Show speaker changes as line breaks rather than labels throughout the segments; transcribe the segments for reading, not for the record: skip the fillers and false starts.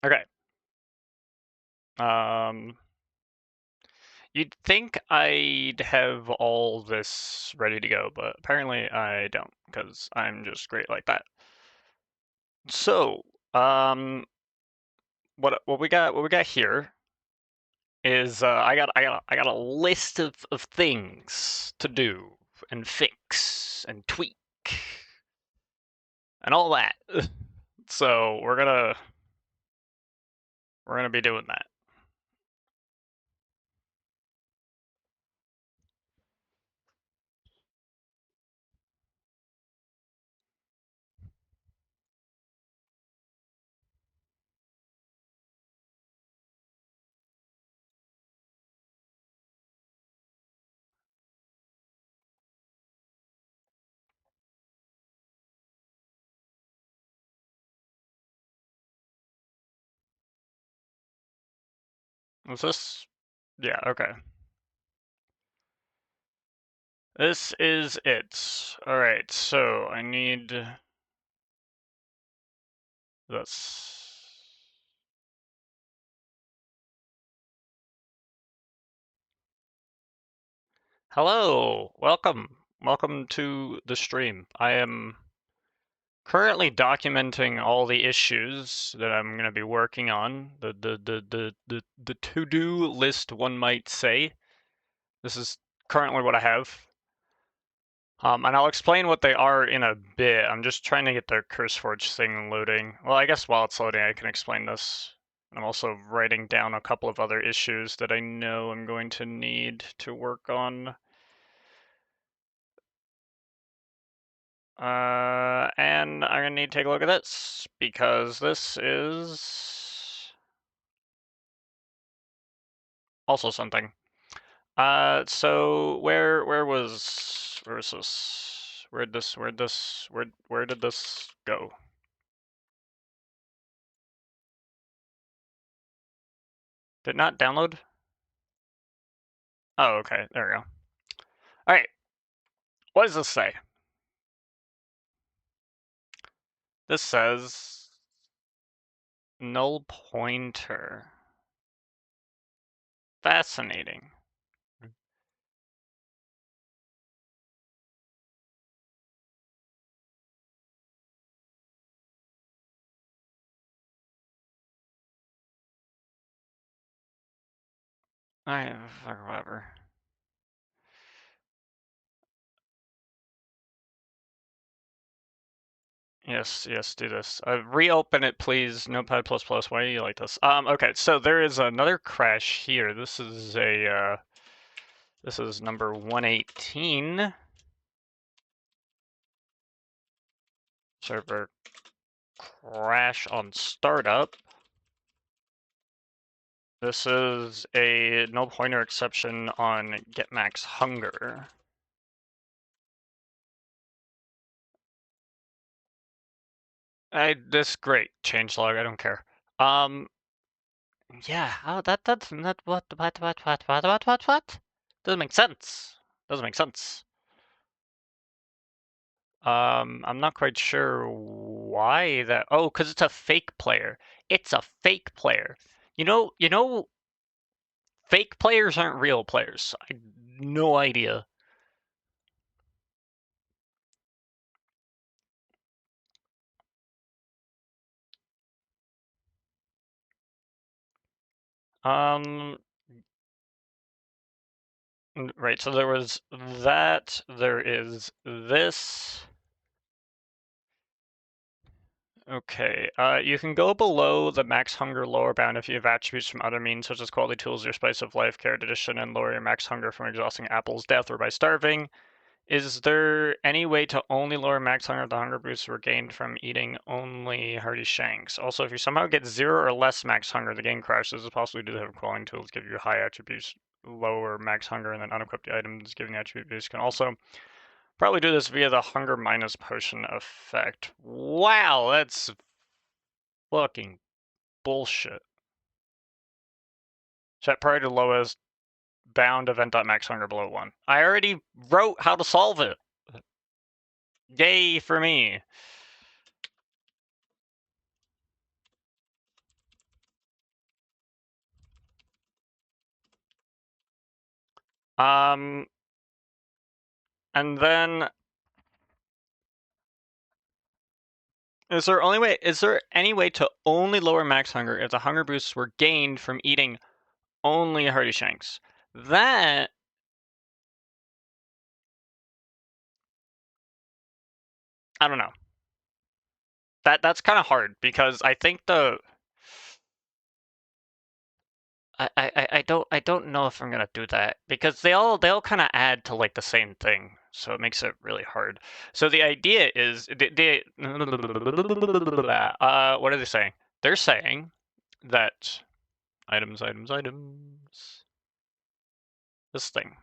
Okay. You'd think I'd have all this ready to go, but apparently I don't, because I'm just great like that. So, what we got here is I got a list of things to do and fix and tweak and all that. So we're gonna be doing that. Is this? Yeah. Okay. This is it. All right. So I need this. Hello, welcome to the stream. I am currently documenting all the issues that I'm going to be working on. The to-do list, one might say. This is currently what I have. And I'll explain what they are in a bit. I'm just trying to get the CurseForge thing loading. Well, I guess while it's loading, I can explain this. I'm also writing down a couple of other issues that I know I'm going to need to work on. And I'm gonna need to take a look at this because this is also something. So where was this? Where did this go? Did it not download? Oh, okay, there we go. All right, what does this say? This says null pointer. Fascinating. Whatever. Yes, do this. Reopen it, please. Notepad++. Why do you like this? Okay, so there is another crash here. This is this is number 118. Server crash on startup. This is a null pointer exception on getMax hunger. This great changelog. I don't care. Yeah. How that's not what? Doesn't make sense. Doesn't make sense. I'm not quite sure why that. Oh, because it's a fake player. It's a fake player. You know, fake players aren't real players. I had no idea. Right. So there was that. There is this. Okay, you can go below the max hunger lower bound if you have attributes from other means, such as quality tools, your spice of life, carrot addition, and lower your max hunger from exhausting apples, death, or by starving. Is there any way to only lower max hunger if the hunger boosts were gained from eating only hearty shanks? Also, if you somehow get 0 or less max hunger, the game crashes. It's possible to have quality tools give you high attributes, lower max hunger, and then unequipped items giving attribute boost can also probably do this via the hunger minus potion effect. Wow, that's fucking bullshit. Set priority to lowest bound event.max hunger below 1. I already wrote how to solve it. Yay for me. And then is there any way to only lower max hunger if the hunger boosts were gained from eating only hearty shanks? That I don't know. That's kind of hard because I think I don't know if I'm gonna do that because they all kind of add to like the same thing, so it makes it really hard. So the idea is what are they saying? They're saying that items. This thing.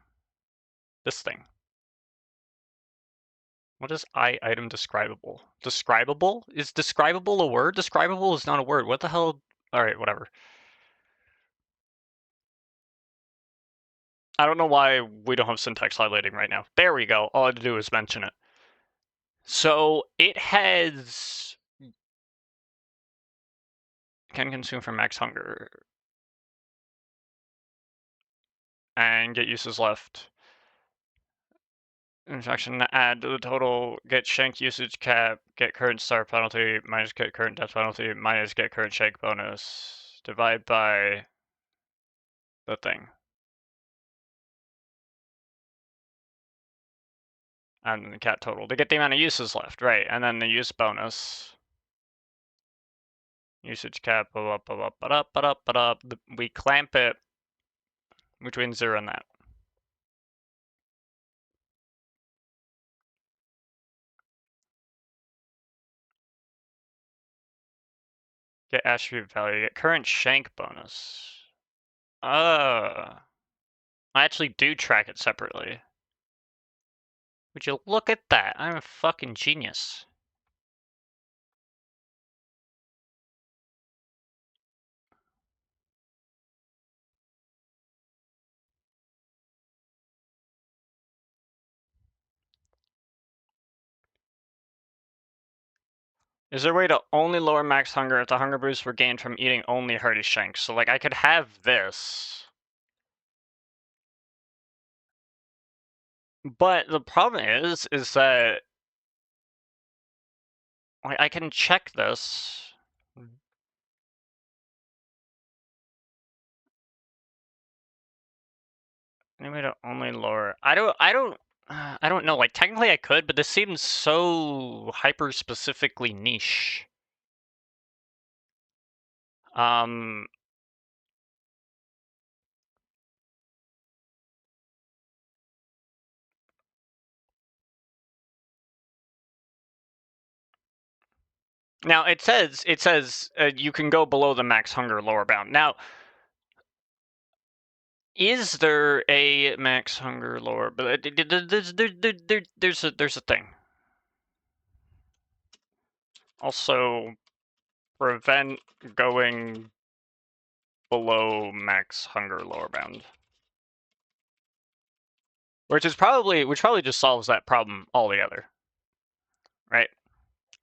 What is item describable? Describable? Is describable a word? Describable is not a word. What the hell? All right, whatever. I don't know why we don't have syntax highlighting right now. There we go. All I had to do is mention it. So it has can consume for max hunger and get uses left. Infection, add to the total, get shank usage cap, get current star penalty, minus get current death penalty, minus get current shank bonus. Divide by the thing. And then the cat total to get the amount of uses left, right? And then the use bonus. Usage cap, we clamp it between 0 and that. Get attribute value, get current shank bonus. I actually do track it separately. Would you look at that? I'm a fucking genius. Is there a way to only lower max hunger if the hunger boosts were gained from eating only hearty shanks? So like I could have this. But the problem is that I can check this. Any way to only lower? I don't know. Like technically I could, but this seems so hyper specifically niche. Now it says you can go below the max hunger lower bound. Now, is there a max hunger lower? But there's a thing. Also, prevent going below max hunger lower bound, which probably just solves that problem altogether, right?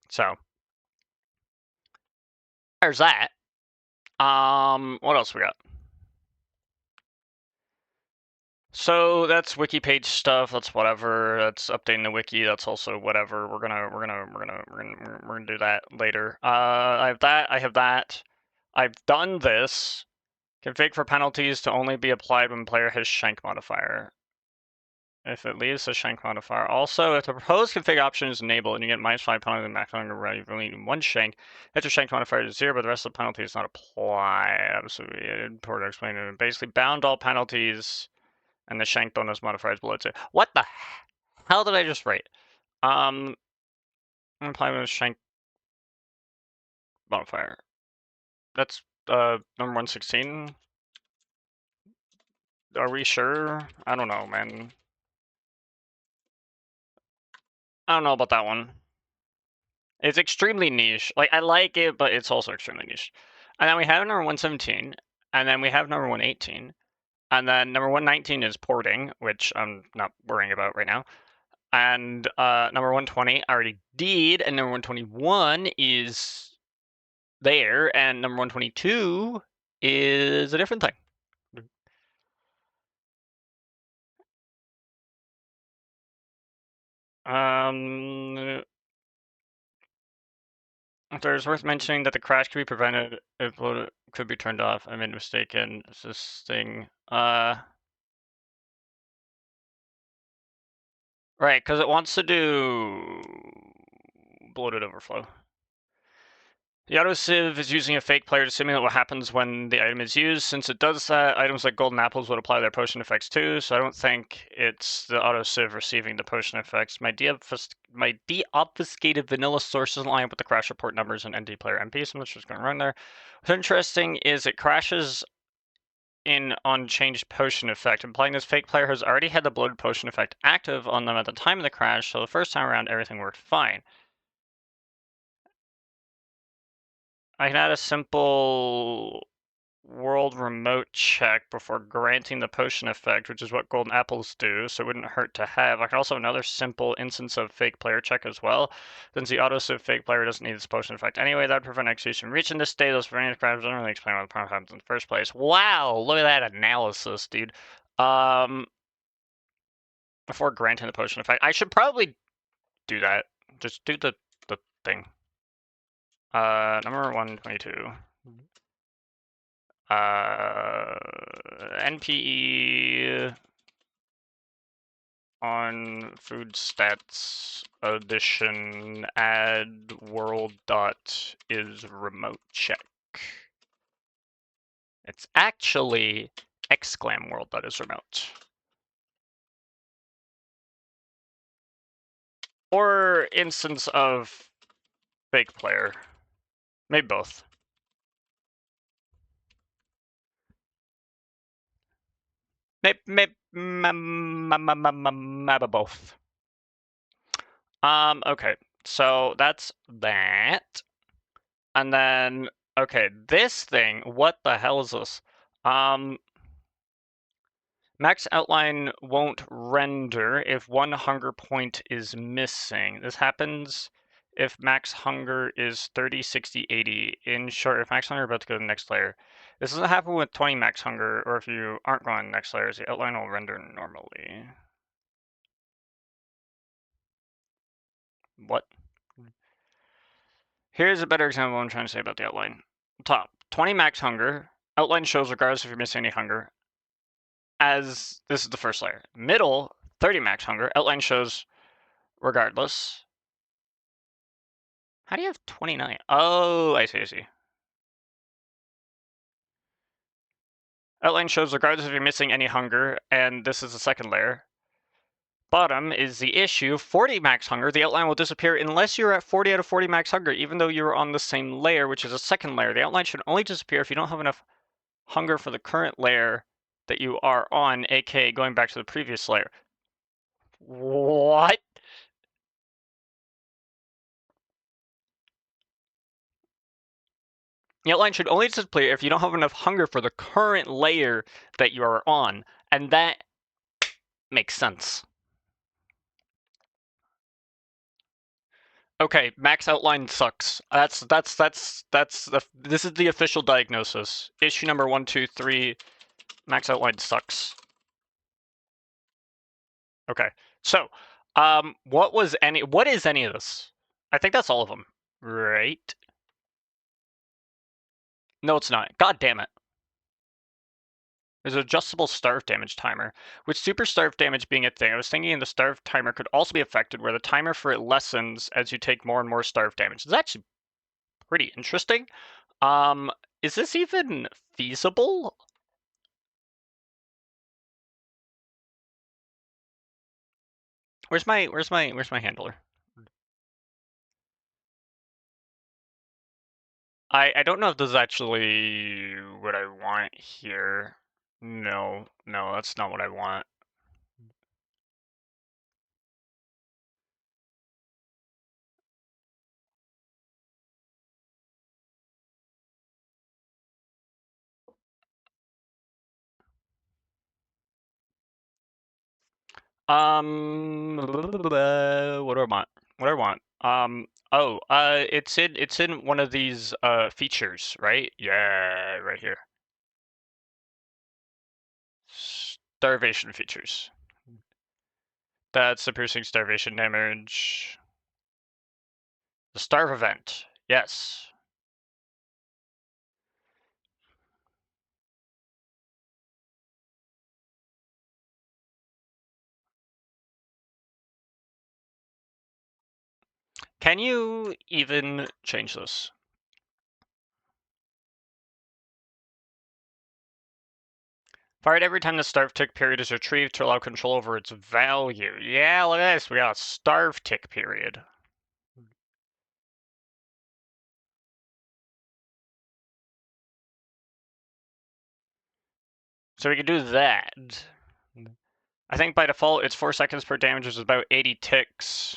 So there's that. What else we got? So that's wiki page stuff. That's whatever. That's updating the wiki. That's also whatever. We're gonna do that later. I have that. I have that. I've done this. Config for penalties to only be applied when player has shank modifier. If it leaves the shank modifier. Also, if the proposed config option is enabled and you get -5 penalty and maximum hunger, you've only one shank. If your shank modifier is 0, but the rest of the penalty is not applied. Absolutely important to explain it. Basically, bound all penalties. And the shank bonus modifier is below 2. What the hell did I just write? I'm applying with shank modifier. That's number 116. Are we sure? I don't know, man. I don't know about that one. It's extremely niche. Like I like it, but it's also extremely niche. And then we have number 117, and then we have number 118, and then number 119 is porting, which I'm not worrying about right now. And number 120 I already did, and number 121 is there, and number 122 is a different thing. There's worth mentioning that the crash could be prevented if load could be turned off. I made a mistake in this thing. Right, because it wants to do bloated overflow. The autosieve is using a fake player to simulate what happens when the item is used. Since it does that, items like golden apples would apply their potion effects too, so I don't think it's the autosieve receiving the potion effects. My deobfuscated vanilla source doesn't line up with the crash report numbers and ND player MP, so I'm just going to run there. What's interesting is it crashes in on changed potion effect, implying this fake player has already had the bloated potion effect active on them at the time of the crash, so the first time around everything worked fine. I can add a simple world remote check before granting the potion effect, which is what golden apples do, so it wouldn't hurt to have. I can also have another simple instance of fake player check as well, since the autosave fake player doesn't need this potion effect anyway. That would prevent execution from reaching this state. Those preventing crashes doesn't really explain why the problem happens in the first place. Wow, look at that analysis, dude. Before granting the potion effect, I should probably do that. Just do the thing. Number 122. NPE on food stats addition add world dot is remote check. It's actually exclam world dot is remote. Or instance of fake player. Maybe both. Maybe both. Okay, so that's that. And then, okay, this thing, what the hell is this? Max outline won't render if one hunger point is missing. This happens if max hunger is 30, 60, 80. In short, if max hunger about to go to the next layer. This doesn't happen with 20 max hunger, or if you aren't going to the next layers, the outline will render normally. What? Here's a better example of what I'm trying to say about the outline. Top, 20 max hunger. Outline shows regardless if you're missing any hunger. As this is the first layer. Middle, 30 max hunger. Outline shows regardless. How do you have 29? Oh, I see. Outline shows regardless if you're missing any hunger, and this is the second layer. Bottom is the issue, 40 max hunger. The outline will disappear unless you're at 40 out of 40 max hunger, even though you're on the same layer, which is a second layer. The outline should only disappear if you don't have enough hunger for the current layer that you are on, aka going back to the previous layer. What? The outline should only disappear if you don't have enough hunger for the current layer that you are on, and that makes sense. Okay, max outline sucks. This is the official diagnosis. Issue number 123, max outline sucks. Okay, so, what is any of this? I think that's all of them, right? No, it's not. God damn it. There's an adjustable starve damage timer. With super starve damage being a thing, I was thinking the starve timer could also be affected where the timer for it lessens as you take more and more starve damage. It's actually pretty interesting. Is this even feasible? Where's my handler? I don't know if this is actually what I want here. No, that's not what I want. What do I want? What do I want? It's in one of these features, right? Yeah, right here. Starvation features. That's the piercing starvation damage. The starve event. Yes. Can you even change this? Fired every time the starve tick period is retrieved to allow control over its value. Yeah, look at this. We got a starve tick period. So we can do that. I think by default it's 4 seconds per damage, which is about 80 ticks.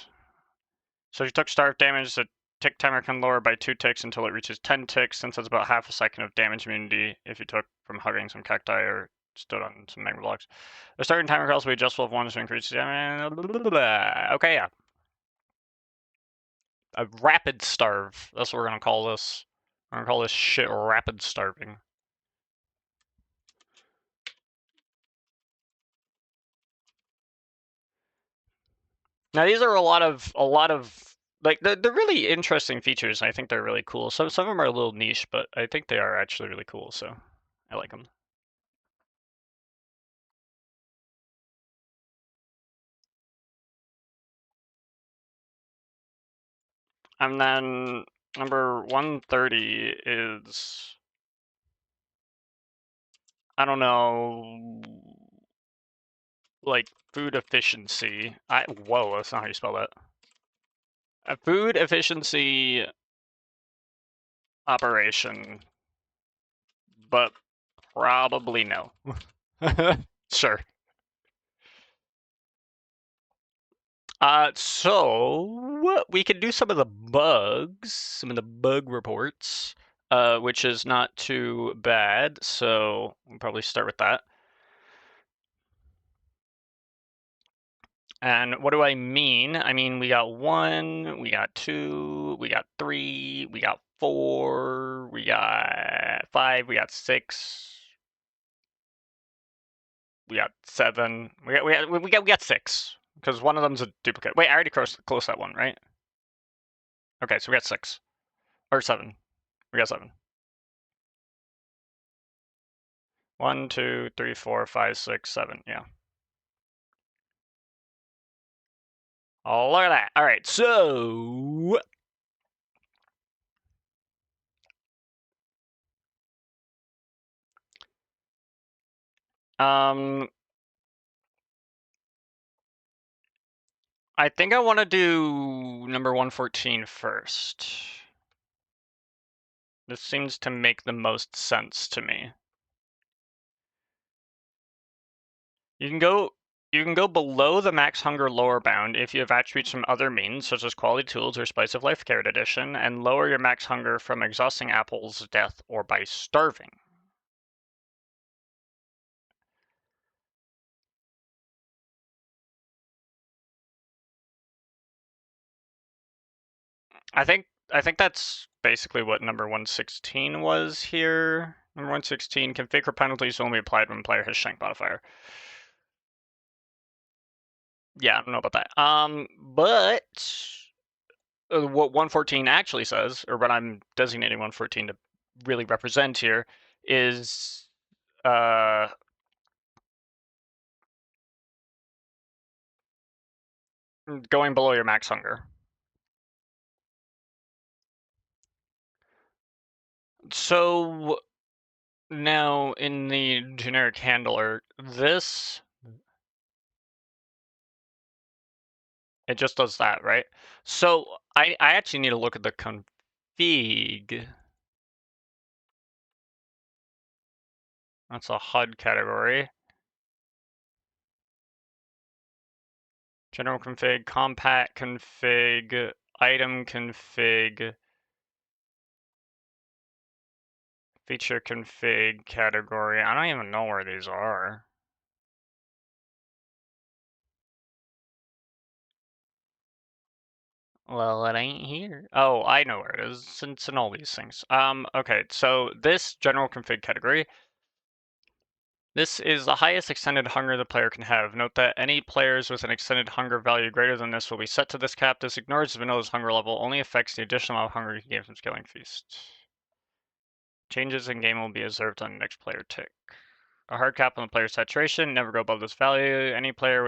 So if you took starve damage, the tick timer can lower by 2 ticks until it reaches 10 ticks, since it's about half a second of damage immunity if you took from hugging some cacti or stood on some magma blocks. The starting timer can also be adjustable if one to increase damage. Okay, yeah. A rapid starve. That's what we're gonna call this. We're gonna call this shit rapid starving. Now these are a lot of like the really interesting features. I think they're really cool. Some of them are a little niche, but I think they are actually really cool. So I like them. And then number 130 is, I don't know, like food efficiency. Whoa, that's not how you spell that. A food efficiency operation, but probably no. Sure. So we can do some of the bugs, some of the bug reports, which is not too bad. So we'll probably start with that. And what do I mean? I mean, we got 1, we got 2, we got 3, we got 4, we got 5, we got 6, we got 7, we got 6 because one of them's a duplicate. Wait, I already closed that one, right? Okay, so we got 6 or 7. We got 7. 1, 2, 3, 4, 5, 6, 7. Yeah. Oh, look at that. All right, so I think I want to do number 114 first. This seems to make the most sense to me. You can go below the max hunger lower bound if you have attributes from other means, such as quality tools or Spice of Life Carrot Edition, and lower your max hunger from exhausting apples, death, or by starving. I think that's basically what number 116 was here. Number 116, configure penalties only applied when player has shank modifier. Yeah, I don't know about that. But what 114 actually says, or what I'm designating 114 to really represent here, is going below your max hunger. So now in the generic handler, this, it just does that, right? So I actually need to look at the config. That's a HUD category. General config, compact config, item config, feature config category. I don't even know where these are. Well, it ain't here. Oh, I know where it is. It's in all these things. Okay, so this general config category This is the highest extended hunger the player can have. Note that any players with an extended hunger value greater than this will be set to this cap. This ignores Vanilla's hunger level, only affects the additional amount of hunger you can gain from scaling Feast. Changes in game will be observed on the next player tick. A hard cap on the player's saturation, never go above this value. Any players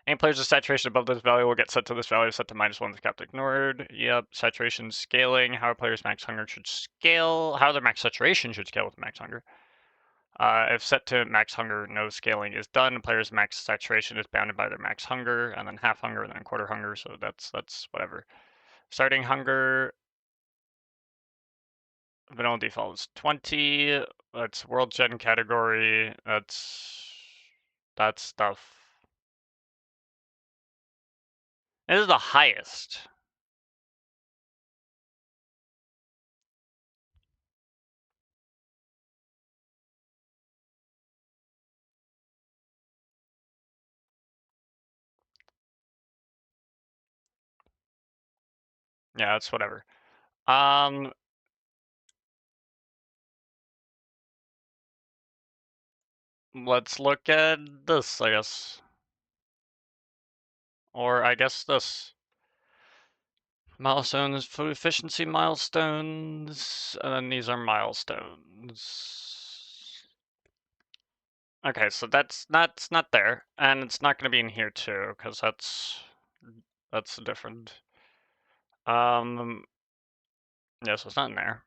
with saturation above this value will get set to this value, set to -1 with cap ignored. Yep, saturation scaling, how a player's max hunger should scale, how their max saturation should scale with max hunger. If set to max hunger, no scaling is done. Player's max saturation is bounded by their max hunger, and then half hunger, and then quarter hunger, so that's whatever. Starting hunger, vanilla default is 20. That's world gen category. That's stuff. This is the highest. Yeah, that's whatever. Let's look at this, I guess. Or I guess this. Milestones, food efficiency milestones, and then these are milestones. Okay, so that's not there, and it's not going to be in here too, because that's different. Yeah, so it's not in there.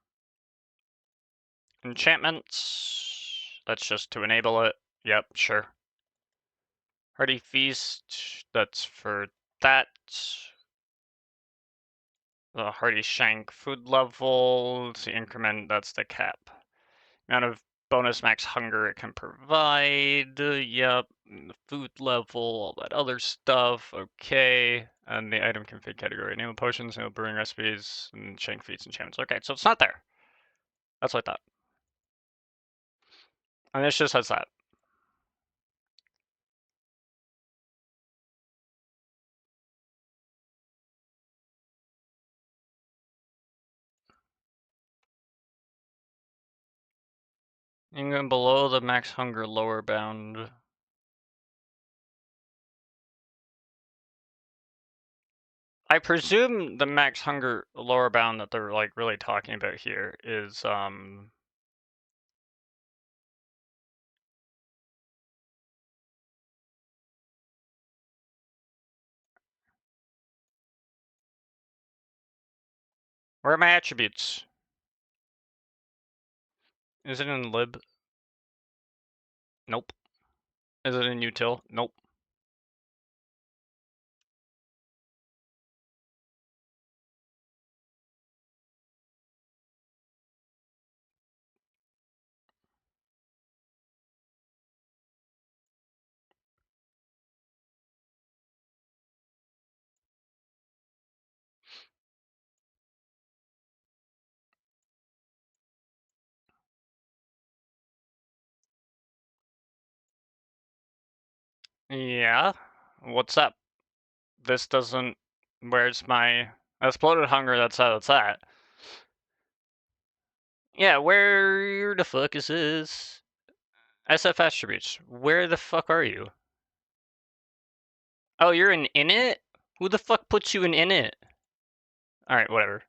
Enchantments, that's just to enable it. Yep, sure. Hearty Feast, that's for that. The Hearty Shank food level, the increment, that's the cap. Amount of bonus max hunger it can provide. Yep. The food level, all that other stuff. Okay. And the item config category. Enable potions, enable brewing recipes, and shank feats, enchantments. Okay, so it's not there. That's what I thought. And this just has that. Even below the max hunger lower bound. I presume the max hunger lower bound that they're like really talking about here is where are my attributes? Is it in lib? Nope. Is it in util? Nope. Yeah. What's up? This doesn't. Where's my exploded hunger? That's that. Yeah, where the fuck is this? SF attributes. Where the fuck are you? Oh, you're in init? Who the fuck puts you in init? Alright, whatever.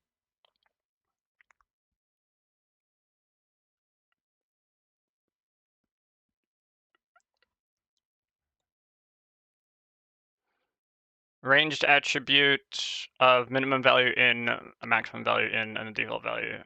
Ranged attribute of minimum value in, a maximum value in, and a default value.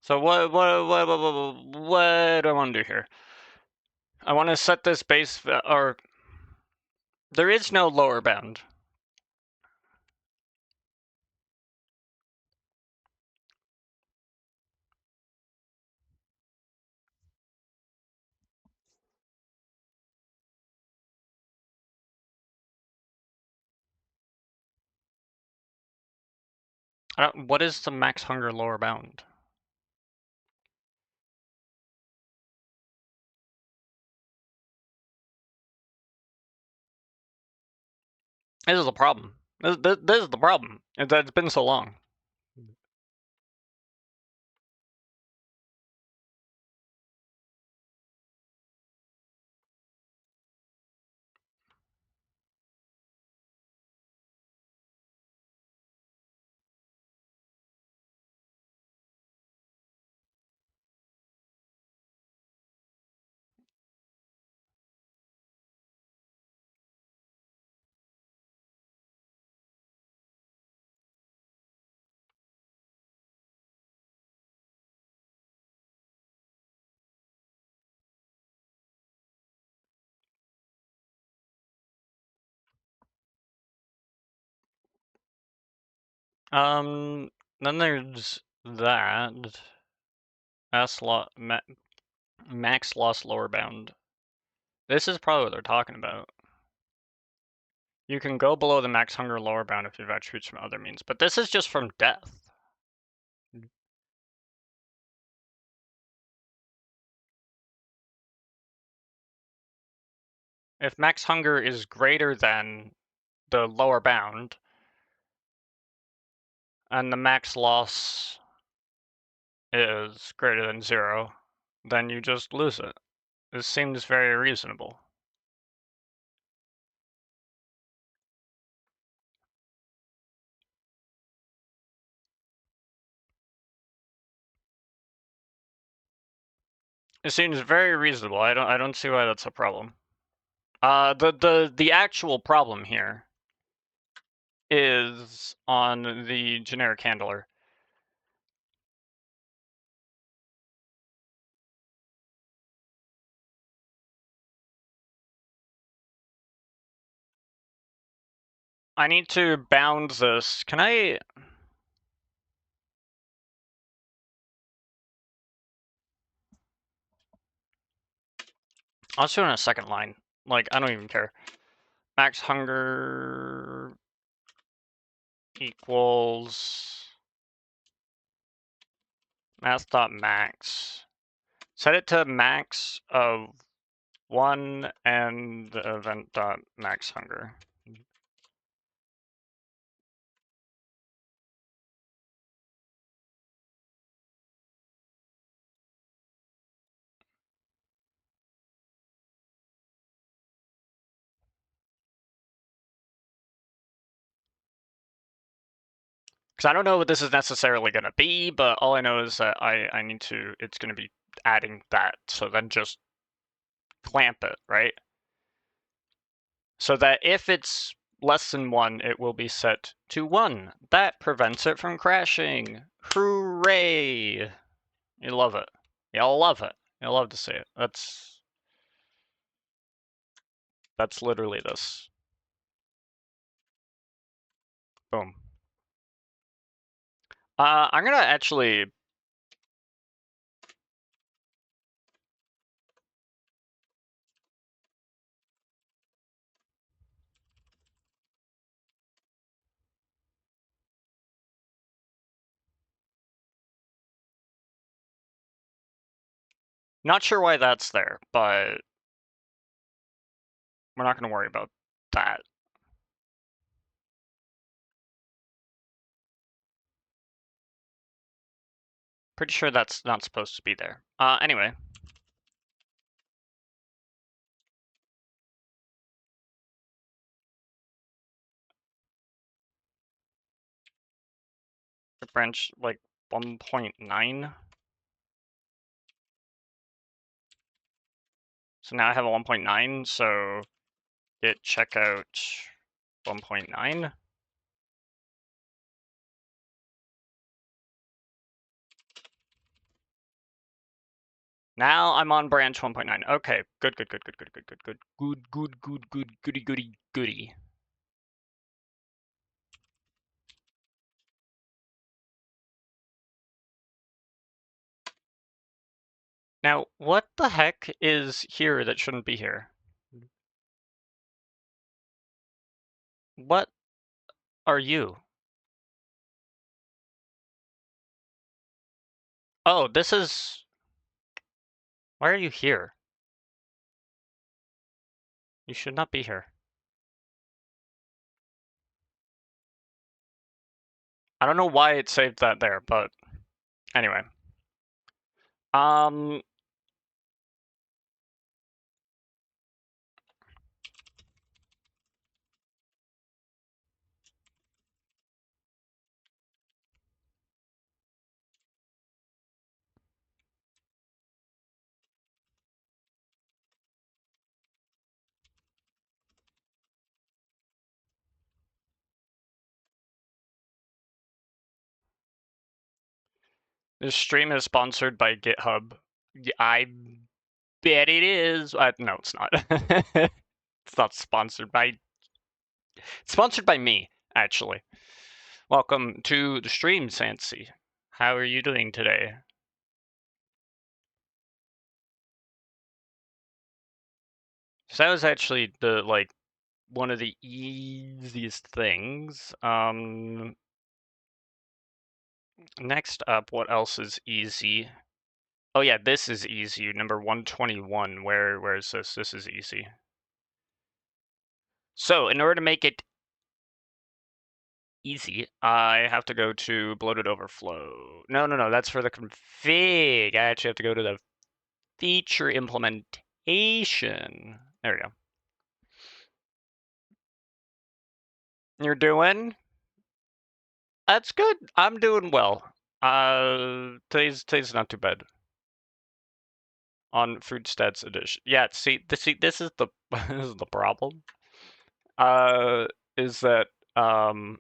So what do I want to do here? I want to set this base, or there is no lower bound. What is the max hunger lower bound? This is the problem. This is the problem. It's been so long. Then there's that. Max loss lower bound. This is probably what they're talking about. You can go below the max hunger lower bound if you have attributes from other means, but this is just from death. If max hunger is greater than the lower bound, and the max loss is greater than 0, then you just lose it. This seems very reasonable. It seems very reasonable. I don't see why that's a problem. The actual problem here is on the generic handler. I need to bound this. Can I? I'll just do it on a second line. Like, I don't even care. Max hunger equals math.max. Set it to max of 1 and event.max hunger. Because I don't know what this is necessarily going to be, but all I know is that I need to, it's going to be adding that. So then just clamp it, right? So that if it's less than 1, it will be set to 1. That prevents it from crashing. Hooray! You love it. You'll love it. You'll love to see it. That's literally this. Boom. I'm gonna actually... Not sure why that's there, but we're not gonna worry about that. Pretty sure that's not supposed to be there. Anyway. Branch, like, 1.9. So now I have a 1.9, so git checkout 1.9. Now I'm on branch 1.9. Okay, good. Goody. Now, what the heck is here that shouldn't be here? What are you? Oh, this is... Why are you here? You should not be here. I don't know why it saved that there, but anyway. This stream is sponsored by GitHub. I bet it is. No, it's not. It's not sponsored by... It's sponsored by me, actually. Welcome to the stream, Sansi. How are you doing today? So that was actually the, like, one of the easiest things. Next up, what else is easy? Oh yeah, this is easy. Number 121. Where is this? This is easy. So in order to make it easy, I have to go to bloated overflow. No, that's for the config. I actually have to go to the feature implementation. There we go. You're doing? That's good. I'm doing well. Today's not too bad. On food stats edition. Yeah, see, this is the this is the problem. Is that I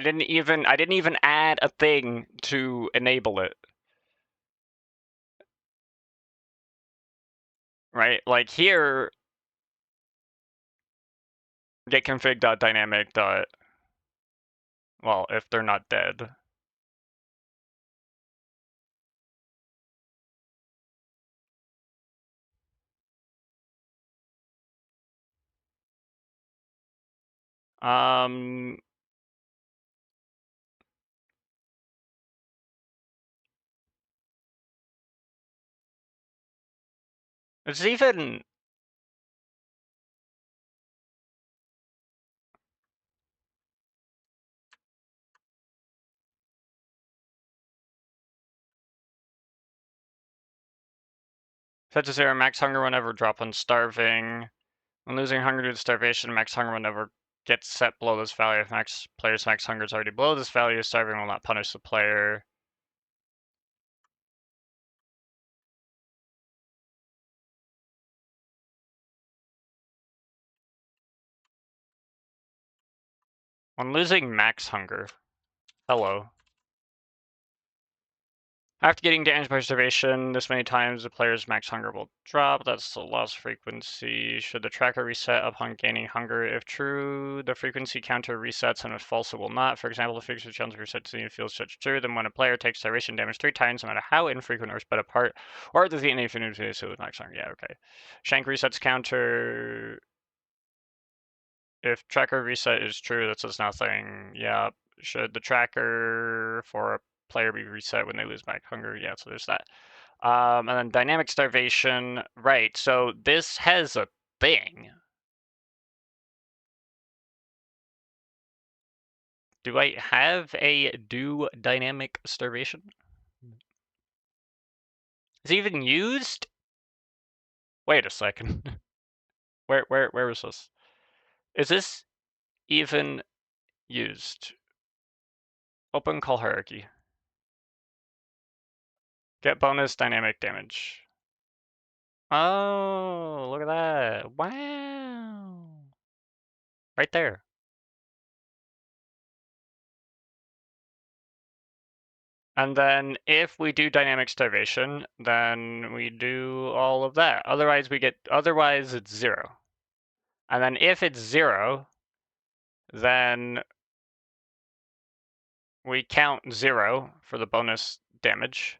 didn't even add a thing to enable it. Right? Like here, get config.dynamic. Well, if they're not dead. It's even... Set to 0, max hunger whenever drop when starving. When losing hunger due to starvation, max hunger whenever gets set below this value. If player's max hunger is already below this value, starving will not punish the player. When losing max hunger. Hello. After getting damaged by starvation this many times, the player's max hunger will drop. That's the loss frequency. Should the tracker reset upon gaining hunger? If true, the frequency counter resets, and if false, it will not. For example, the frequency counter resets to the field such true, then when a player takes starvation damage 3 times, no matter how infrequent or spread apart, or the infinity with max hunger. Yeah, okay. Shank resets counter. If tracker reset is true, that says nothing. Yeah. Should the tracker for a player be reset when they lose max hunger? Yeah, so there's that. And then dynamic starvation. Right, so this has a thing. Do I have a do dynamic starvation? Is it even used? Wait a second. Where is this? Is this even used? Open call hierarchy. Get bonus dynamic damage. Oh, look at that. Wow. Right there. And then if we do dynamic starvation, then we do all of that. Otherwise it's 0. And then if it's 0, then we count 0 for the bonus damage.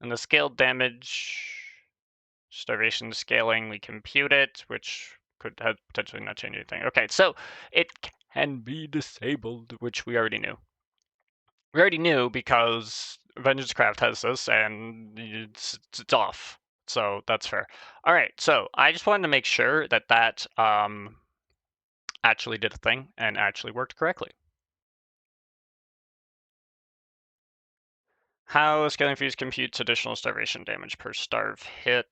And the scaled damage, starvation scaling, we compute it, which could have potentially not change anything. Okay, so it can be disabled, which we already knew. We already knew because Vengeance Craft has this, and it's off. So that's fair. All right, so I just wanted to make sure that that actually did a thing and actually worked correctly. How Scaling Fuse computes additional starvation damage per starve hit,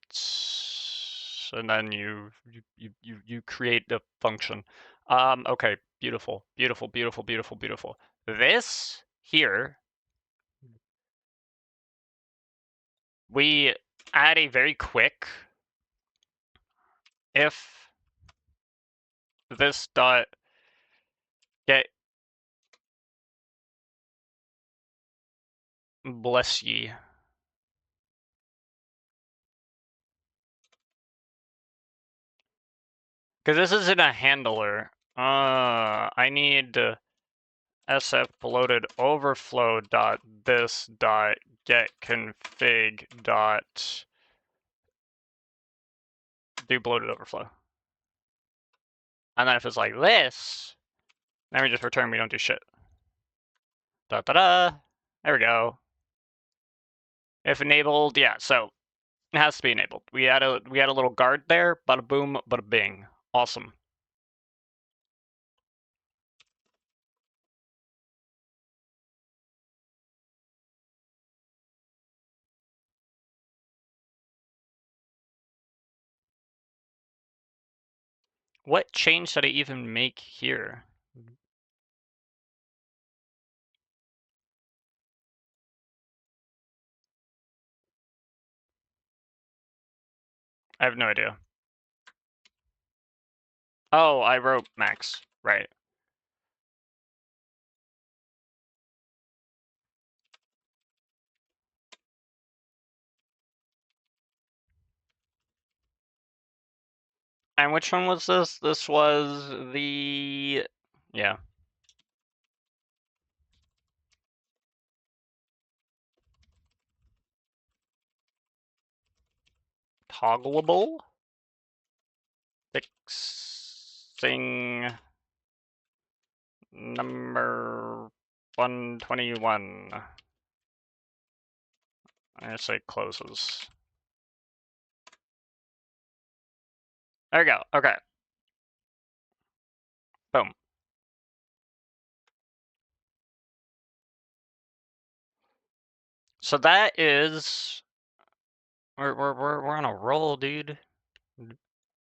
and then you create the function. Okay, beautiful, beautiful, beautiful, beautiful, beautiful. This here, we add a very quick if this dot get bless ye. Because this isn't a handler. I need sf bloated overflow dot this dot get config dot do bloated overflow. And then if it's like this, then we just return we don't do shit. Da da da. There we go. If enabled, yeah, so it has to be enabled. We had a little guard there, bada boom, bada bing. Awesome. What change did I even make here? I have no idea. Oh, I wrote max, right. And which one was this? This was the, yeah. Toggleable? Fixing number 121. I say closes. There we go. Okay. Boom. So that is we're on a roll, dude.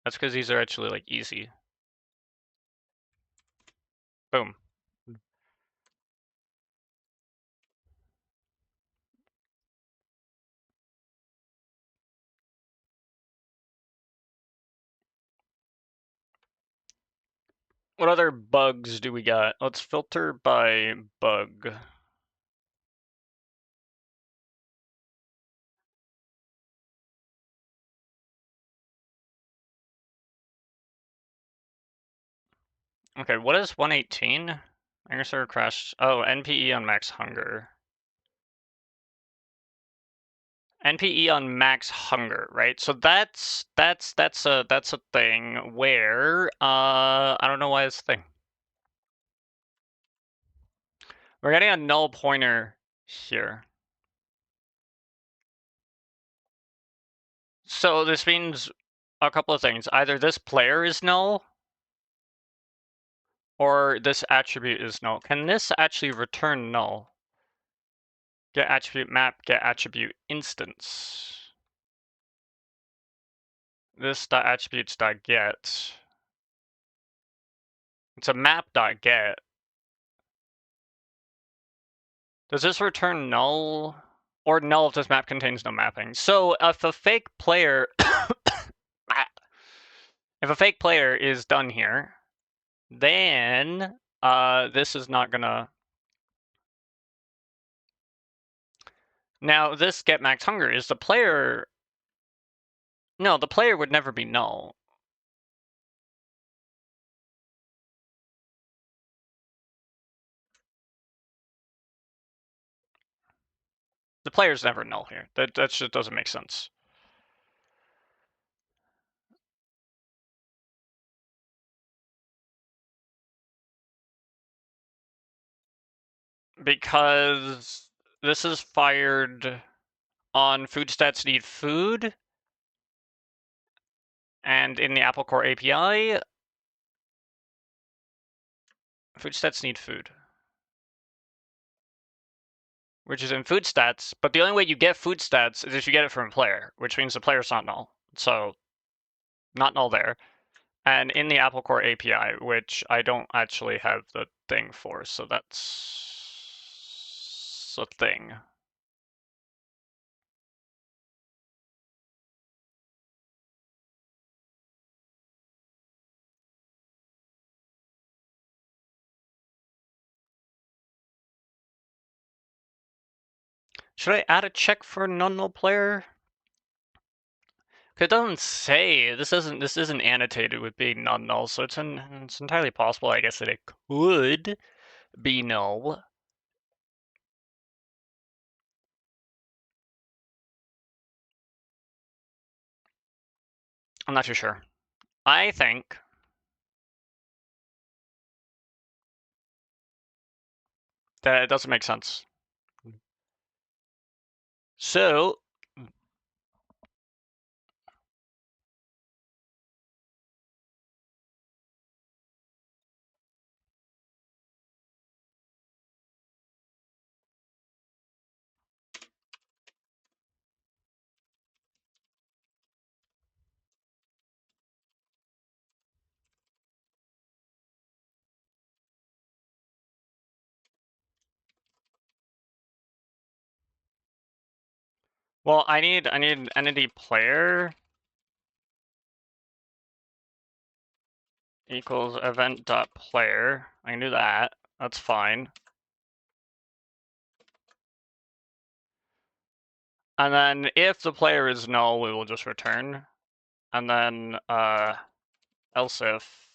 That's because these are actually like easy. Boom. What other bugs do we got? Let's filter by bug. Okay, what is 118? Anger server crash. Oh, NPE on max hunger. NPE on max hunger, right? So that's a thing where I don't know why it's a thing. We're getting a null pointer here. So this means a couple of things. Either this player is null or this attribute is null. Can this actually return null? Get attribute map, get attribute instance. This dot attributes dot get. It's a map dot get. Does this return null? Or null if this map contains no mapping. So if a fake player if a fake player is done here, then this is not gonna. Now this get max hunger is the player. No, the player would never be null. The player's never null here. That just doesn't make sense. Because this is fired on food stats need food, and in the Apple Core API, food stats need food. Which is in food stats, but the only way you get food stats is if you get it from a player, which means the player's not null. So, not null there. And in the Apple Core API, which I don't actually have the thing for, so that's a thing. Should I add a check for a non-null player? It doesn't say. This isn't annotated with being non-null, so it's entirely possible, I guess, that it could be null. I'm not too sure. I think that it doesn't make sense. So, well, I need entity player equals event.player. I can do that. That's fine. And then if the player is null, we will just return. And then else if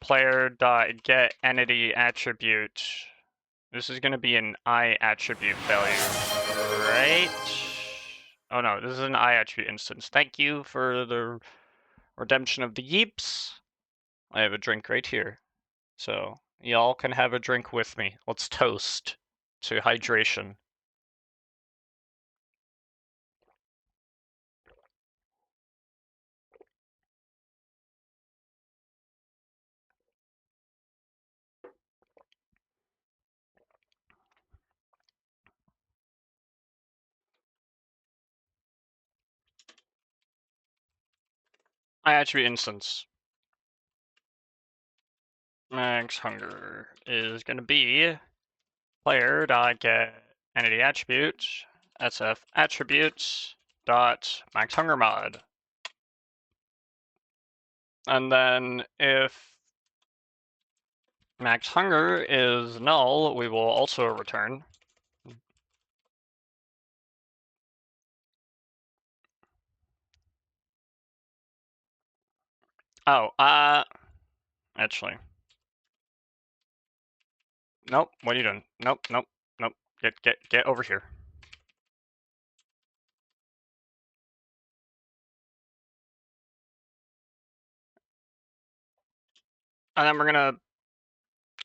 player.get entity attribute. This is going to be an I attribute value, right? Oh no, this is an I attribute instance. Thank you for the redemption of the Yeeps. I have a drink right here. So y'all can have a drink with me. Let's toast to hydration. I attribute instance. Max hunger is going to be player.get entity attribute sf attributes dot max hunger mod. And then if max hunger is null, we will also return. Oh, actually. Nope, what are you doing? Nope, nope, nope. Get over here. And then we're gonna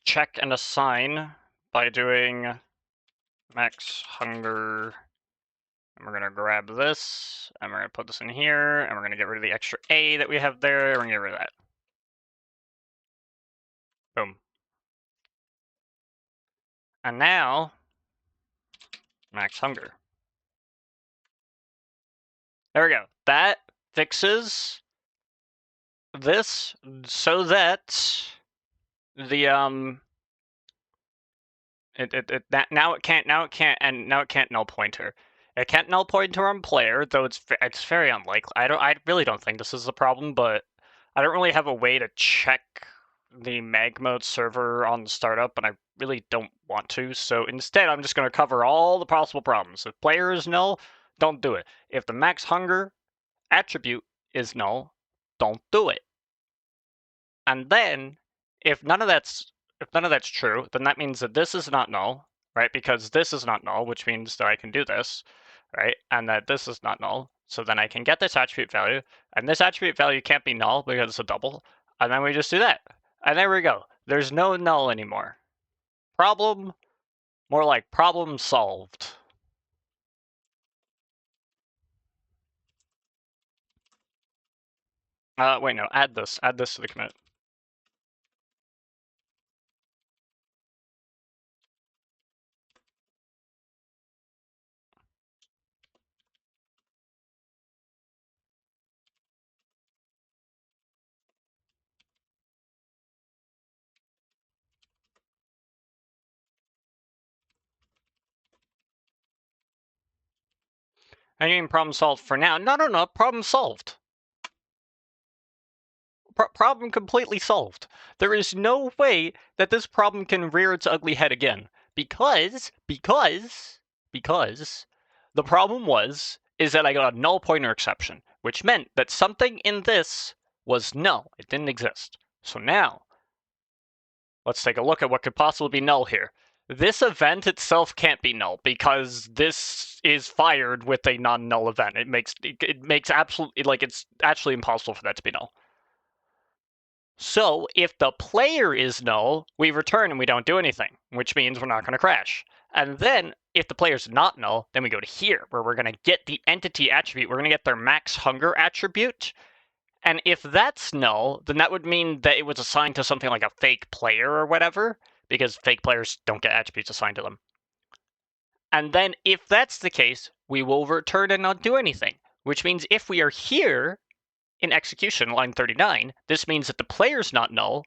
check and assign by doing max hunger. And we're gonna grab this, and we're gonna put this in here, and we're gonna get rid of the extra A that we have there, and we're gonna get rid of that. Boom. And now, max hunger. There we go. That fixes this so that the now it can't null pointer. It can't null pointer on player, though it's very unlikely. I really don't think this is the problem, but I don't really have a way to check the mag mode server on the startup, and I really don't want to. So instead, I'm just going to cover all the possible problems. If player is null, don't do it. If the max hunger attribute is null, don't do it. And then if none of that's true, then that means that this is not null, right? Because this is not null, which means that I can do this, right? And that this is not null. So then I can get this attribute value, and this attribute value can't be null because it's a double, and then we just do that. And there we go. There's no null anymore. Problem, more like problem solved. Wait, no, add this to the commit. I mean, problem solved for now. No, problem solved. Problem completely solved. There is no way that this problem can rear its ugly head again. Because the problem is that I got a null pointer exception, which meant that something in this was null. It didn't exist. So now, let's take a look at what could possibly be null here. This event itself can't be null because this is fired with a non-null event. It makes absolutely, like, it's actually impossible for that to be null. So if the player is null, we return and we don't do anything, which means we're not going to crash. And then if the player's not null, then we go to here, where we're going to get the entity attribute. We're going to get their max hunger attribute. And if that's null, then that would mean that it was assigned to something like a fake player or whatever, because fake players don't get attributes assigned to them. And then if that's the case, we will return and not do anything, which means if we are here in execution, line 39, this means that the player's not null,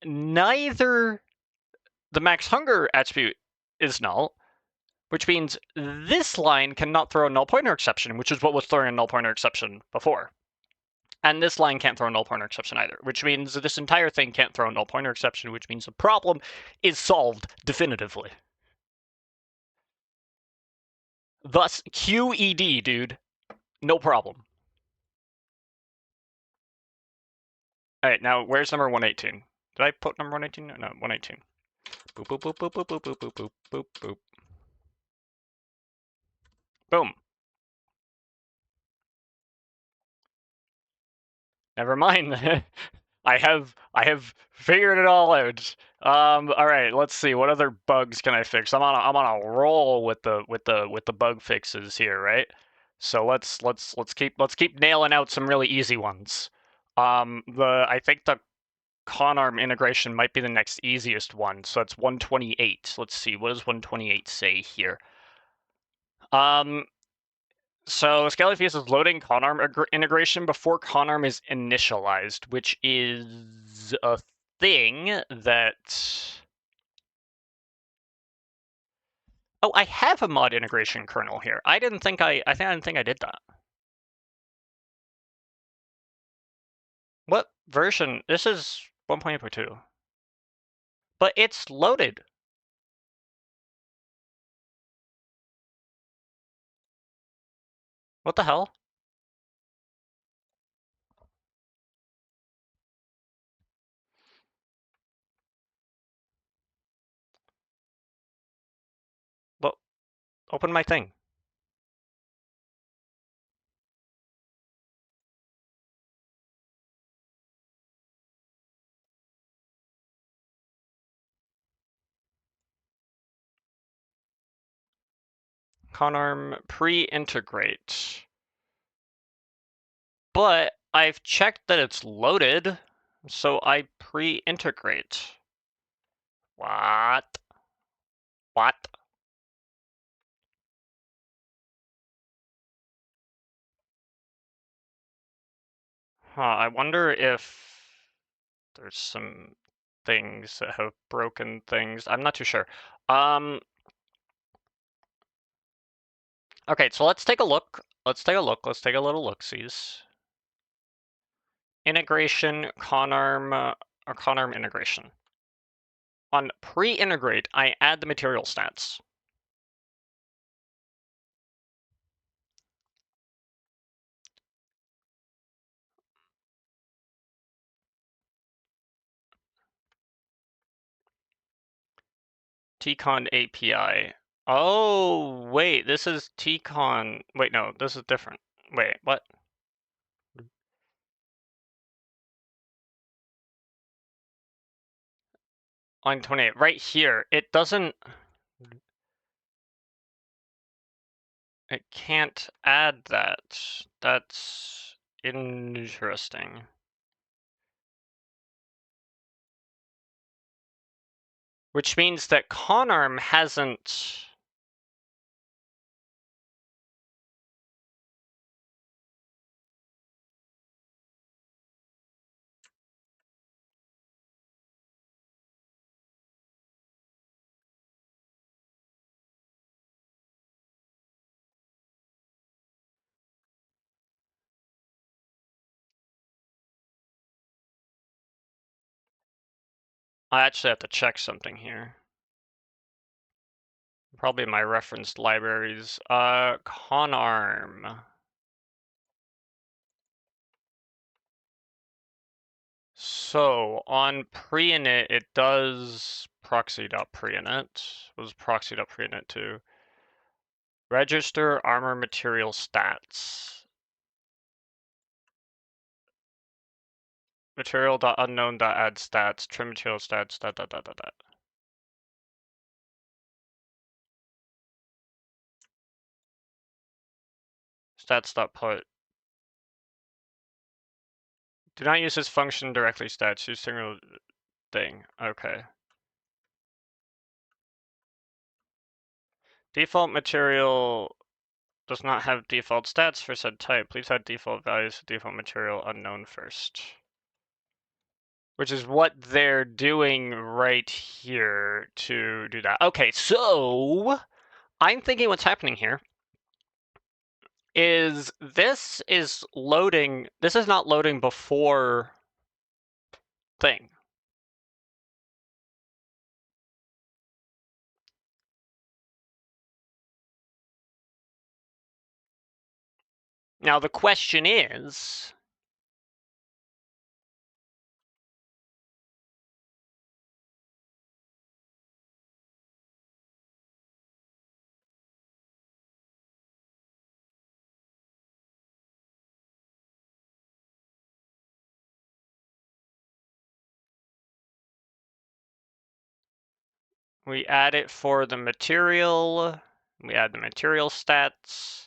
neither the max hunger attribute is null, which means this line cannot throw a null pointer exception, which is what was throwing a null pointer exception before. And this line can't throw a null pointer exception either, which means this entire thing can't throw a null pointer exception, which means the problem is solved definitively. Thus, QED, dude. No problem. All right, now where's number 118? Did I put number 118? No, 118. Boop, boop, boop, boop, boop, boop, boop, boop, boop, boop, boop. Boom. Never mind. I have figured it all out. All right, let's see. What other bugs can I fix? I'm on a roll with the bug fixes here, right? So let's keep nailing out some really easy ones. I think the Conarm integration might be the next easiest one. So that's 128. Let's see. What does 128 say here? So Scalyfuse is loading Conarm integration before Conarm is initialized, which is a thing that... Oh, I have a mod integration kernel here. I didn't think I did that. What version? This is 1.8.2. But it's loaded. What the hell? Well, open my thing. Conarm pre-integrate. But I've checked that it's loaded, so I pre-integrate. What? What? Huh, I wonder if there's some things that have broken things. I'm not too sure. Okay, so let's take a look. Let's take a little look-sees. Integration, Conarm, or Conarm integration. On pre-integrate, I add the material stats. Tcon API. Oh, wait, this is Tcon. Wait, no, this is different. Wait, what? line 28, right here, it doesn't, it can't add that. That's interesting. Which means that Conarm hasn't... I actually have to check something here. Probably my referenced libraries. Conarm. So on preinit, it does proxy.preinit. What does proxy.preinit to? Register armor material stats. Material.unknown.add stats. Trim material stats. Dot. Stats.put. Do not use this function directly stats. Use single thing. Okay. Default material does not have default stats for said type. Please add default values to default material unknown first. Which is what they're doing right here to do that. Okay, so I'm thinking what's happening here is this is loading. This is not loading before thing. Now the question is, we add it for the material, we add the material stats,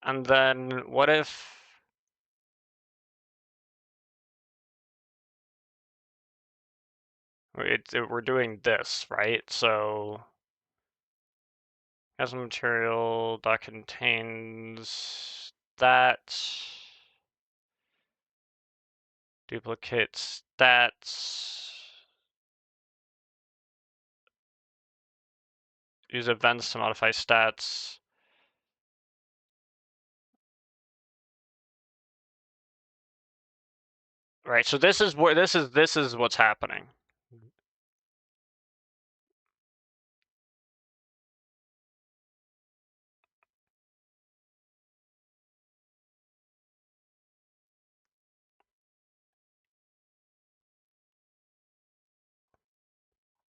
and then what if we're doing this, right? So as a material that contains that duplicate stats, use events to modify stats. Right, so this is where this is what's happening.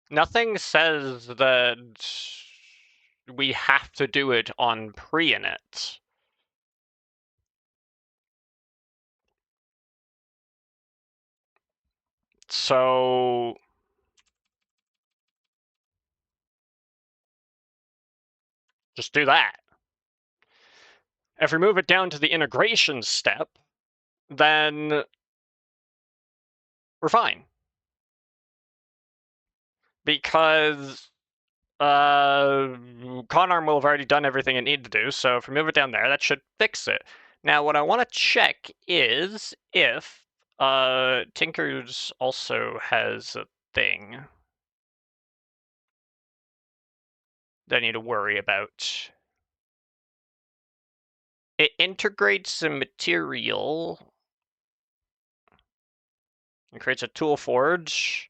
Nothing says that we have to do it on pre-init. So just do that. If we move it down to the integration step, then we're fine. Because Conarm will have already done everything it needed to do, so if we move it down there, that should fix it. Now, what I want to check is if Tinker's also has a thing that I need to worry about. It integrates a material and creates a tool forge.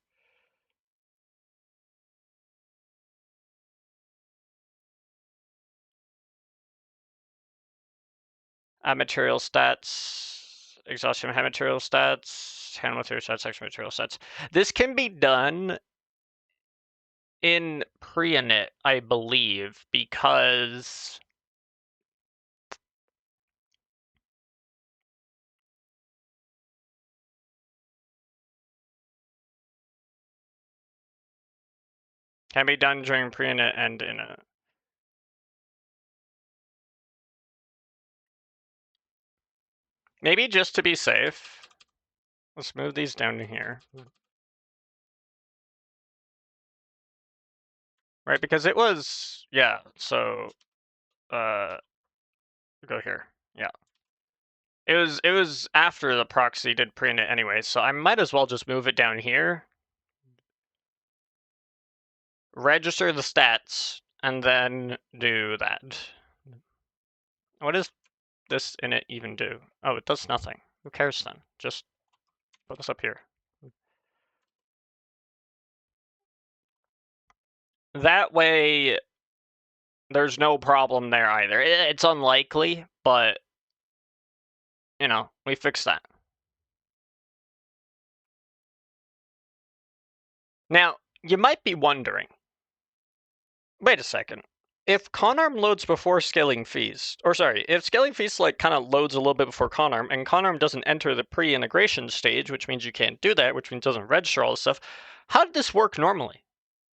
Add material stats, exhaustion head material stats, handle material stats, extra material stats. This can be done in pre-init, I believe, because Can be done during pre-init and init. Maybe just to be safe, let's move these down to here. Right, because it was, yeah, so, go here, yeah. It was after the proxy did pre-init anyway, so I might as well just move it down here. Register the stats, and then do that. What does this init even do? Oh, it does nothing. Who cares then? Just put this up here. That way, there's no problem there either. It's unlikely, but, you know, we fixed that. Now, you might be wondering, wait a second. If conarm loads before scaling feast, or sorry, if scaling feast like kind of loads a little bit before conarm, and conarm doesn't enter the pre-integration stage, which means you can't do that, which means it doesn't register all this stuff, how did this work normally?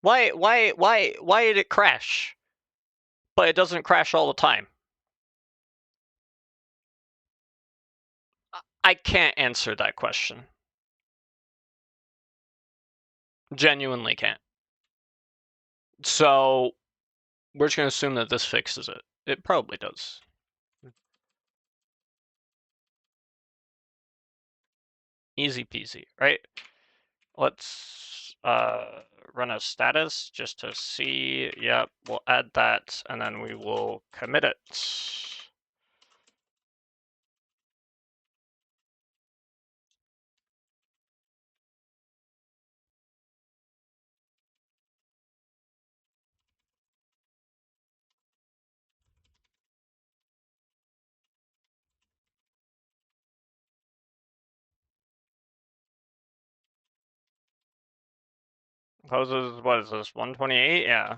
Why did it crash? But it doesn't crash all the time. I can't answer that question. Genuinely can't. So we're just gonna assume that this fixes it. It probably does. Easy peasy, right? Let's run a status just to see. Yep, we'll add that and then we will commit it. Poses, what is this, 128? Yeah.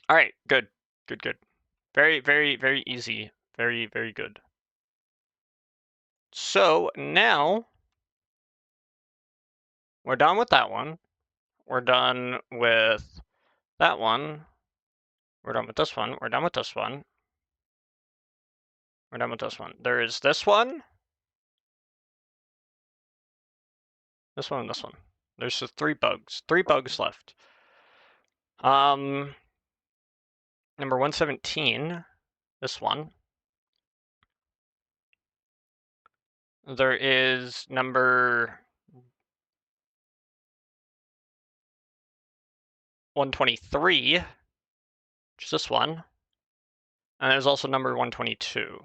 All right, good, good, good. Very, very, very easy. Very, very good. So now we're done with that one. We're done with that one. We're done with this one. We're done with this one. We're done with this one. There is this one. This one and this one. There's just 3 bugs. 3 bugs left. Number 117. This one. There is number 123, which is this one. And there's also number 122.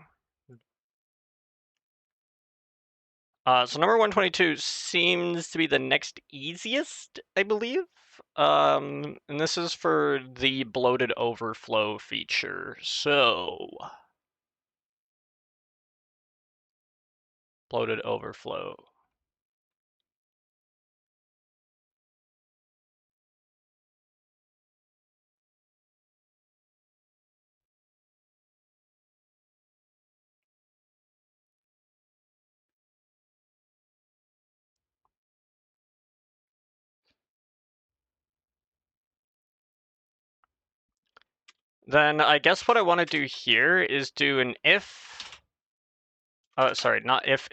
So number 122 seems to be the next easiest, I believe. And this is for the bloated overflow feature. So, bloated overflow. Then I guess what I want to do here is do an if. Sorry, not if.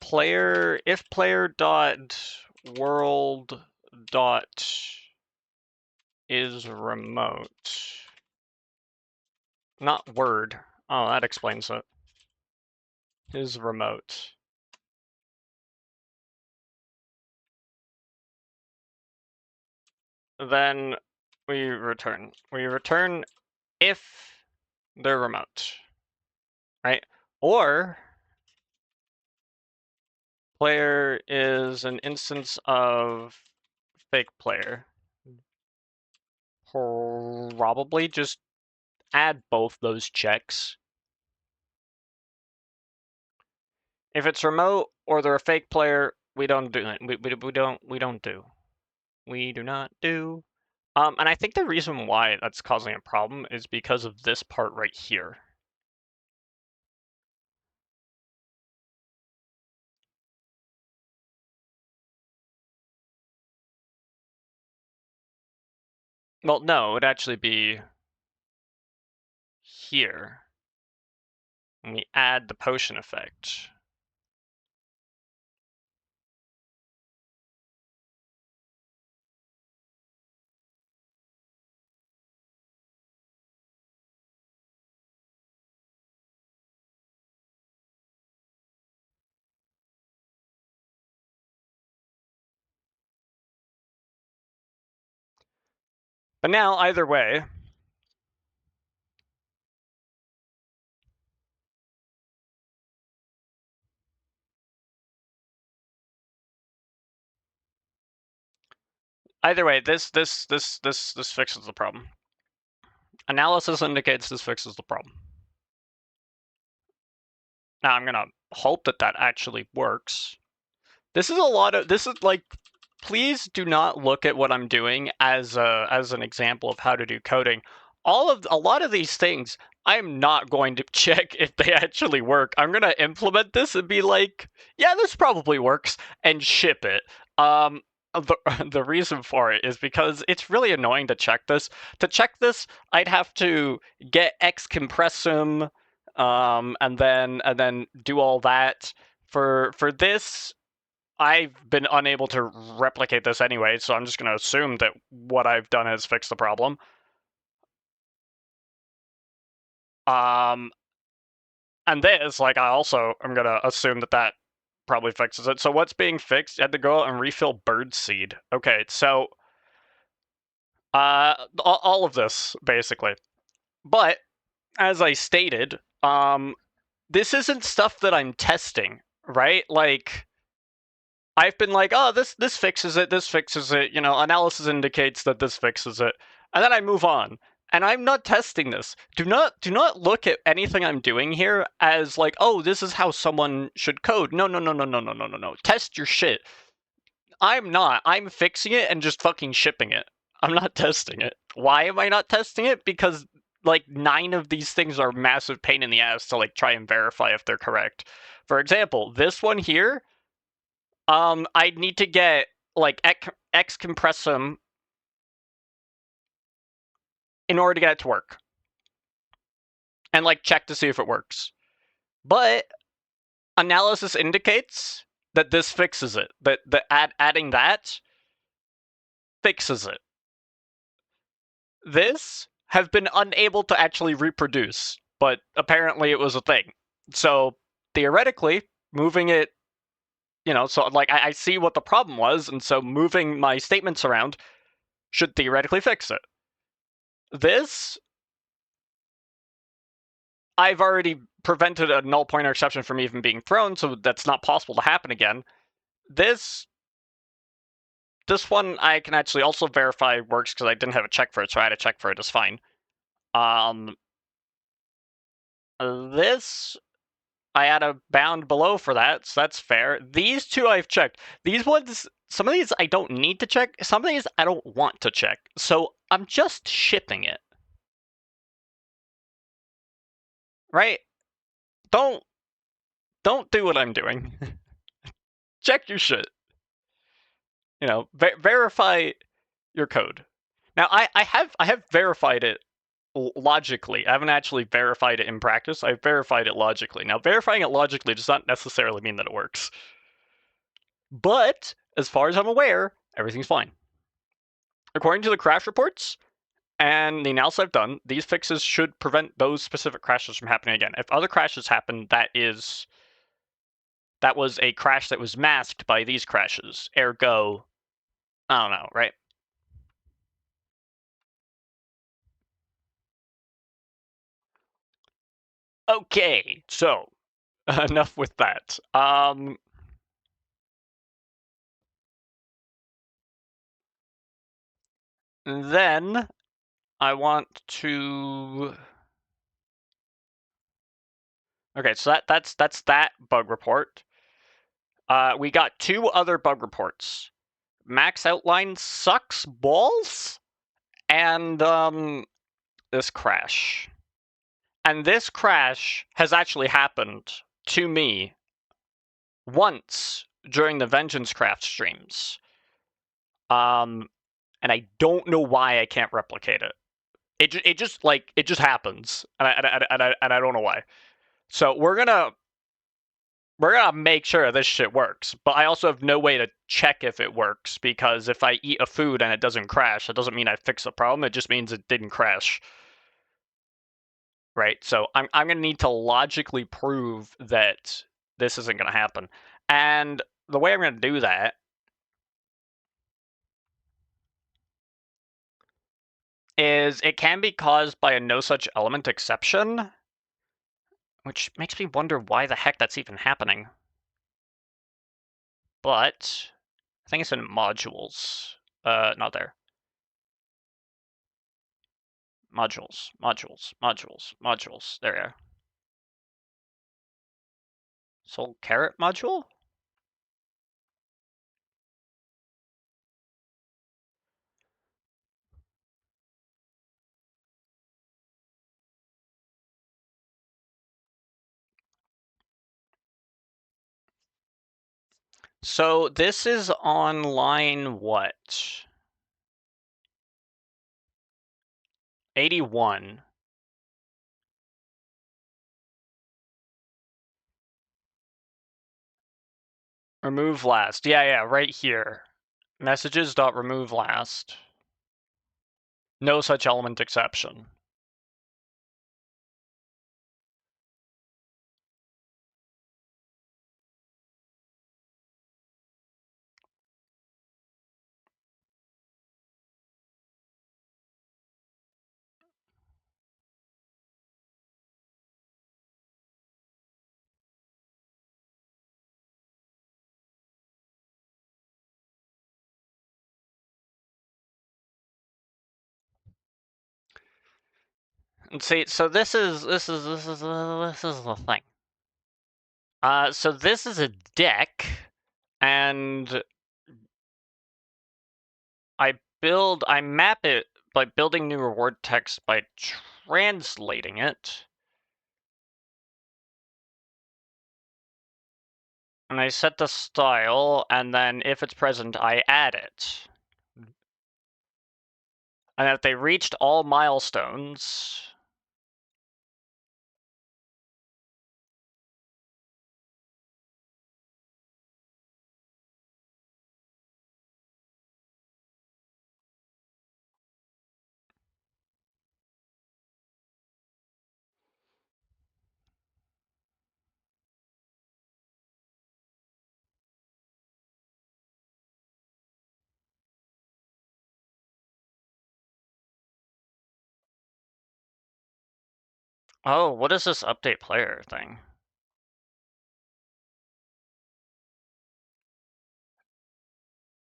Player if player dot world dot is remote. Not word. Oh, that explains it. Is remote. Then we return. We return if they're remote, right? Or player is an instance of fake player. Probably just add both those checks. If it's remote or they're a fake player, we don't do it. We don't do. We do not do. And I think the reason why that's causing a problem is because of this part right here. Well, no, it would actually be here. And we add the potion effect. But now, either way, this fixes the problem. Analysis indicates this fixes the problem. Now I'm gonna hope that that actually works. This is like, please do not look at what I'm doing as an example of how to do coding. A lot of these things, I'm not going to check if they actually work. I'm gonna implement this and be like, yeah, this probably works, and ship it. The reason for it is because it's really annoying to check this. To check this, I'd have to get xcompressum, and then do all that. For this, I've been unable to replicate this anyway, so I'm just going to assume that what I've done has fixed the problem. And this, like, I also am going to assume that that probably fixes it. So what's being fixed? You had to go out and refill bird seed. Okay, so all of this, basically. But, as I stated, this isn't stuff that I'm testing, right? Like, I've been like, oh, this fixes it, you know, analysis indicates that this fixes it. And then I move on. And I'm not testing this. Do not look at anything I'm doing here as like, oh, this is how someone should code. No, no, no, no, no, no, no, no, no. Test your shit. I'm not. I'm fixing it and just fucking shipping it. I'm not testing it. Why am I not testing it? Because like 9 of these things are massive pain in the ass to like try and verify if they're correct. For example, this one here, I'd need to get like xcompressum in order to get it to work, and like check to see if it works. But analysis indicates that this fixes it. That adding that fixes it. This has been unable to actually reproduce, but apparently it was a thing. So theoretically, moving it, you know, so like I see what the problem was, and so moving my statements around should theoretically fix it. This, I've already prevented a null pointer exception from even being thrown, so that's not possible to happen again. This one I can actually also verify works because I didn't have a check for it, so I had a check for it. It's fine. This, I had a bound below for that, so that's fair. These two I've checked. These ones, some of these I don't need to check. Some of these I don't want to check. So I'm just shipping it. Right? Don't do what I'm doing. Check your shit. You know, verify your code. Now I have verified it logically. I haven't actually verified it in practice. I've verified it logically. Now, verifying it logically does not necessarily mean that it works. But, as far as I'm aware, everything's fine. According to the crash reports and the analysis I've done, these fixes should prevent those specific crashes from happening again. If other crashes happen, that was a crash that was masked by these crashes. Ergo, I don't know, right? Okay, so enough with that. Then I want to. Okay, so that's that bug report. We got 2 other bug reports. Max outline sucks balls, and this crash. And this crash has actually happened to me once during the Vengeance Craft streams. And and I don't know why I can't replicate it. It just happens, and I don't know why. So we're gonna make sure this shit works, but I also have no way to check if it works, because if I eat a food and it doesn't crash, that doesn't mean I fixed the problem. It just means it didn't crash. Right? So I'm gonna need to logically prove that this isn't gonna happen, and the way I'm gonna do that is it can be caused by a no such element exception, which makes me wonder why the heck that's even happening. But I think it's in modules. Not there. Modules, modules, modules, modules. There we are. Soul carrot module? So this is on line what? 81. Remove last. Yeah, right here. Messages.remove last. No such element exception. And see, so this is the thing. So this is a deck, and I map it by building new reward text by translating it. And I set the style, and then if it's present, I add it. And if they reached all milestones, oh, what is this update player thing?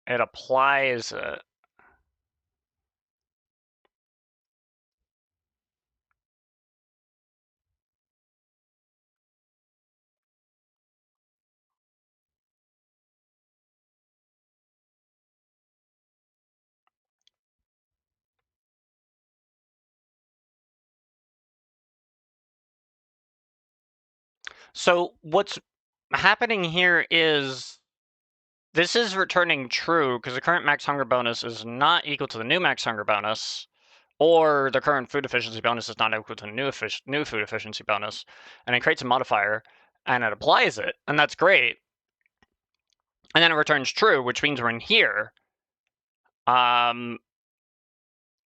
It applies it. So what's happening here is this is returning true because the current max hunger bonus is not equal to the new max hunger bonus, or the current food efficiency bonus is not equal to the new food efficiency bonus, and it creates a modifier and it applies it, and that's great. And then it returns true, which means we're in here.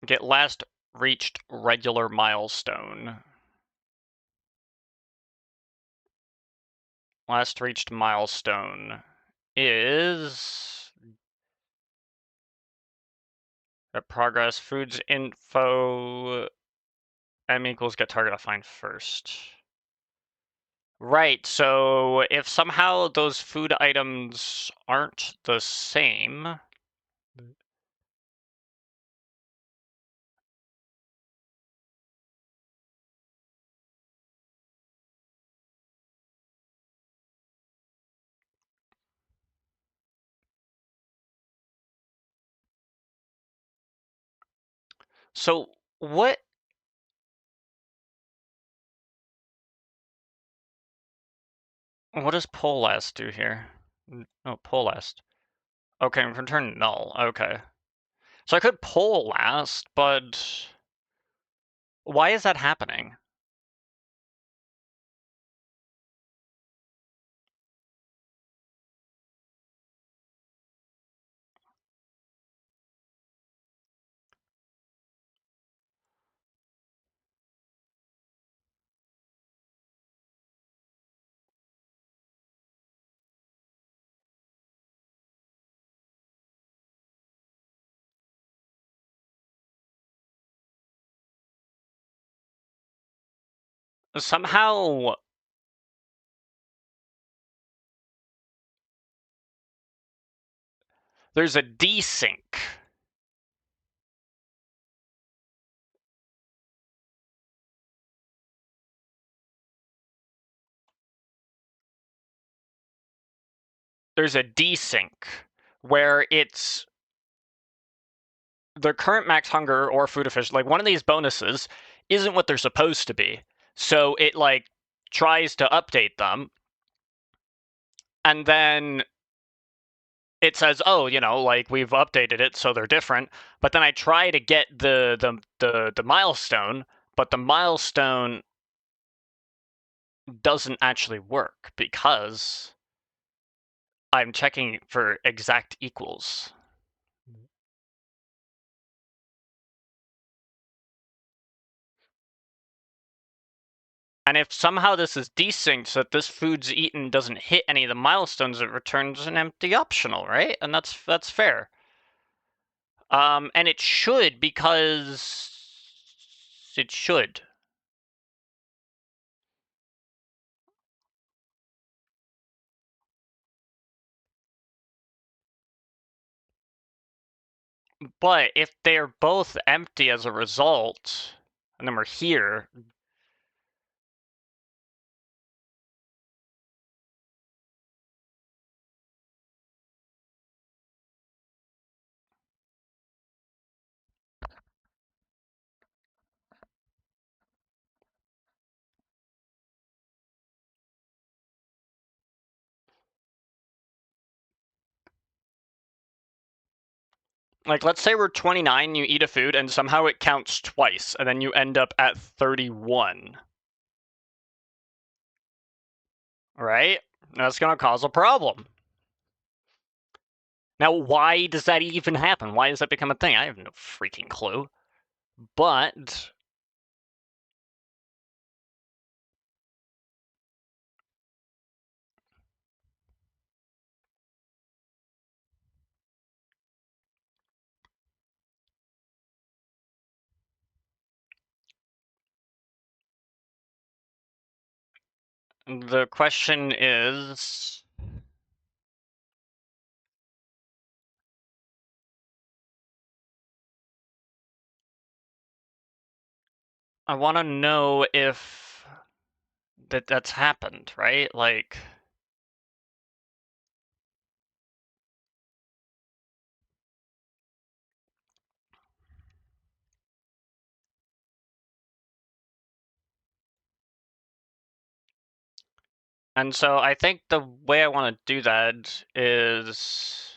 Get last reached regular milestone. Last reached milestone is progress, foods info, m equals get target assigned first. Right, so if somehow those food items aren't the same, so what does poll last do here? Oh, poll last. Okay, return null. Okay. So I could pull last, but why is that happening? Somehow there's a desync. There's a desync where it's the current max hunger or food efficiency, like one of these bonuses, isn't what they're supposed to be. So it like tries to update them, and then it says, "Oh, like we've updated it, so they're different." But then I try to get the milestone, but the milestone doesn't actually work because I'm checking for exact equals. And if somehow this is desynced so that this food's eaten doesn't hit any of the milestones, it returns an empty optional, right? And that's fair. And it should because it should. But if they're both empty as a result, and then we're here, like let's say we're 29, you eat a food, and somehow it counts twice, and then you end up at 31. Right? That's gonna cause a problem. Now, why does that even happen? Why does that become a thing? I have no freaking clue. But the question is, I want to know if that's happened, right? Like, and so I think the way I want to do that is,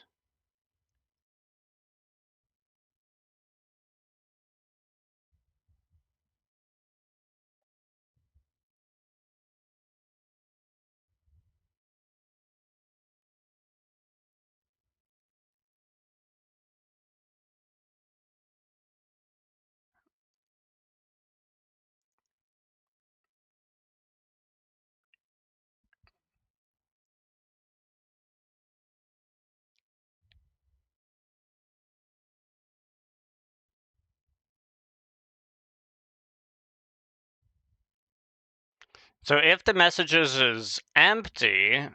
so if the messages is empty,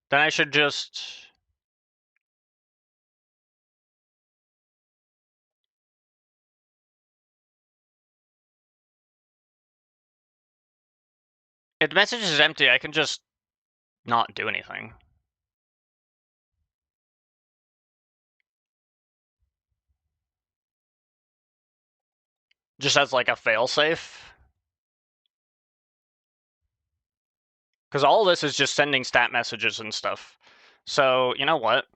then I should just, if the message is empty, I can just not do anything. Just as like a failsafe. Because all this is just sending stat messages and stuff. So, you know what?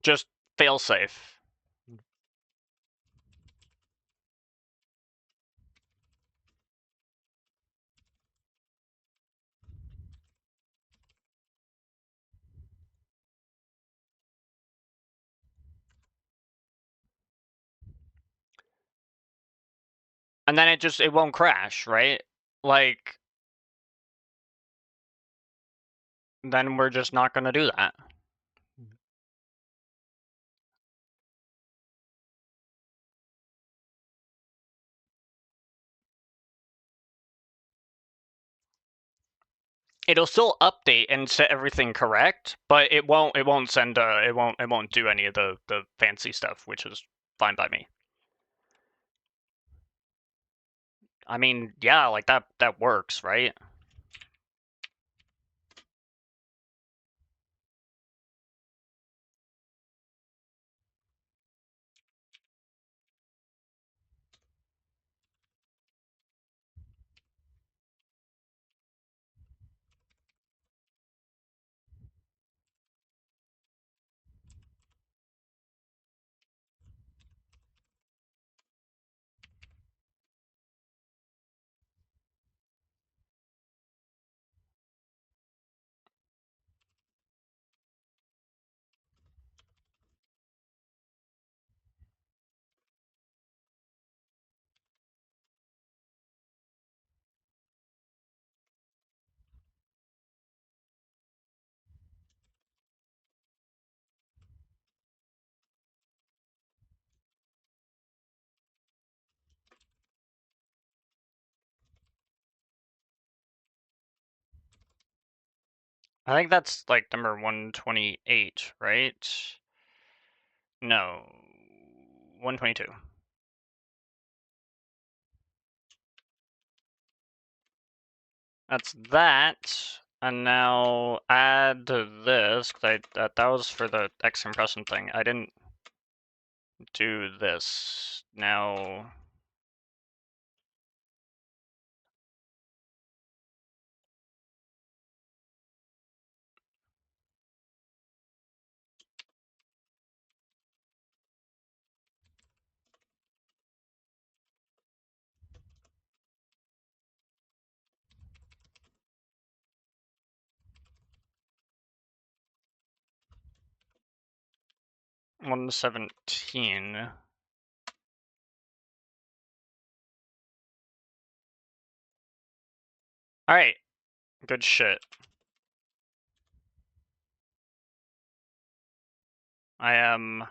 Just failsafe. And then it won't crash, right? Like, then we're just not gonna do that. It'll still update and set everything correct, but it won't send it won't do any of the fancy stuff, which is fine by me. I mean, yeah, like that works, right? I think that's like number 128, right? No, 122. That's that. And now add to this, because that was for the X compression thing. I didn't do this. Now, $117. Alright, good shit. I am...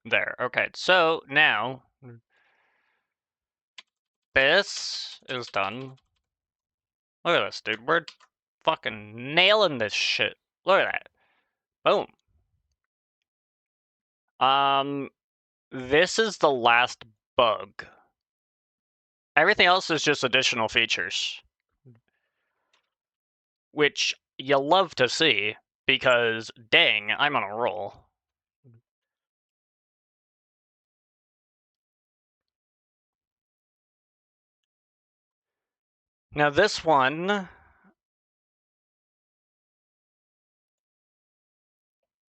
There, okay, so now... This is done. Look at this, dude. We're fucking nailing this shit. Look at that. Boom. This is the last bug. Everything else is just additional features. Which you love to see, because dang, I'm on a roll. Now this one...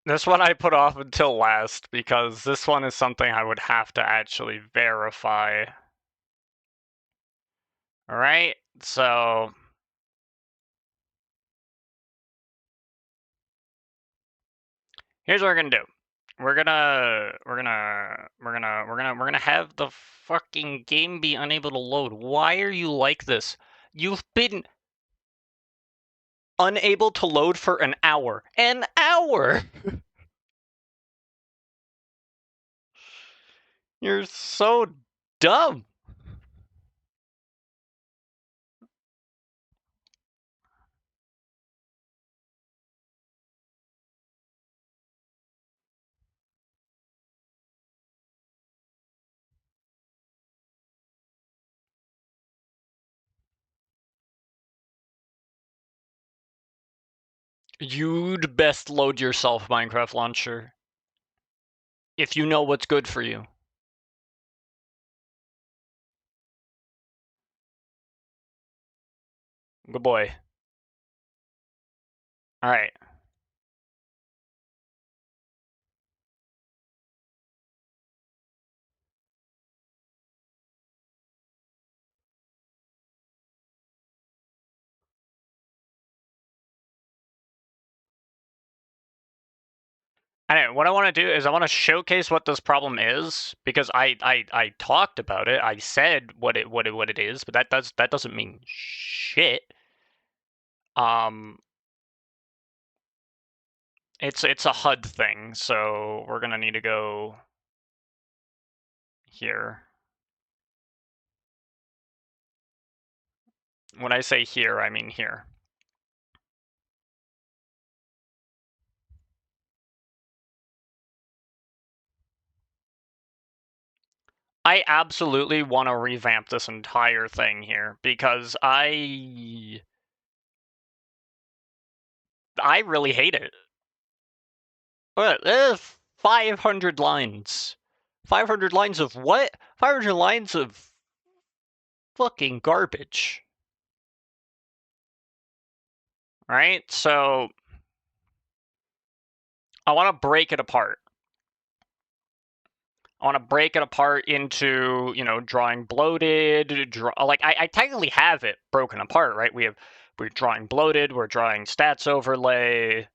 This one I put off until last, because this one is something I would have to actually verify. Alright, so... Here's what we're gonna do. We're gonna have the fucking game be unable to load. Why are you like this? You've been unable to load for an hour. An hour! You're so dumb. You'd best load yourself Minecraft Launcher if you know what's good for you. Good boy. All right. Anyway, what I want to do is I want to showcase what this problem is because I talked about it. I said what it is, but that doesn't mean shit. It's a HUD thing, so we're gonna need to go here. When I say here, I mean here. I absolutely want to revamp this entire thing here because I really hate it. What? 500 lines. 500 lines of what? 500 lines of fucking garbage. Right? So I want to break it apart. I want to break it apart into, you know, drawing bloated, like I technically have it broken apart, right? We're drawing bloated, we're drawing stats overlay,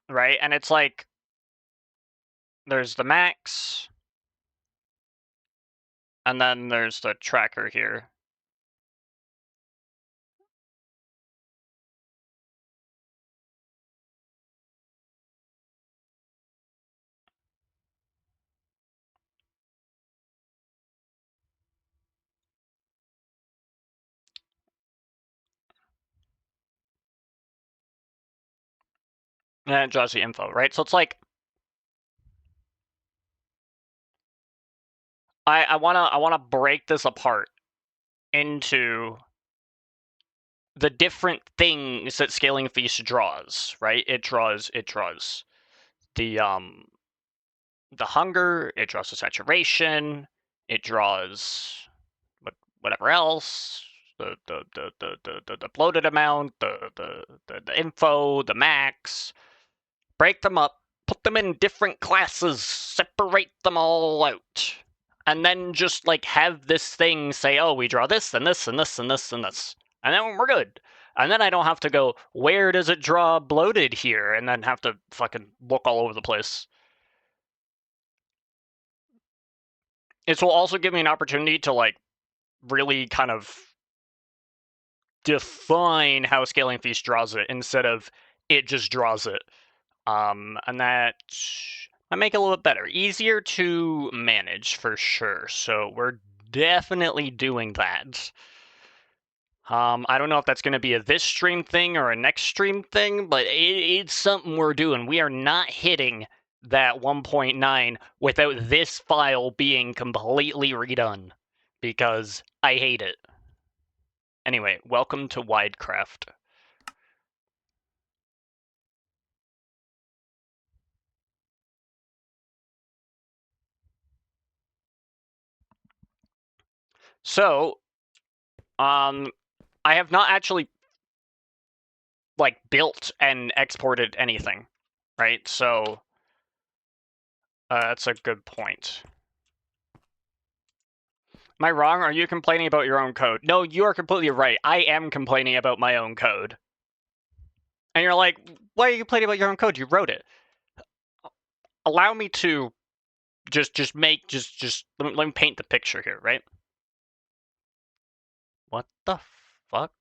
right? And it's like there's the max, and then there's the tracker here. And it draws the info, right? So it's like I wanna break this apart into the different things that Scaling Feast draws, right? It draws the hunger, it draws the saturation, it draws whatever else, the bloated amount, the info, the max. Break them up, put them in different classes, separate them all out, and then just like have this thing say, oh, we draw this and this and this and this and this, and then we're good. And then I don't have to go, where does it draw bloated here, and then have to fucking look all over the place. This will also give me an opportunity to like really kind of define how Scaling Feast draws it instead of it just draws it. And that might make it a little bit better. Easier to manage for sure. So we're definitely doing that. I don't know if that's going to be a this stream thing or a next stream thing, but it's something we're doing. We are not hitting that 1.9 without this file being completely redone because I hate it. Anyway, welcome to Widecraft. So, I have not actually like built and exported anything, right? So that's a good point. Am I wrong? Are you complaining about your own code? No, you are completely right. I am complaining about my own code. And you're like, why are you complaining about your own code? You wrote it. Allow me to just let me paint the picture here, right? What the fuck?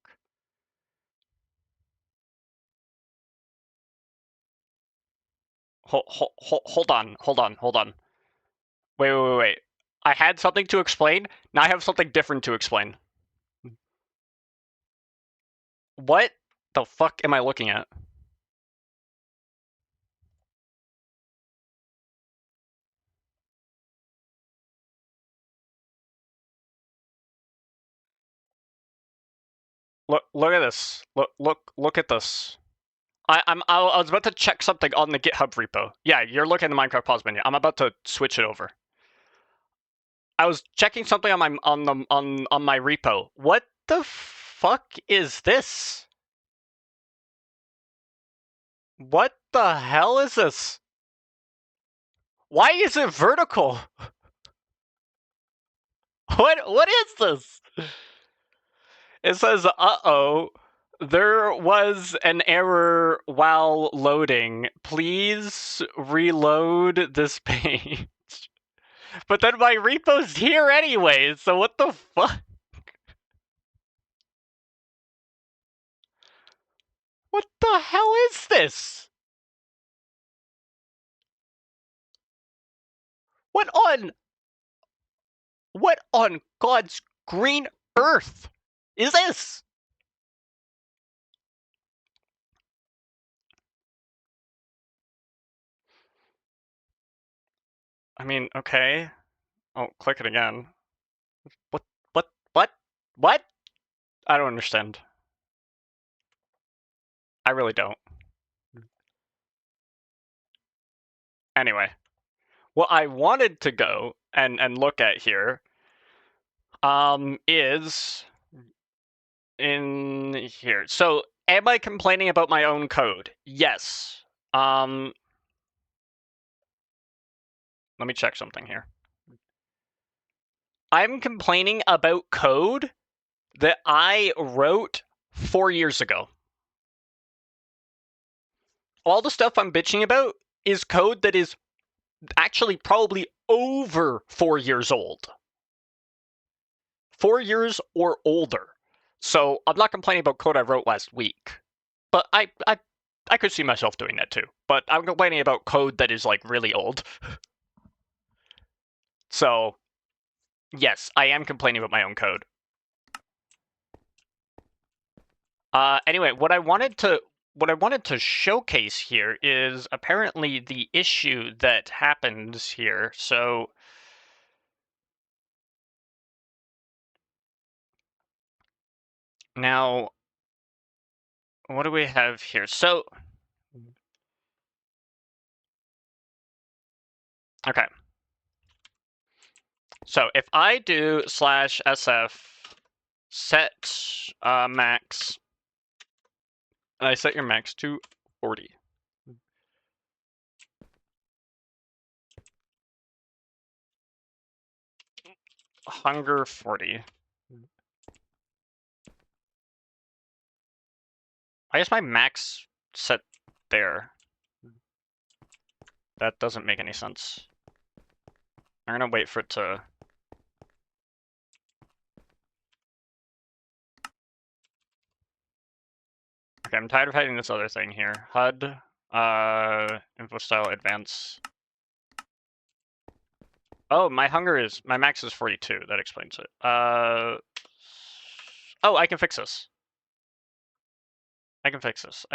Hold on. Wait. I had something to explain. Now I have something different to explain. What the fuck am I looking at? Look at this. Look at this. I was about to check something on the GitHub repo. Yeah, you're looking at the Minecraft pause menu. I'm about to switch it over. I was checking something on my repo. What the fuck is this? What the hell is this? Why is it vertical? What is this? It says, uh-oh, there was an error while loading. Please reload this page. But then my repo's here anyway, so what the fuck? What the hell is this? What on God's green earth is this? I mean, okay. Oh, click it again. What? I don't understand. I really don't. Anyway, what I wanted to go and look at here is in here. So, am I complaining about my own code? Yes. Let me check something here. I'm complaining about code that I wrote 4 years ago. All the stuff I'm bitching about is code that is actually probably over 4 years old. 4 years or older. So I'm not complaining about code I wrote last week. But I could see myself doing that too. But I'm complaining about code that is like really old. So yes, I am complaining about my own code. Anyway, what I wanted to showcase here is apparently the issue that happens here. So now, what do we have here? So, okay. So if I do /sf set max, and I set your max to 40. Hunger 40. I guess my max set there. That doesn't make any sense. I'm gonna wait for it to... Okay, I'm tired of hiding this other thing here. HUD, info style advance. Oh, my max is 42. That explains it. Oh, I can fix this. I can fix this.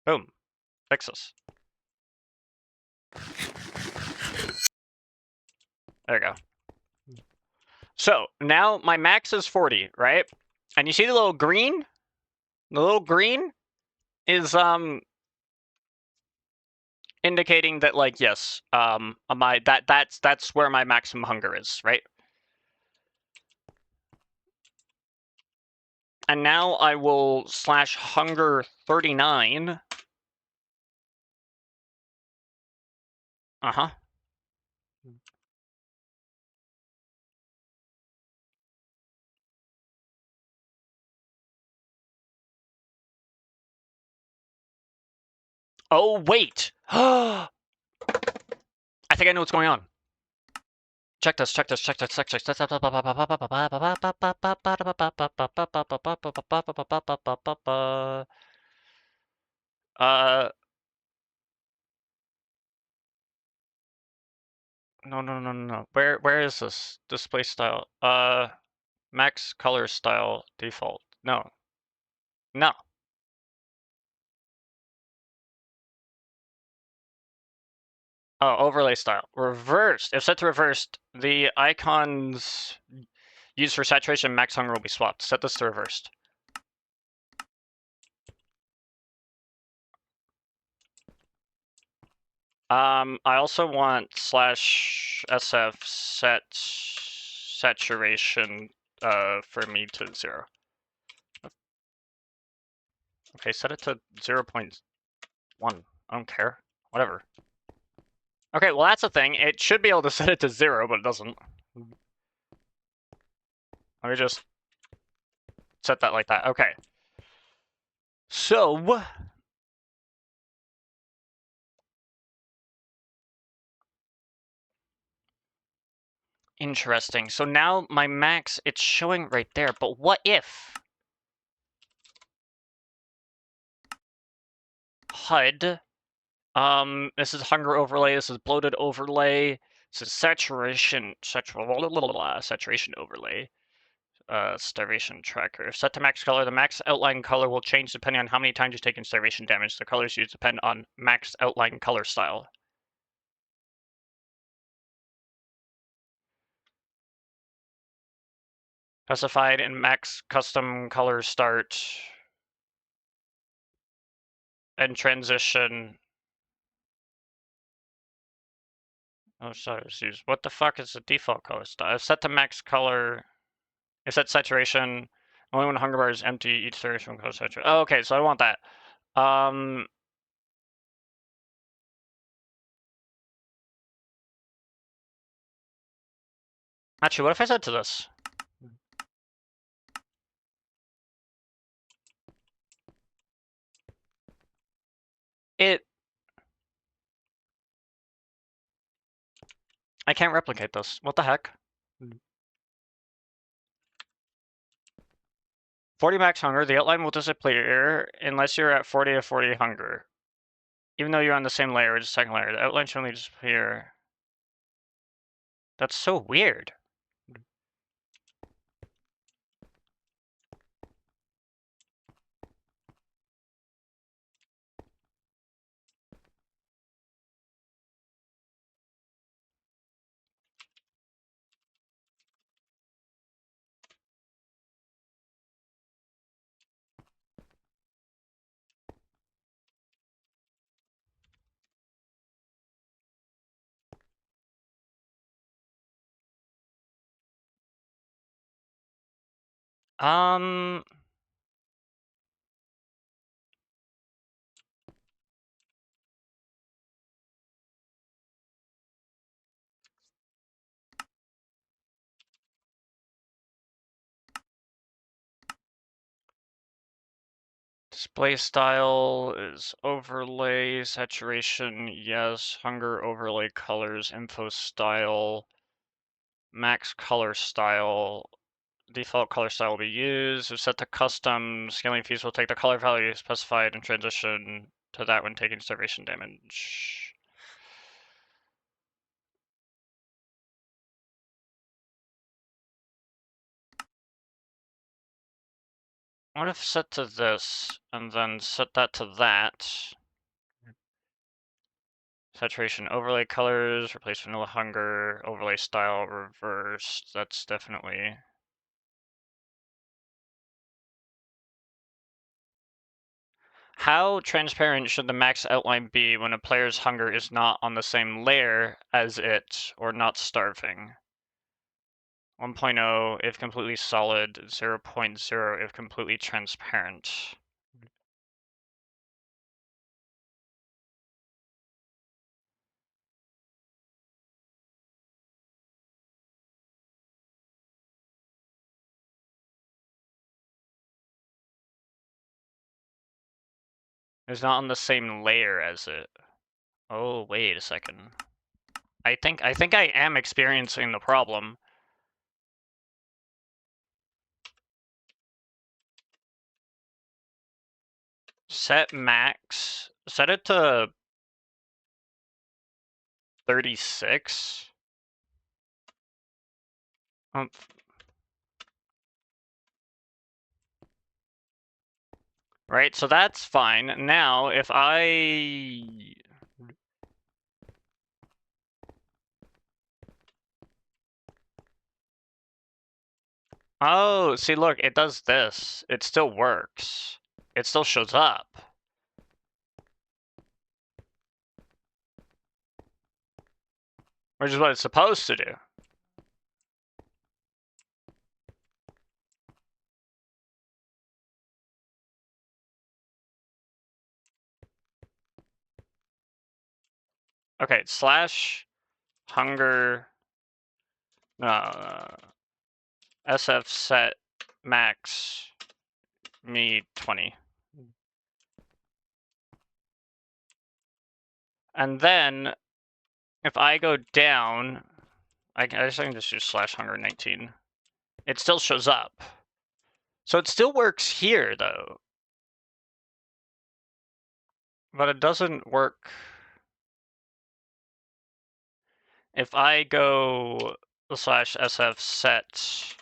Boom. Fix this. There we go. So now my max is 40, right? And you see the little green? The little green is indicating that, like, yes, that's where my maximum hunger is, right? And now I will /hunger 39. Uh-huh. Oh, wait. I think I know what's going on. Check this. No. Where is this? Display style. Max color style default. No. Oh, overlay style. Reversed. If set to reversed, the icons used for saturation max hunger will be swapped. Set this to reversed. I also want /SF set saturation for me to 0. Okay, set it to 0.1. I don't care. Whatever. Okay, well that's the thing. It should be able to set it to 0, but it doesn't. Let me just set that like that. Okay. So interesting. So now my max, it's showing right there, but what if HUD, this is hunger overlay, this is bloated overlay, this is saturation overlay, starvation tracker. Set to max color. The max outline color will change depending on how many times you've taken starvation damage. The colors used depend on max outline color style. Specified in max custom color start and transition. Oh, sorry, what the fuck is the default color style? Set to max color. It's set saturation. Only when hunger bar is empty, each duration color saturation. Oh, okay, so I want that. Actually, what if I said to this? I can't replicate this. What the heck? 40 max hunger, the outline will disappear unless you're at 40 of 40 hunger. Even though you're on the same layer as the second layer, the outline should only disappear. That's so weird. Um, display style is overlay, saturation, yes, hunger overlay colors, info style, max color style, default color style will be used. If set to custom, scaling fees will take the color value specified and transition to that when taking starvation damage. What if set to this, and then set that to that? Saturation overlay colors, replace vanilla hunger, overlay style reversed. That's definitely... How transparent should the max outline be when a player's hunger is not on the same layer as it, or not starving? 1.0 if completely solid, 0.0 if completely transparent. It's not on the same layer as it. Oh, wait a second. I think I am experiencing the problem. Set max. Set it to 36. Right, so that's fine. Now, if I... Oh, see, look, it does this. It still works. It still shows up. which is what it's supposed to do. Okay, slash hunger SF set max me 20. And then if I go down, I can just use slash hunger 19. It still shows up. So it still works here though. But it doesn't work if I go slash SF set.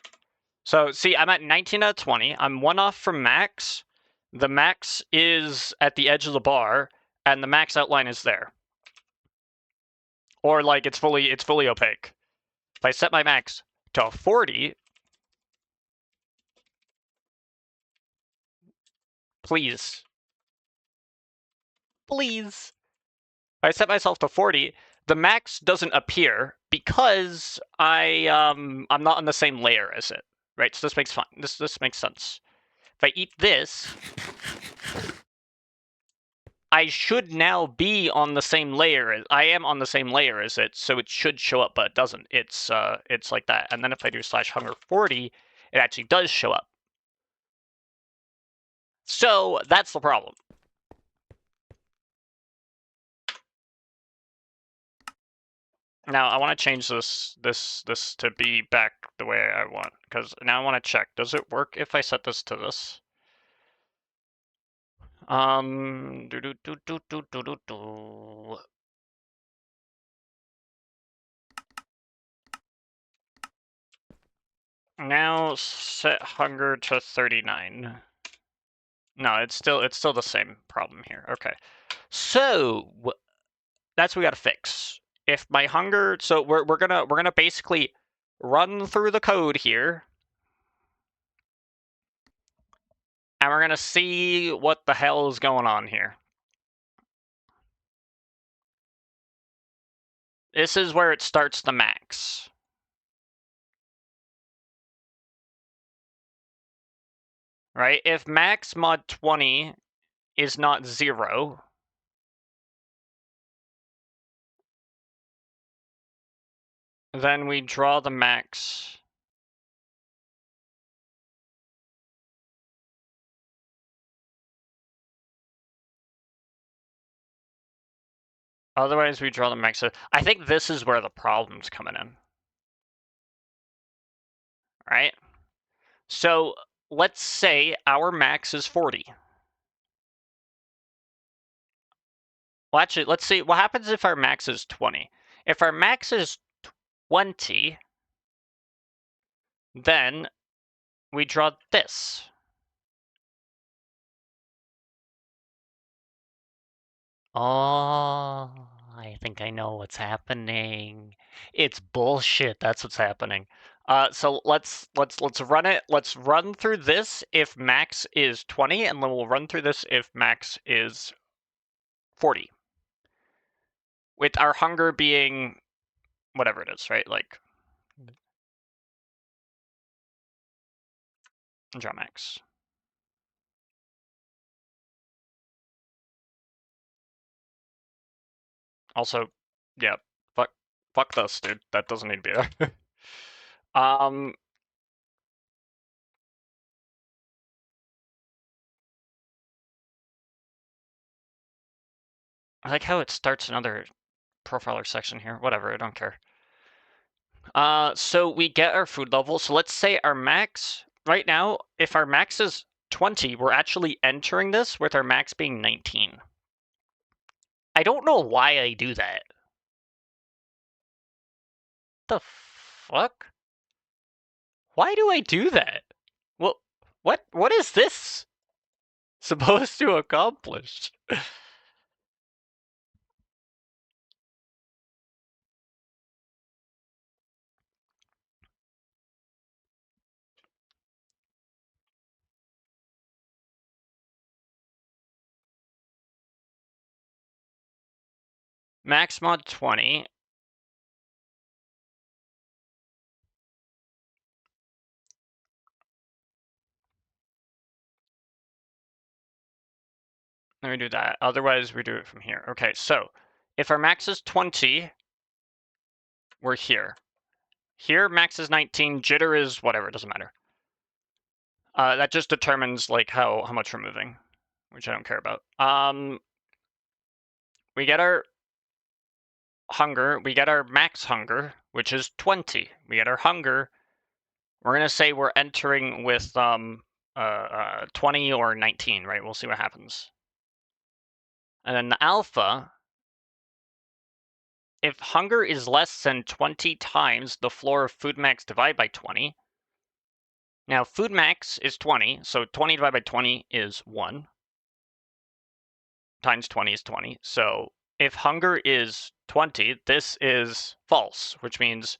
So see, I'm at 19 out of 20. I'm one off from max. The max is at the edge of the bar, and the max outline is there. Or like it's fully opaque. If I set my max to 40, please. Please. If I set myself to 40, the max doesn't appear because I'm not on the same layer as it. Right? So this makes fun. This makes sense. If I eat this, I should now be on the same layer. I am on the same layer as it, so it should show up, but it doesn't. It's like that. And then if I do slash hunger 40, it actually does show up. So that's the problem. Now I want to change this to be back the way I want, because now I want to check. Does it work if I set this to this? Now set hunger to 39. No, it's still the same problem here. Okay, so that's what we got to fix. If my hunger, so we're gonna basically run through the code here, and we're gonna see what the hell is going on here. This is where it starts the max. Right? If max mod 20 is not 0, then we draw the max. Otherwise, we draw the max. I think this is where the problem's coming in. Right? So let's say our max is 40. Well, actually, let's see. What happens if our max is 20? If our max is 20, then we draw this. Oh, I think I know what's happening. It's bullshit. That's what's happening. So let's run it. Let's run through this if max is 20, and then we'll run through this if max is 40. With our hunger being whatever it is, right? Like draw max. Also, yeah, fuck this, dude. That doesn't need to be there. I like how it starts another profiler section here. Whatever, I don't care. So we get our food level. So let's say our max right now, if our max is 20, we're actually entering this with our max being 19. I don't know why I do that. The fuck? Why do I do that? Well, what is this supposed to accomplish? Max mod 20. Let me do that. Otherwise, we do it from here. Okay, so if our max is 20, we're here. Here, max is 19. Jitter is whatever. It doesn't matter. That just determines like how much we're moving, which I don't care about. We get our hunger. We get our max hunger, which is 20. We get our hunger. We're gonna say we're entering with 20 or 19, right? We'll see what happens. And then the alpha, if hunger is less than 20 times the floor of food max divided by 20. Now food max is 20, so 20 divided by 20 is 1. Times 20 is 20. So if hunger is 20, this is false, which means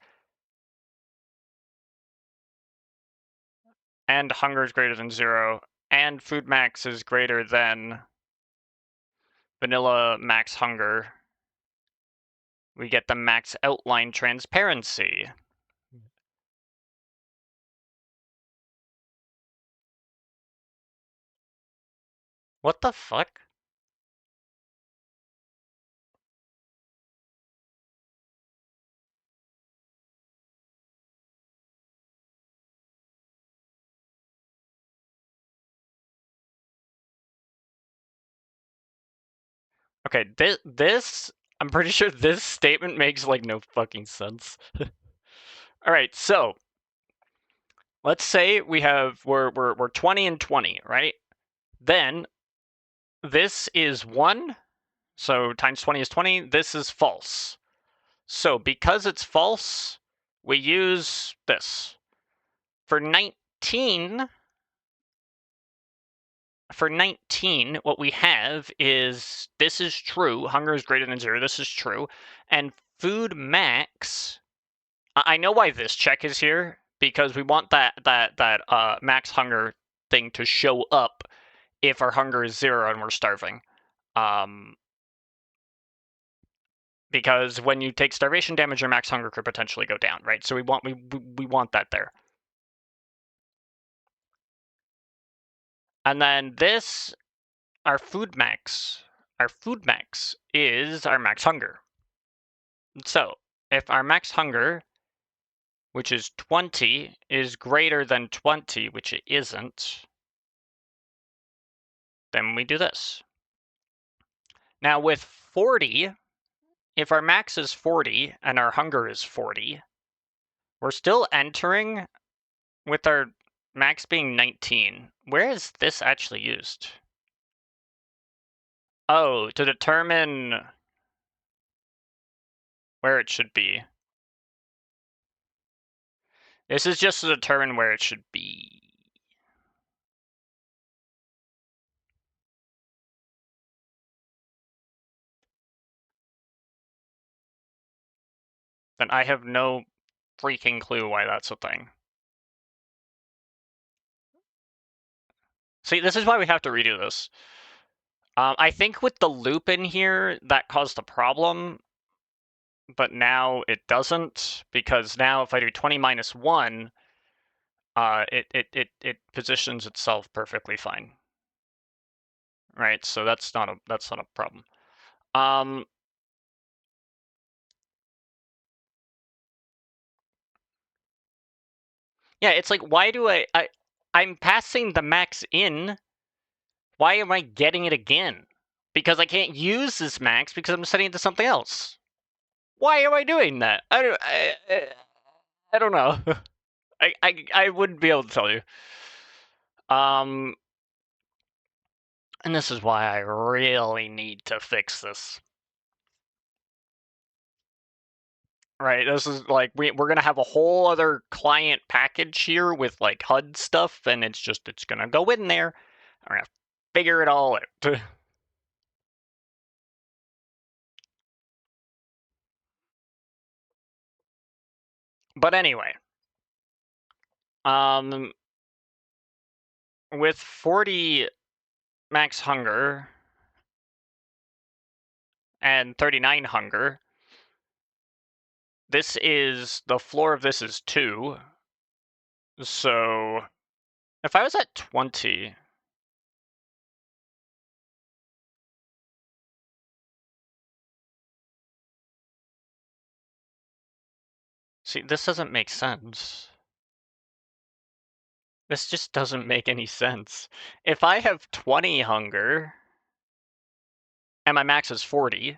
and hunger is greater than 0, and food max is greater than vanilla max hunger. We get the max outline transparency. What the fuck? Okay, I'm pretty sure this statement makes like no fucking sense. All right, so let's say we're 20 and 20, right? Then this is 1, so times 20 is 20. This is false. So because it's false, we use this. For 19, what we have is this is true. Hunger is greater than 0. This is true. And food max, I know why this check is here, because we want that max hunger thing to show up if our hunger is 0 and we're starving. Because when you take starvation damage, your max hunger could potentially go down, right? So we want that there. And then this, our food max is our max hunger. So if our max hunger, which is 20, is greater than 20, which it isn't, then we do this. Now with 40, if our max is 40 and our hunger is 40, we're still entering with our max being 19. Where is this actually used? Oh, to determine where it should be. This is just to determine where it should be. Then I have no freaking clue why that's a thing. See, this is why we have to redo this. I think with the loop in here, that caused a problem, but now it doesn't, because now if I do 20 minus 1, it positions itself perfectly fine. Right, so that's not a problem. Yeah, it's like, why do I'm passing the max in. Why am I getting it again? Because I can't use this max because I'm setting it to something else. Why am I doing that? I don't know. I wouldn't be able to tell you. And this is why I really need to fix this. Right, this is like, we're gonna have a whole other client package here with like HUD stuff, and it's gonna go in there. I'm gonna figure it all out. But anyway, with 40 max hunger and 39 hunger, this is, the floor of this is 2. So if I was at 20, See, this doesn't make sense. This just doesn't make any sense. If I have 20 hunger, and my max is 40,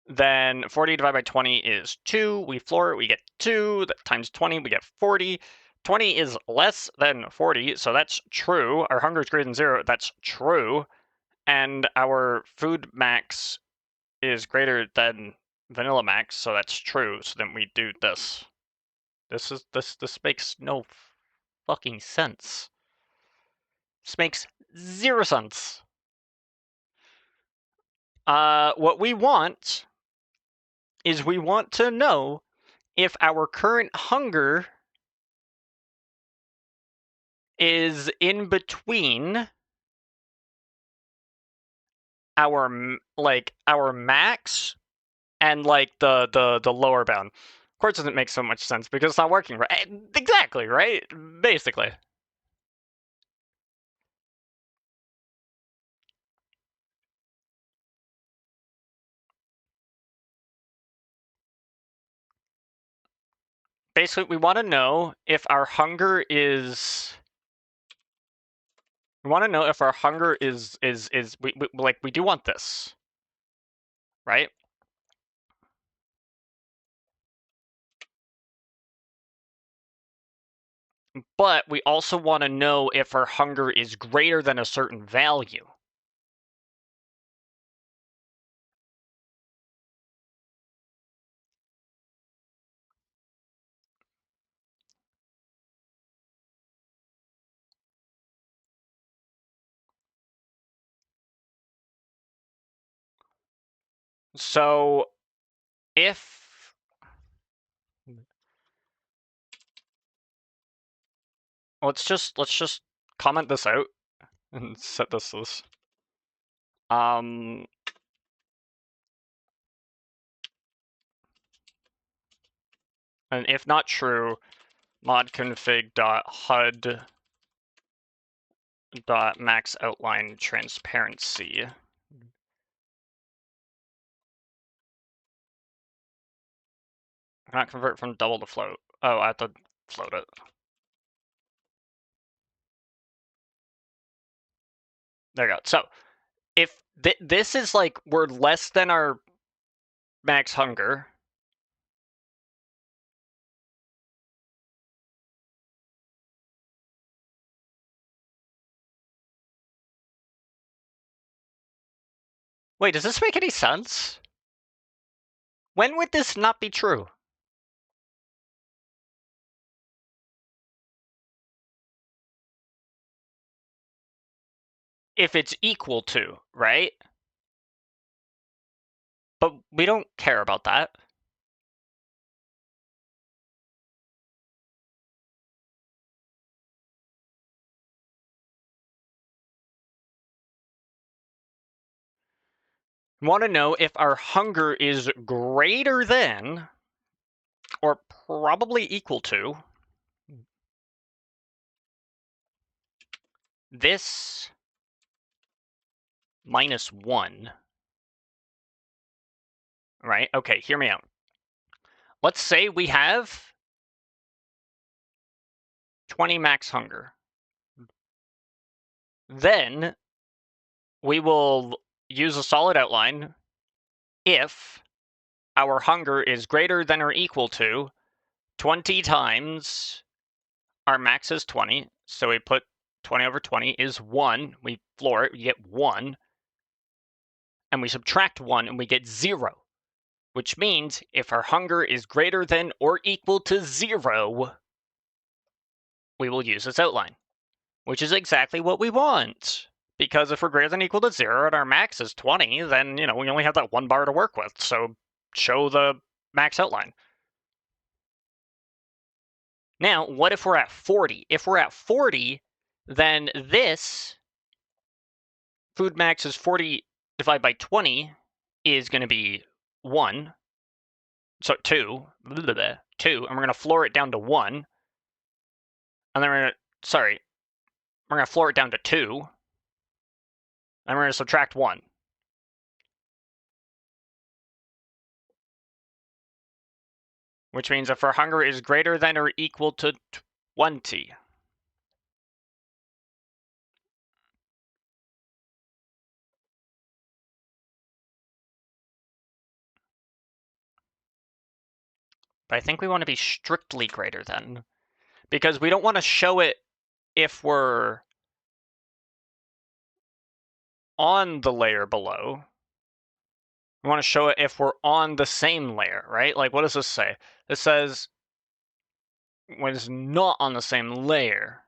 then 40 divided by 20 is 2. We floor it, we get 2. That times 20, we get 40. 20 is less than 40, so that's true. Our hunger is greater than 0, that's true. And our food max is greater than vanilla max, so that's true. So then we do this. This makes no fucking sense. This makes 0 sense. What we want is we want to know if our current hunger is in between our max and like the lower bound. Of course, it doesn't make so much sense because it's not working right. Exactly, right? Basically. Basically, we want to know if our hunger is. We want to know if our hunger is we do want this, right? But we also want to know if our hunger is greater than a certain value. So if let's just comment this out and set this and if not true, mod config.hud max outline transparency. Not convert from double to float. Oh, I have to float it. There you go. So if this is like we're less than our max hunger. Wait, does this make any sense? When would this not be true? If it's equal to, right? But we don't care about that. We want to know if our hunger is greater than or probably equal to this minus 1. Right? Okay, hear me out. Let's say we have 20 max hunger. Then we will use a solid outline if our hunger is greater than or equal to 20 times our max is 20. So we put 20 over 20 is 1. We floor it, we get 1. And we subtract 1 and we get 0. Which means if our hunger is greater than or equal to 0, we will use this outline, which is exactly what we want. Because if we're greater than or equal to 0 and our max is 20, then, we only have that 1 bar to work with. So show the max outline. Now, what if we're at 40? If we're at 40, then this food max is 40 divided by 20 is going to be 1. So 2, 2, and we're going to floor it down to 1. And then we're going to floor it down to 2. And we're going to subtract 1. which means if our hunger is greater than or equal to 20. But I think we want to be strictly greater than, because we don't want to show it if we're on the layer below. We want to show it if we're on the same layer, right? Like, what does this say? This says when it's not on the same layer,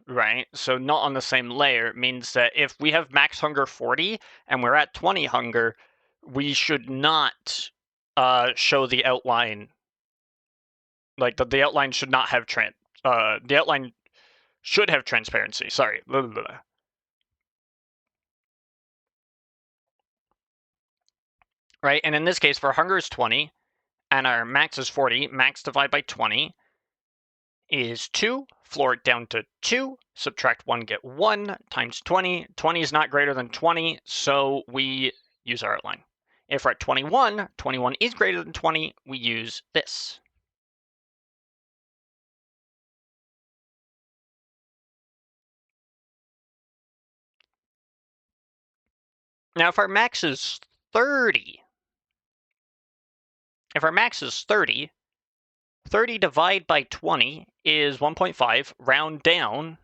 right? So not on the same layer means that if we have max hunger 40 and we're at 20 hunger, we should not show the outline. Like the outline should not have the outline should have transparency. Sorry. Blah, blah, blah. Right? And in this case, for hunger is 20 and our max is 40, max divided by 20 is 2. Floor it down to 2. Subtract 1, get 1 times 20. 20 is not greater than 20, so we use our outline. If we're at 21, 21 is greater than 20, we use this. Now, if our max is 30, 30 divided by 20 is 1.5, round down,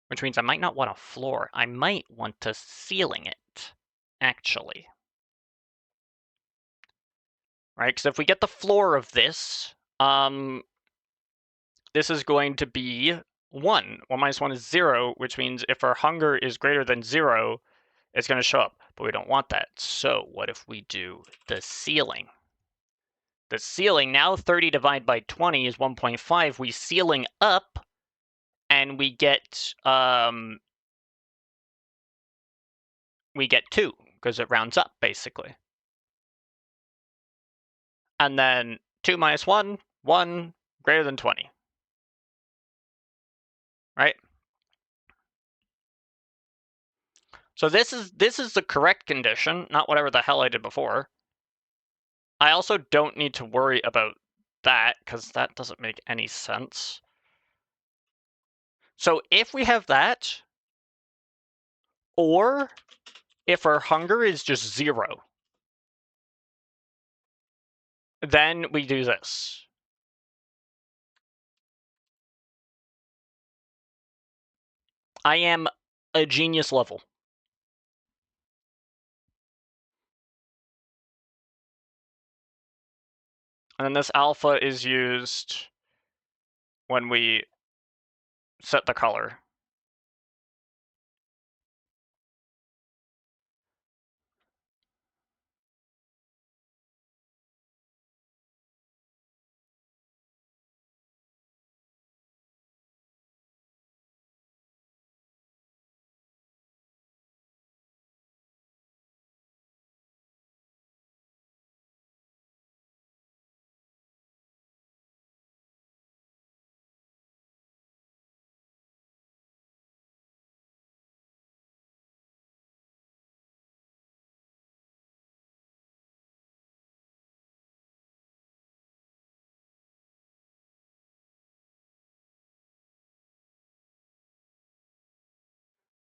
which means I might not want a floor. I might want to ceiling it, actually. Right, because if we get the floor of this, this is going to be 1. 1 minus 1 is 0, which means if our hunger is greater than 0, it's going to show up. But we don't want that. So what if we do the ceiling? The ceiling, now 30 divided by 20 is 1.5. We ceiling up, and we get 2, because it rounds up, basically. And then 2 minus 1, 1, greater than 20. Right? So this is the correct condition, not whatever the hell I did before. I also don't need to worry about that, because that doesn't make any sense. So if we have that, or if our hunger is just 0, then we do this. I am a genius level. And then this alpha is used when we set the color.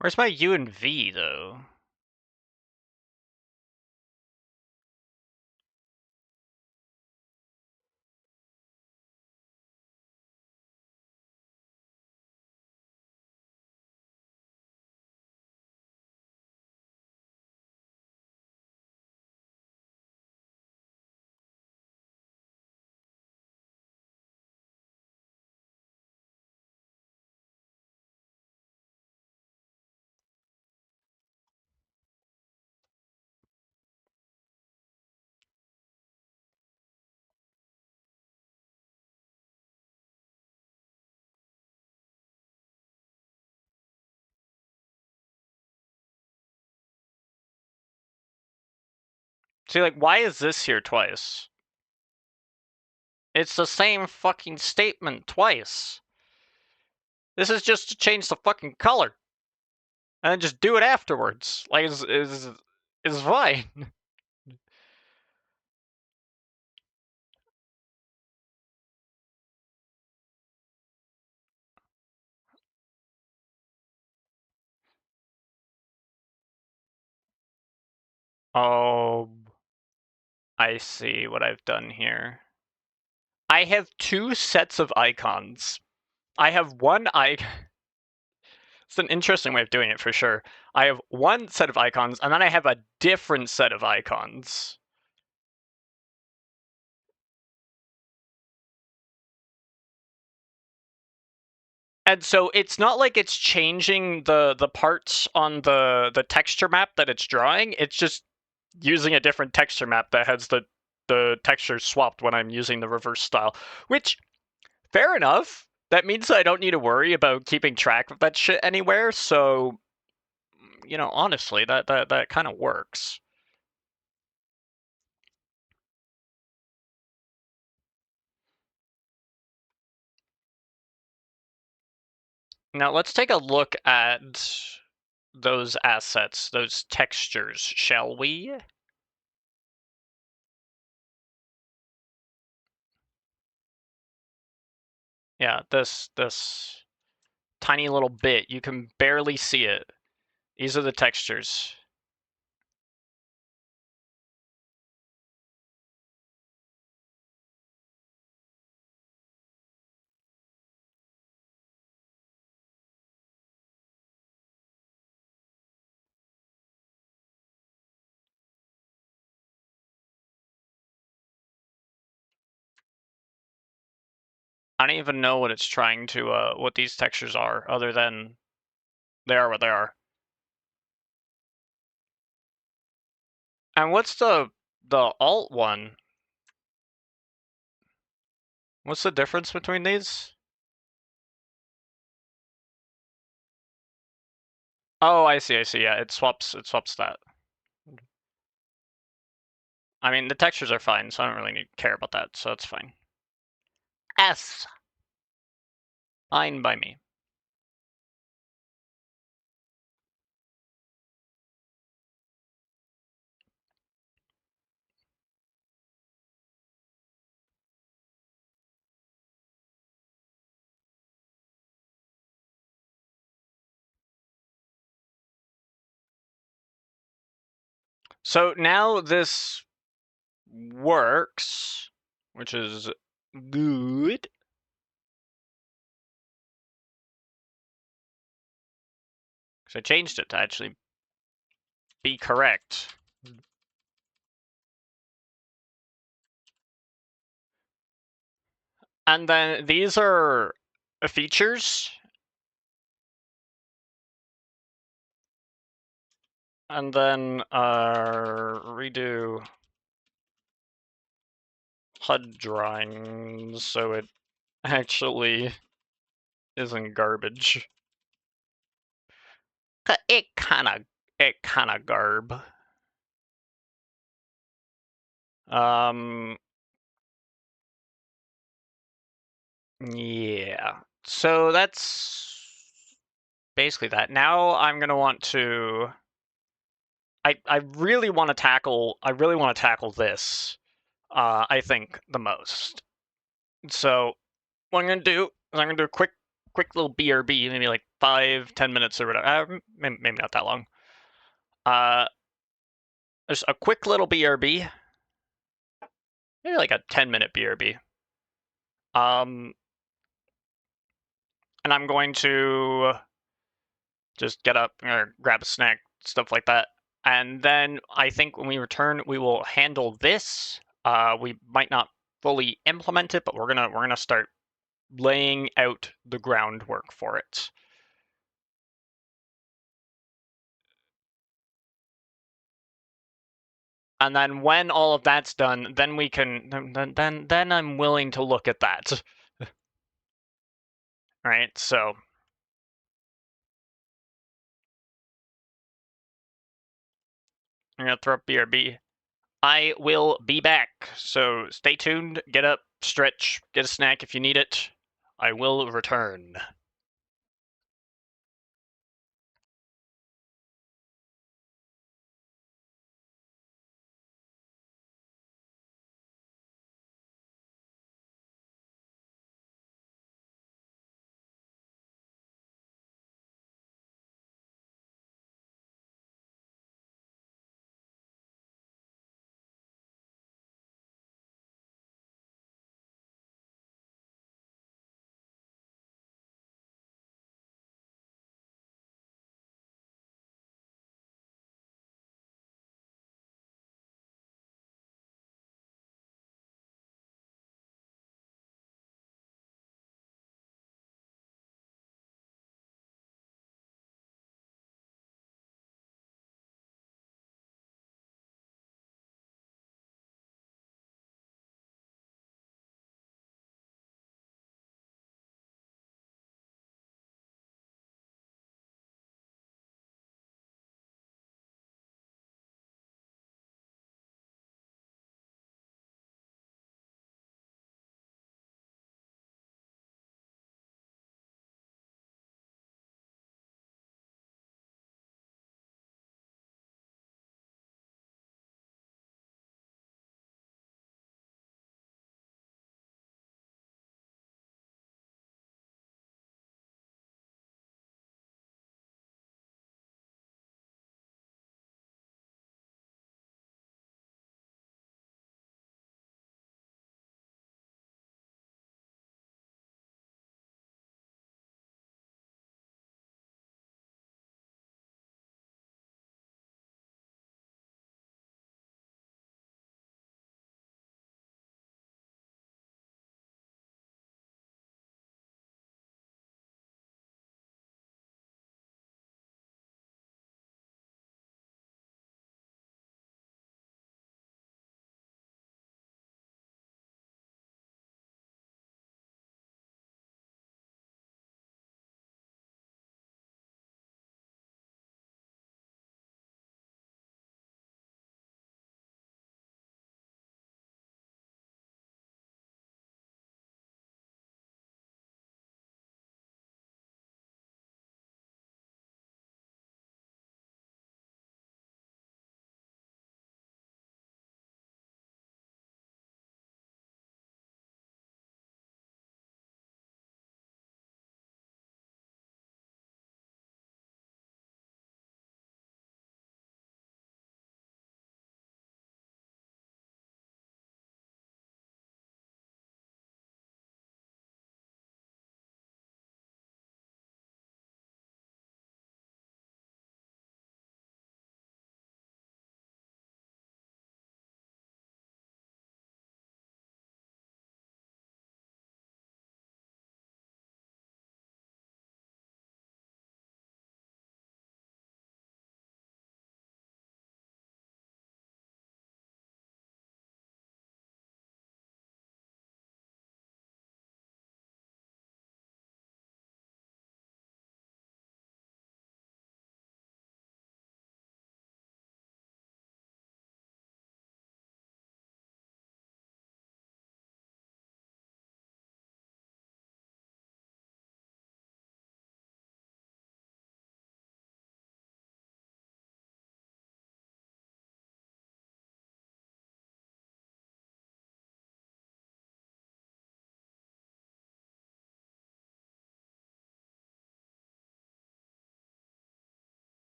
Where's my U and V, though? See, like, why is this here twice? It's the same fucking statement twice. This is just to change the fucking color. And then just do it afterwards. Like, it's fine. Oh, I see what I've done here. I have two sets of icons. I have one icon. It's an interesting way of doing it for sure. I have one set of icons, and then I have a different set of icons. And so it's not like it's changing the parts on the texture map that it's drawing. It's just using a different texture map that has the textures swapped when I'm using the reverse style. Which, fair enough. That means I don't need to worry about keeping track of that shit anywhere. So, honestly, that kind of works. Now let's take a look at those assets, those textures, shall we? Yeah, this tiny little bit, you can barely see it. These are the textures. I don't even know what it's trying to, what these textures are, other than they are what they are. And what's the alt one? What's the difference between these? Oh, I see, yeah, it swaps that. I mean, the textures are fine, so I don't really need to care about that, so it's fine. S. Fine by me. So now this works, which is good. So I changed it to actually be correct. And then these are features. And then redo HUD drawings so it actually isn't garbage. It kind of garb. Yeah. So that's basically that. Now I'm gonna want to. I really want to tackle. I really want to tackle this. I think the most. So what I'm gonna do is I'm gonna do a quick little BRB, maybe like 5-10 minutes or whatever. Maybe not that long. Just a quick little BRB, maybe like a 10-minute BRB. And I'm going to just get up or grab a snack, stuff like that. And then I think when we return, we will handle this. We might not fully implement it, but we're gonna start laying out the groundwork for it. And then when all of that's done, then we can then I'm willing to look at that. Right? So I'm gonna throw up BRB. I will be back. So stay tuned, get up, stretch, get a snack if you need it. I will return.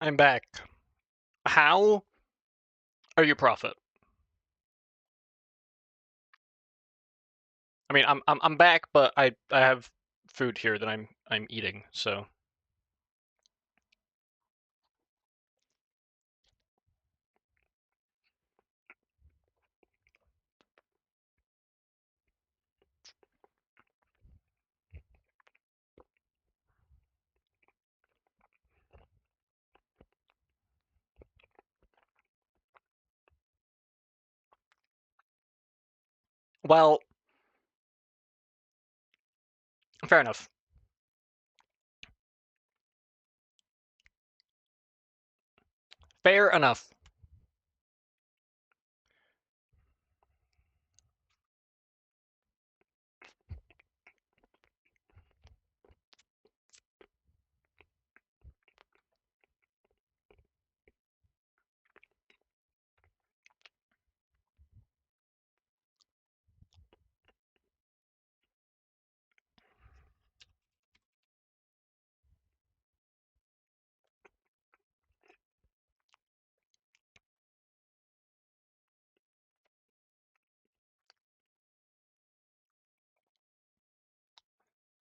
I'm back. How are you profit? I mean, I'm back, but I have food here that I'm eating, so. Well, fair enough. Fair enough.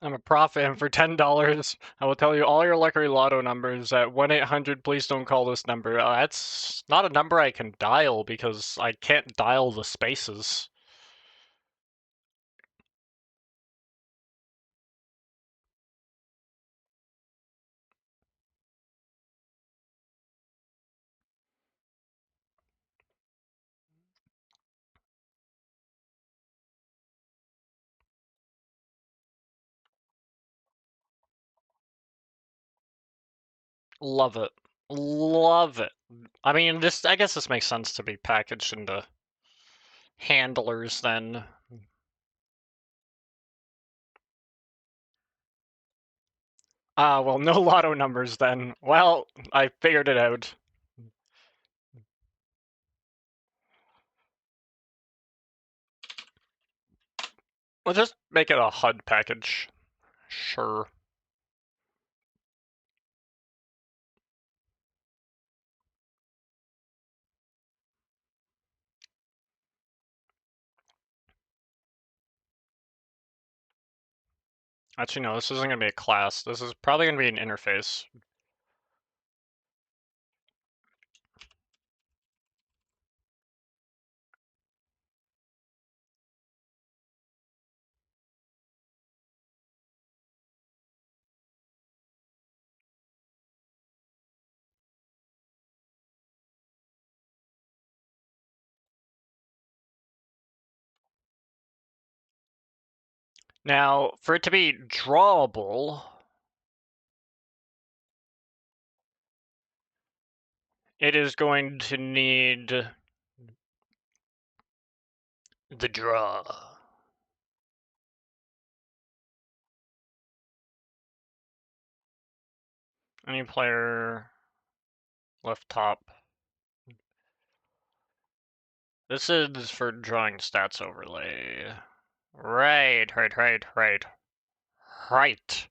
I'm a profit, and for $10, I will tell you all your lucky lotto numbers at 1-800. Please don't call this number. That's not a number I can dial because I can't dial the spaces. Love it. Love it. I mean, I guess this makes sense to be packaged into handlers then. Well, no lotto numbers then. Well, I figured it out. We'll just make it a HUD package. Sure. Actually, no, this isn't going to be a class. This is probably going to be an interface. Now, for it to be drawable, it is going to need the draw. Any player left top. This is for drawing stats overlay. Right. Right.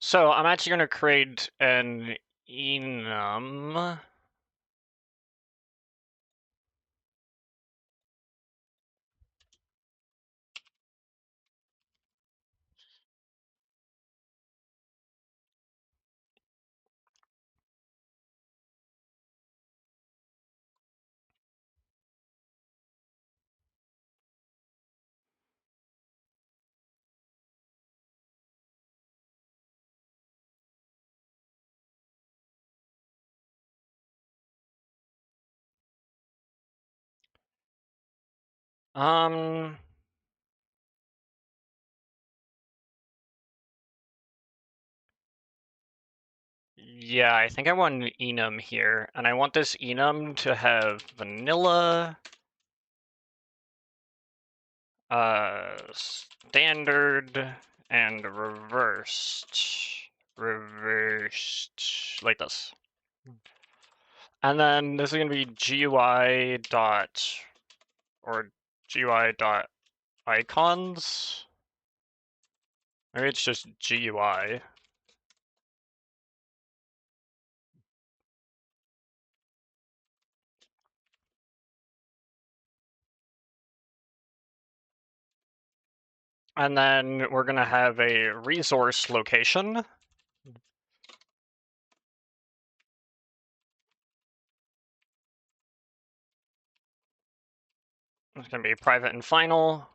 So I'm actually going to create an enum. Yeah, I think I want an enum here, and I want this enum to have vanilla, standard, and reversed, like this. And then this is gonna be GUI dot, or GUI dot icons. Maybe it's just GUI. And then we're gonna have a resource location. It's gonna be private and final.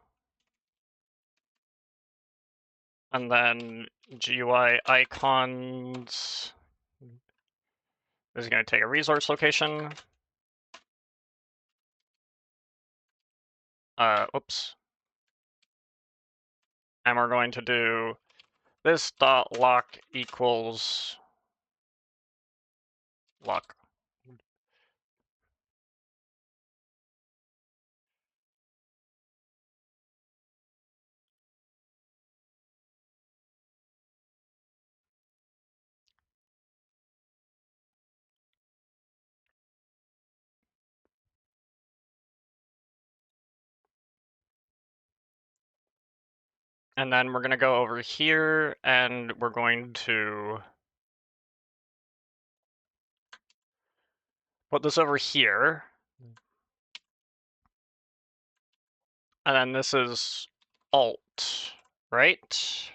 And then GUI icons is going to take a resource location. Oops. And we're going to do this dot lock equals lock. And then we're going to go over here and we're going to put this over here. And then this is alt, right?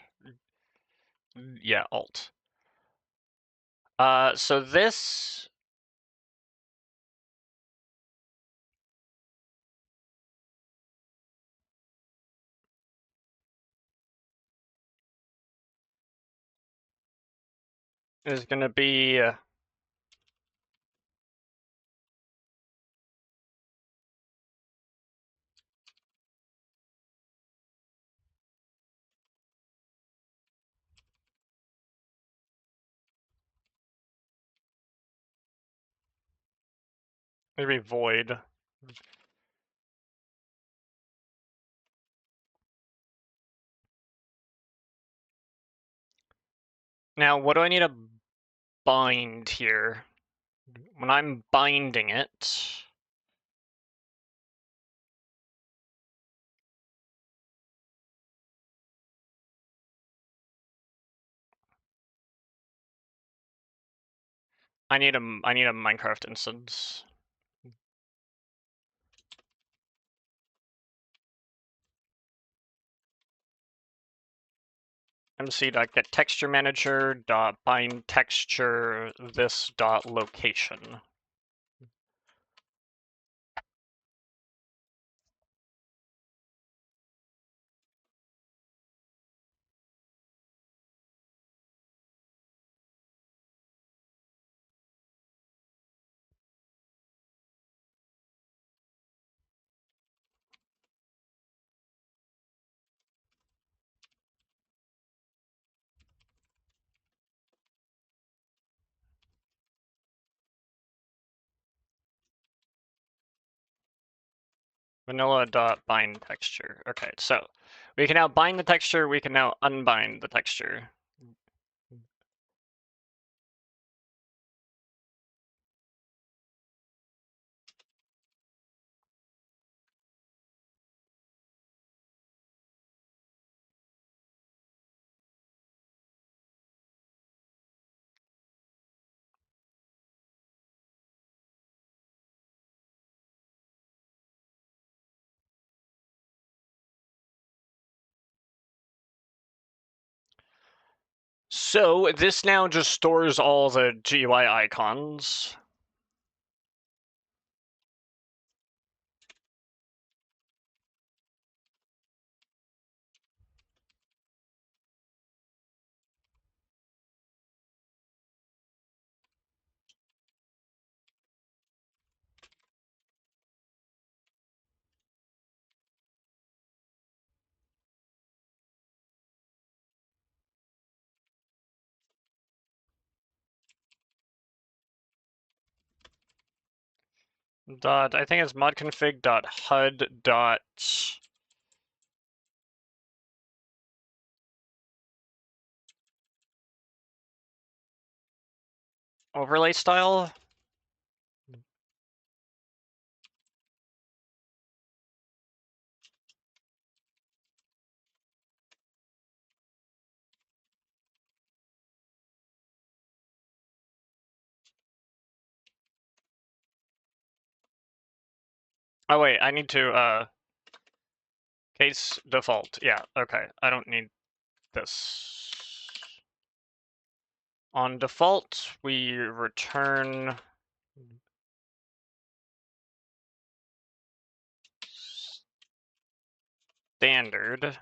Yeah, alt. So this is going to be maybe void. Now, what do I need to bind here? When I'm binding it, I need a Minecraft instance. mc.get texture manager dot bind texture this dot location. Vanilla dot bind texture. Okay, so we can now bind the texture, we can now unbind the texture. So this now just stores all the GUI icons. Dot, I think it's modconfig dot hud dot overlay style. Oh wait, I need to case default. Yeah, okay. I don't need this. On default, we return standard.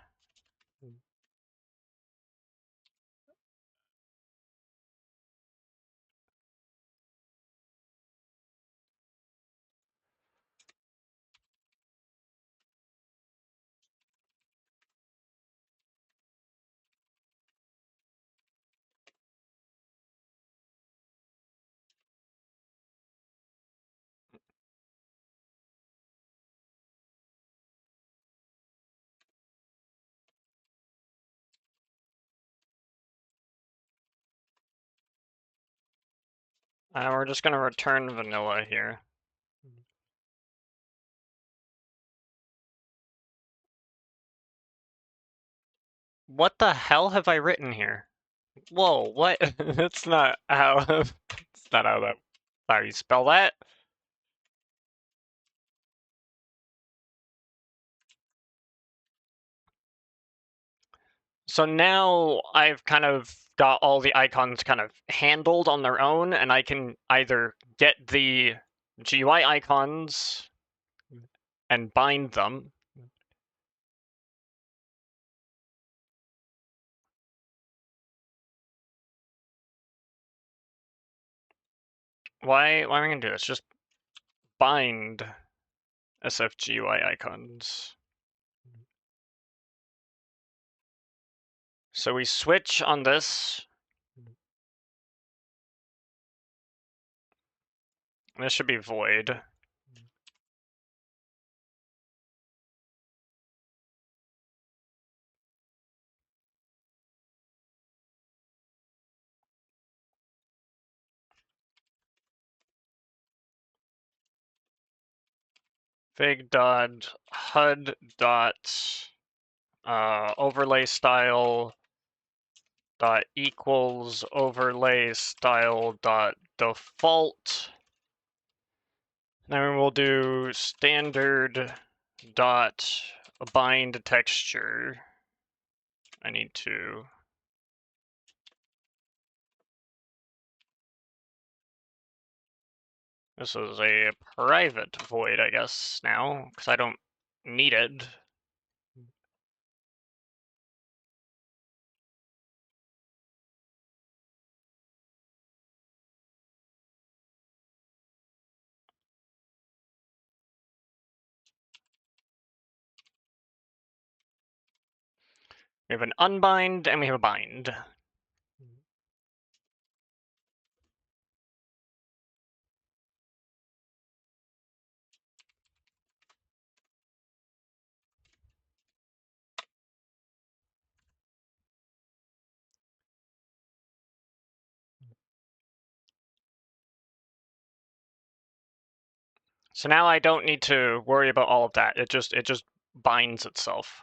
And we're just gonna return vanilla here. What the hell have I written here? Whoa, what? That's not how that's not how you spell that. So now I've kind of got all the icons kind of handled on their own, and I can either get the GUI icons and bind them. Why am I gonna do this? Just bind SFGUI icons. So we switch on this. This should be void. Fig dot HUD dot overlay style dot equals overlay style dot default. Then we'll do standard dot bind texture. I need to. This is a private void, I guess, now, because I don't need it. We have an unbind and we have a bind. So now I don't need to worry about all of that. It just binds itself.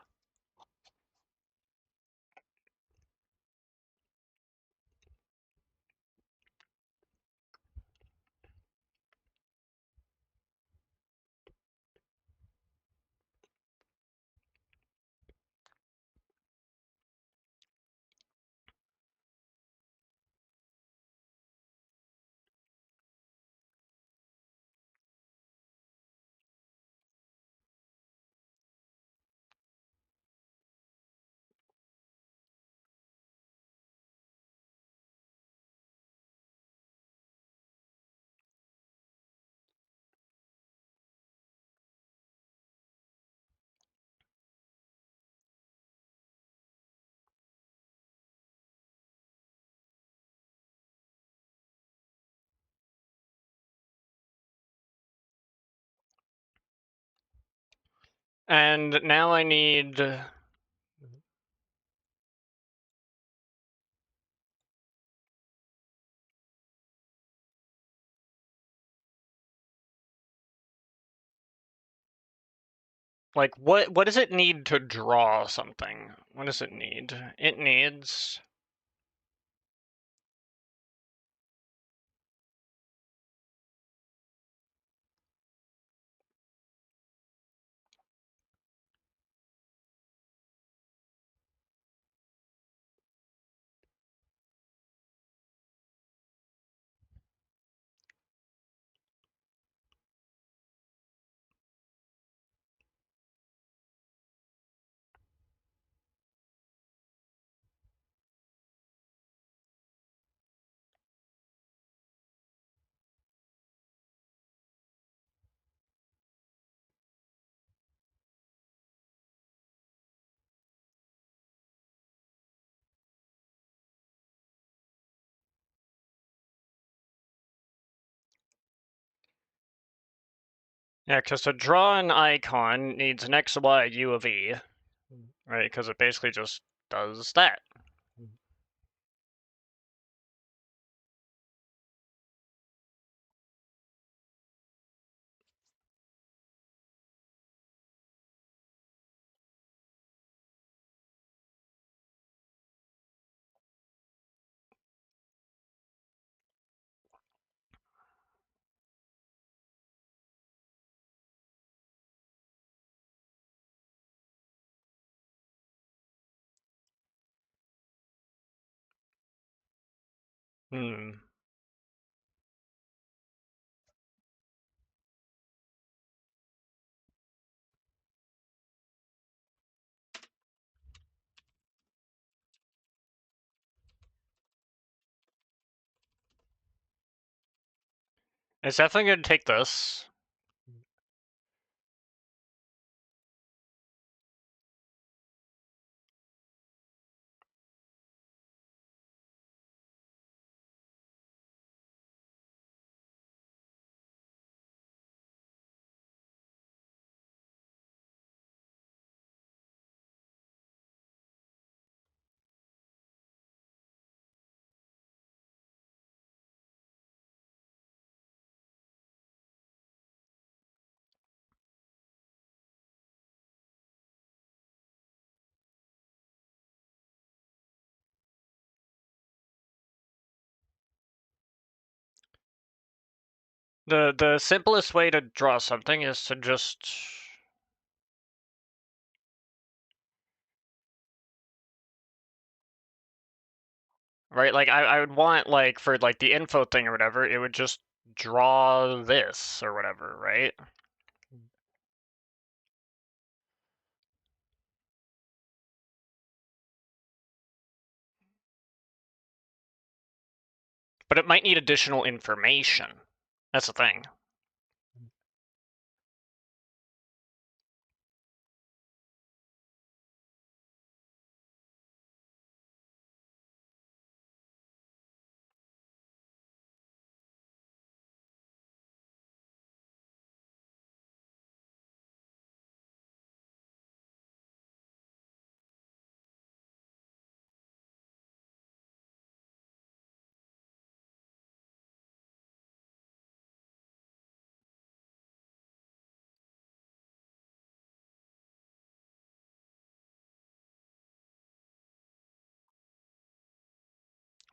And now I need... Like, what does it need to draw something? What does it need? It needs... Yeah, because to draw an icon needs an X, Y, U of E, right? Because it basically just does that. Hmm. It's definitely going to take this. The simplest way to draw something is to just... Right, like, I would want, like, for, like, the info thing or whatever, it would just draw this or whatever, right? But it might need additional information. That's the thing.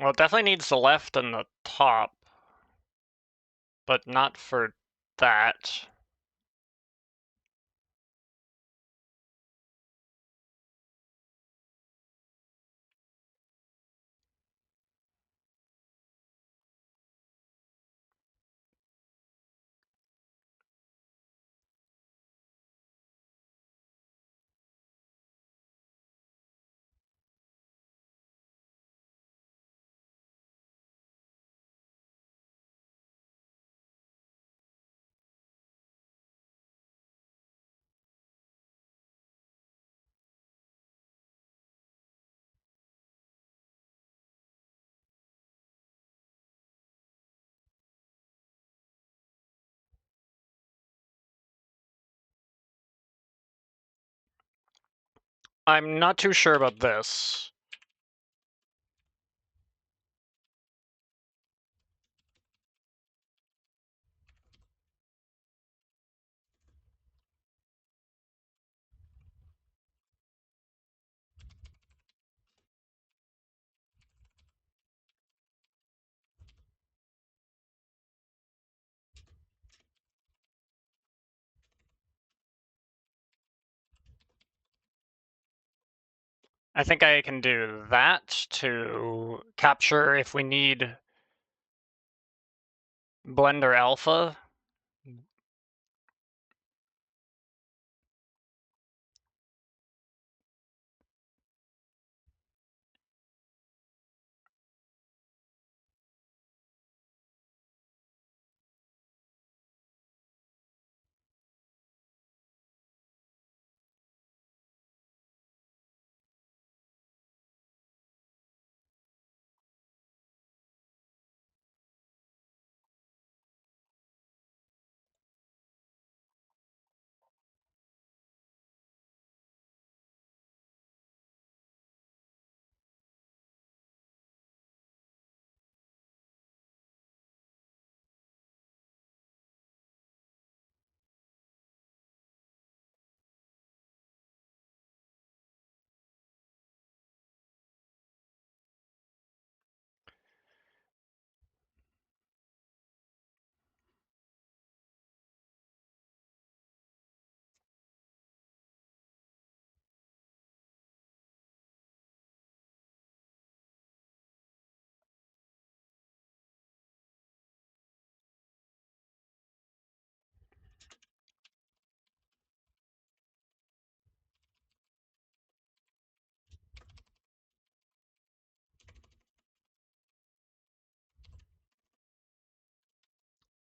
Well, it definitely needs the left and the top, but not for that. I'm not too sure about this. I think I can do that to capture if we need blender alpha.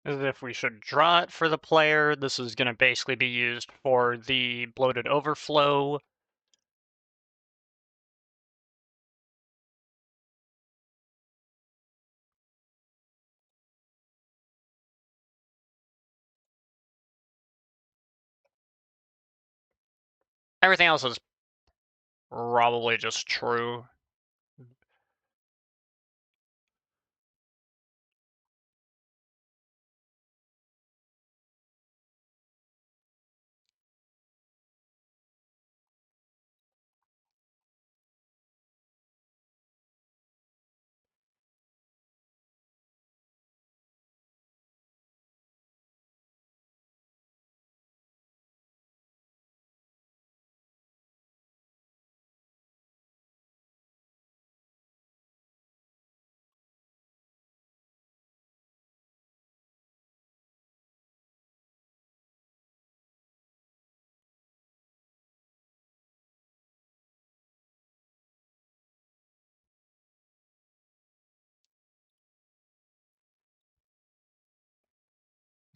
As if we should draw it for the player. This is going to basically be used for the bloated overflow. Everything else is probably just true.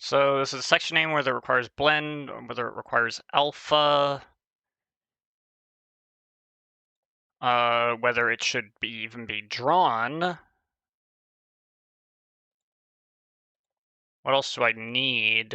So this is a section name whether it requires blend, or whether it requires alpha, whether it should even be drawn. What else do I need?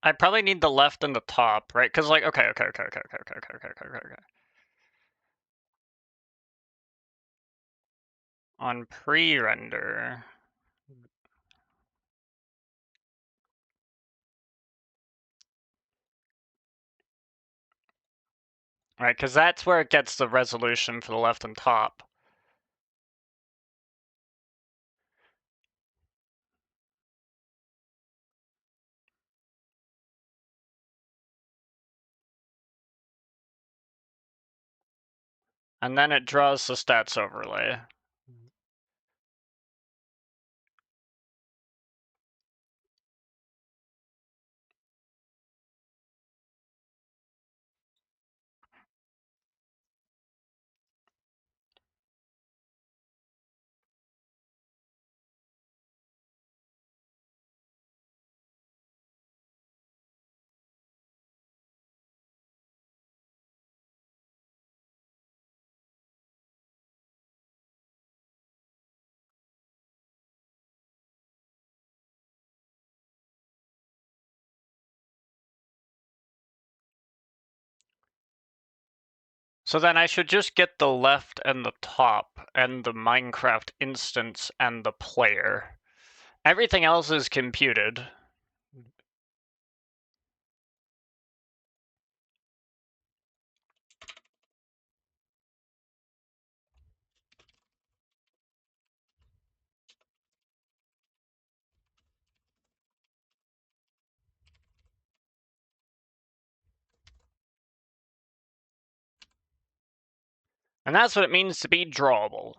I probably need the left and the top, right? Because like, okay. On pre-render, Right, because that's where it gets the resolution for the left and top. And then it draws the stats overlay. So then I should just get the left and the top and the Minecraft instance and the player. Everything else is computed. And that's what it means to be drawable.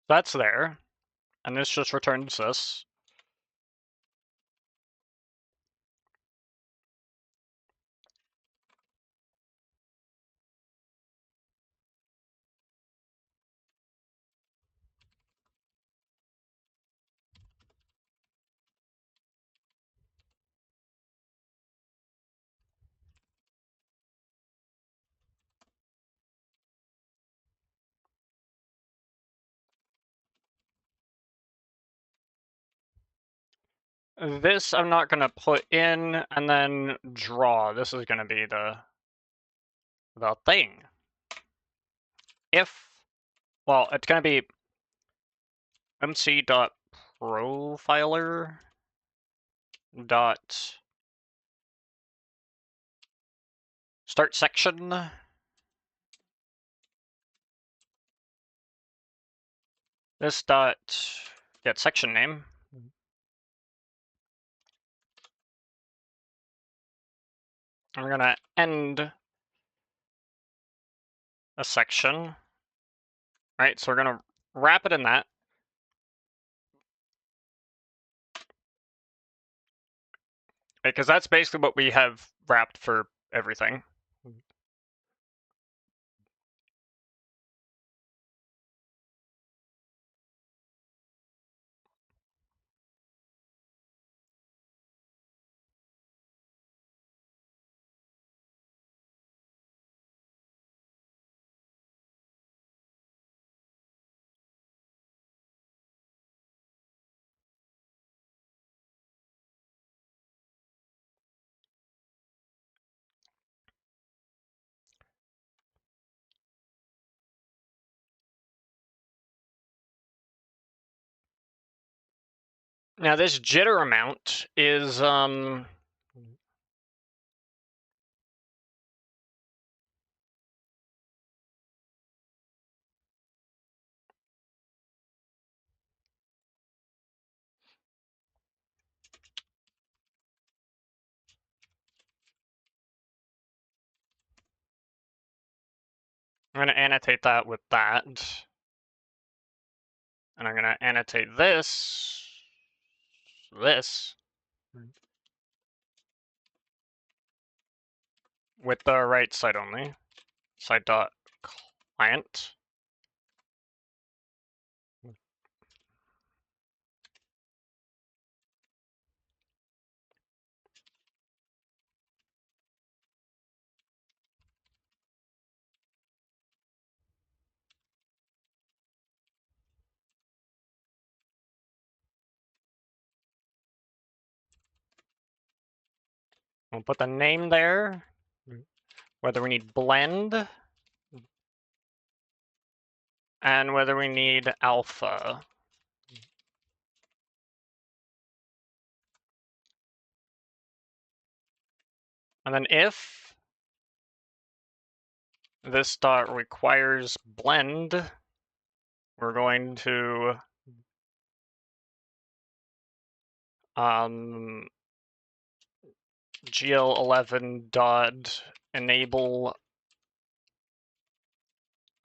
That's there. And this just returns this. This I'm not gonna put in and then draw. This is gonna be the thing. If, well, it's gonna be mc.profiler dot start section. This dot get section name. I'm gonna end a section. Right, so we're gonna wrap it in that. Because that's basically what we have wrapped for everything. Now this jitter amount is I'm going to annotate that with that. And I'm going to annotate this. With the right side only. Site.client. We'll put the name there. Whether we need blend. And whether we need alpha. And then if this dot requires blend, we're going to GL11 dot enable,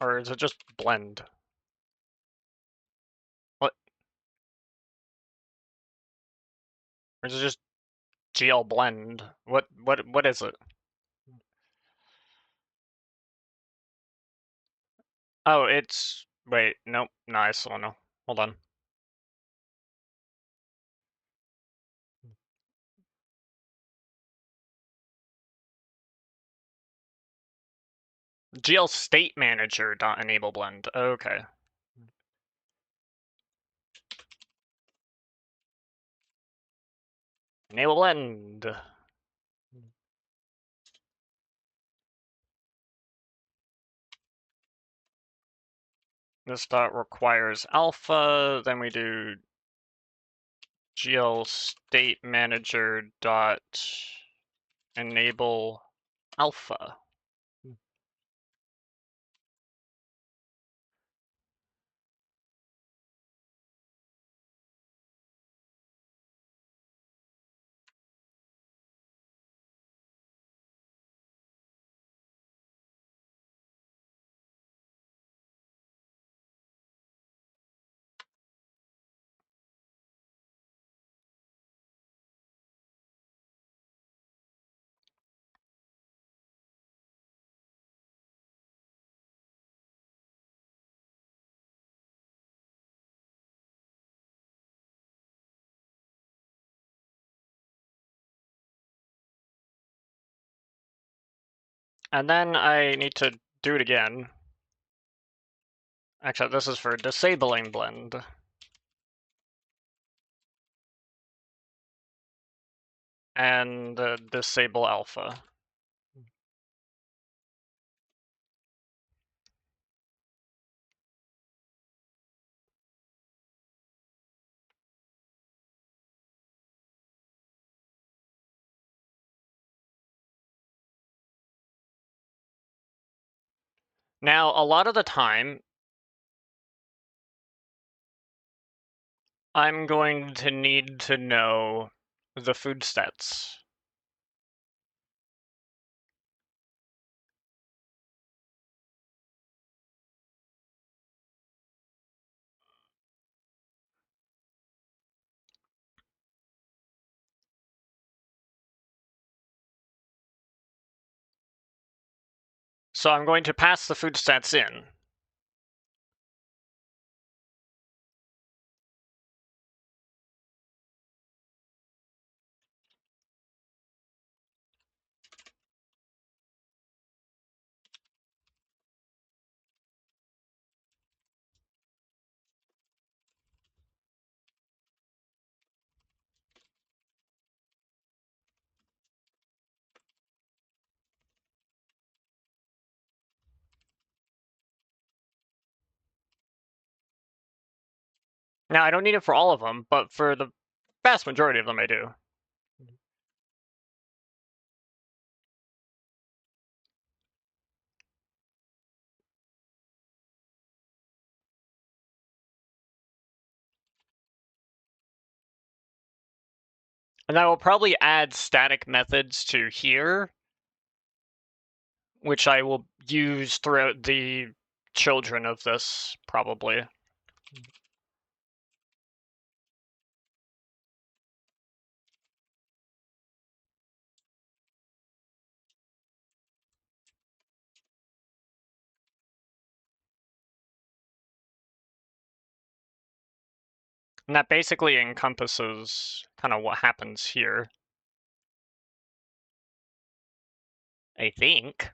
or is it just blend? What? Or is it just GL blend? What is it? Oh, it's, wait, nope, no, I still don't know. Hold on. GL state manager dot enable blend. Okay. Enable blend. This dot requires alpha, then we do GL state manager dot enable alpha. And then I need to do it again. Actually, this is for disabling blend. And disable alpha. Now, a lot of the time, I'm going to need to know the food stats. So I'm going to pass the food stats in. Now, I don't need it for all of them, but for the vast majority of them, I do. And I will probably add static methods to here, which I will use throughout the children of this, probably. And that basically encompasses kind of what happens here, I think.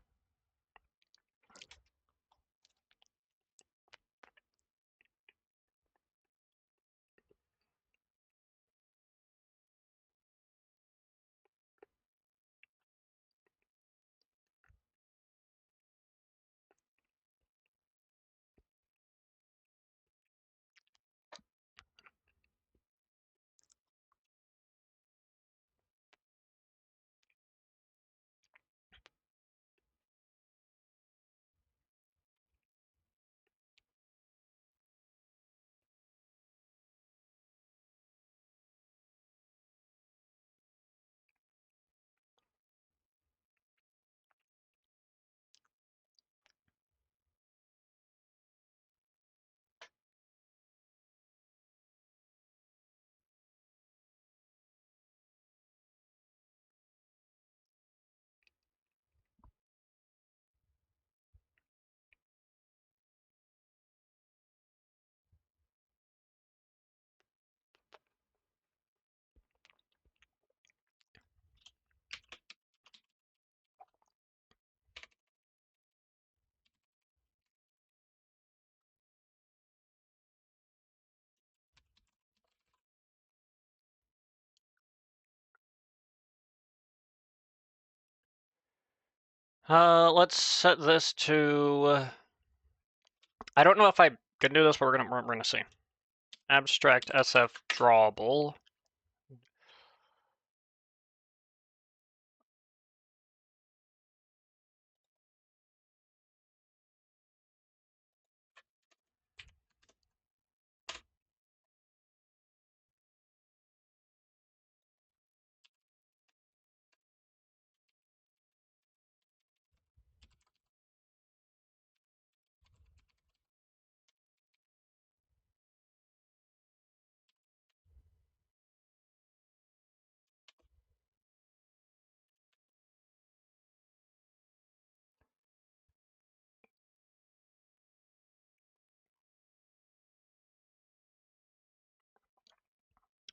Let's set this to... I don't know if I can do this, but we're gonna see. Abstract SF drawable.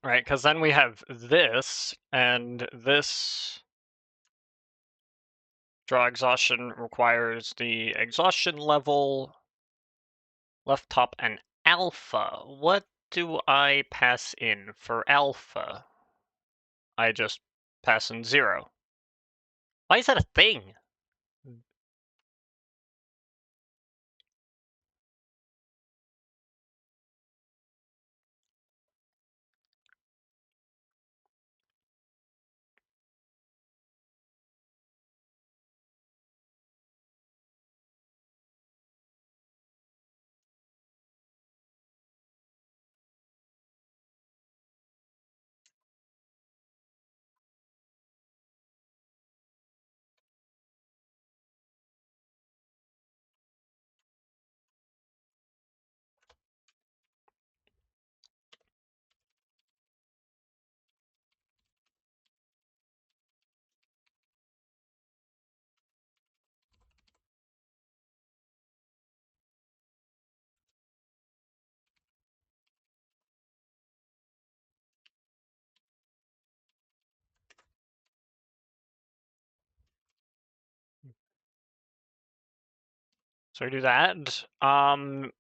Right, because then we have this, and this draw exhaustion requires the exhaustion level, left top, and alpha. What do I pass in for alpha? I just pass in 0. Why is that a thing? So we do that. I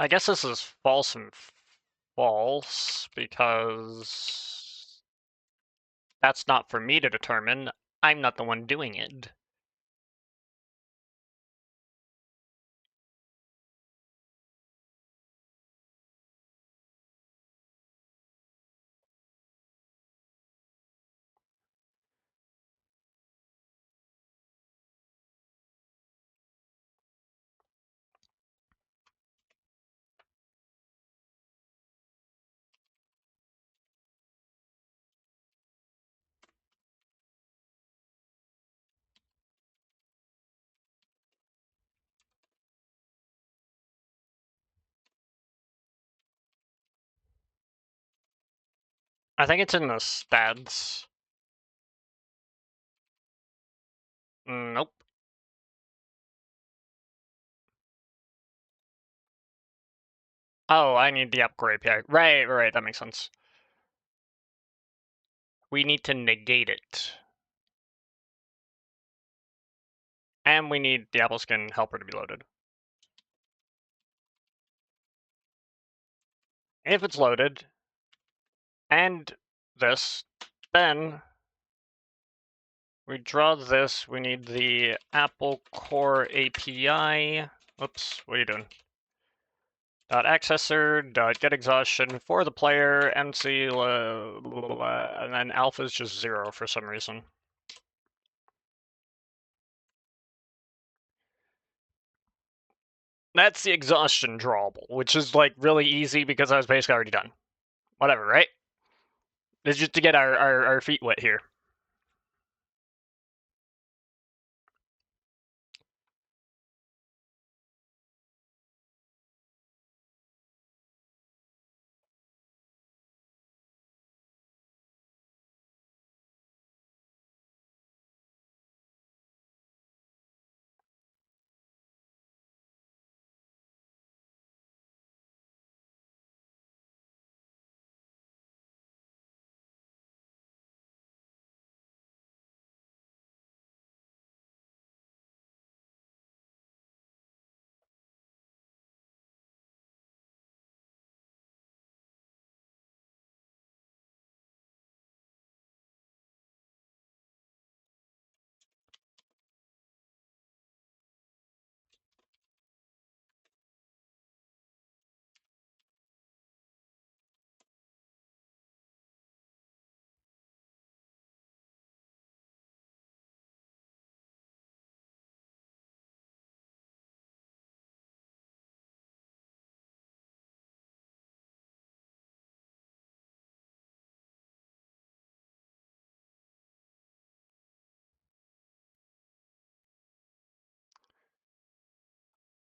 guess this is false and false, because that's not for me to determine. I'm not the one doing it. I think it's in the stats. Nope. Oh, I need the upgrade pack. Right, that makes sense. We need to negate it. And we need the apple skin helper to be loaded. If it's loaded, and this, then we draw this. We need the Apple Core API. Oops, what are you doing? Accessor, get exhaustion for the player, MC, and then alpha is just 0 for some reason. That's the exhaustion drawable, which is like really easy because I was basically already done. Whatever, right? It's just to get our feet wet here.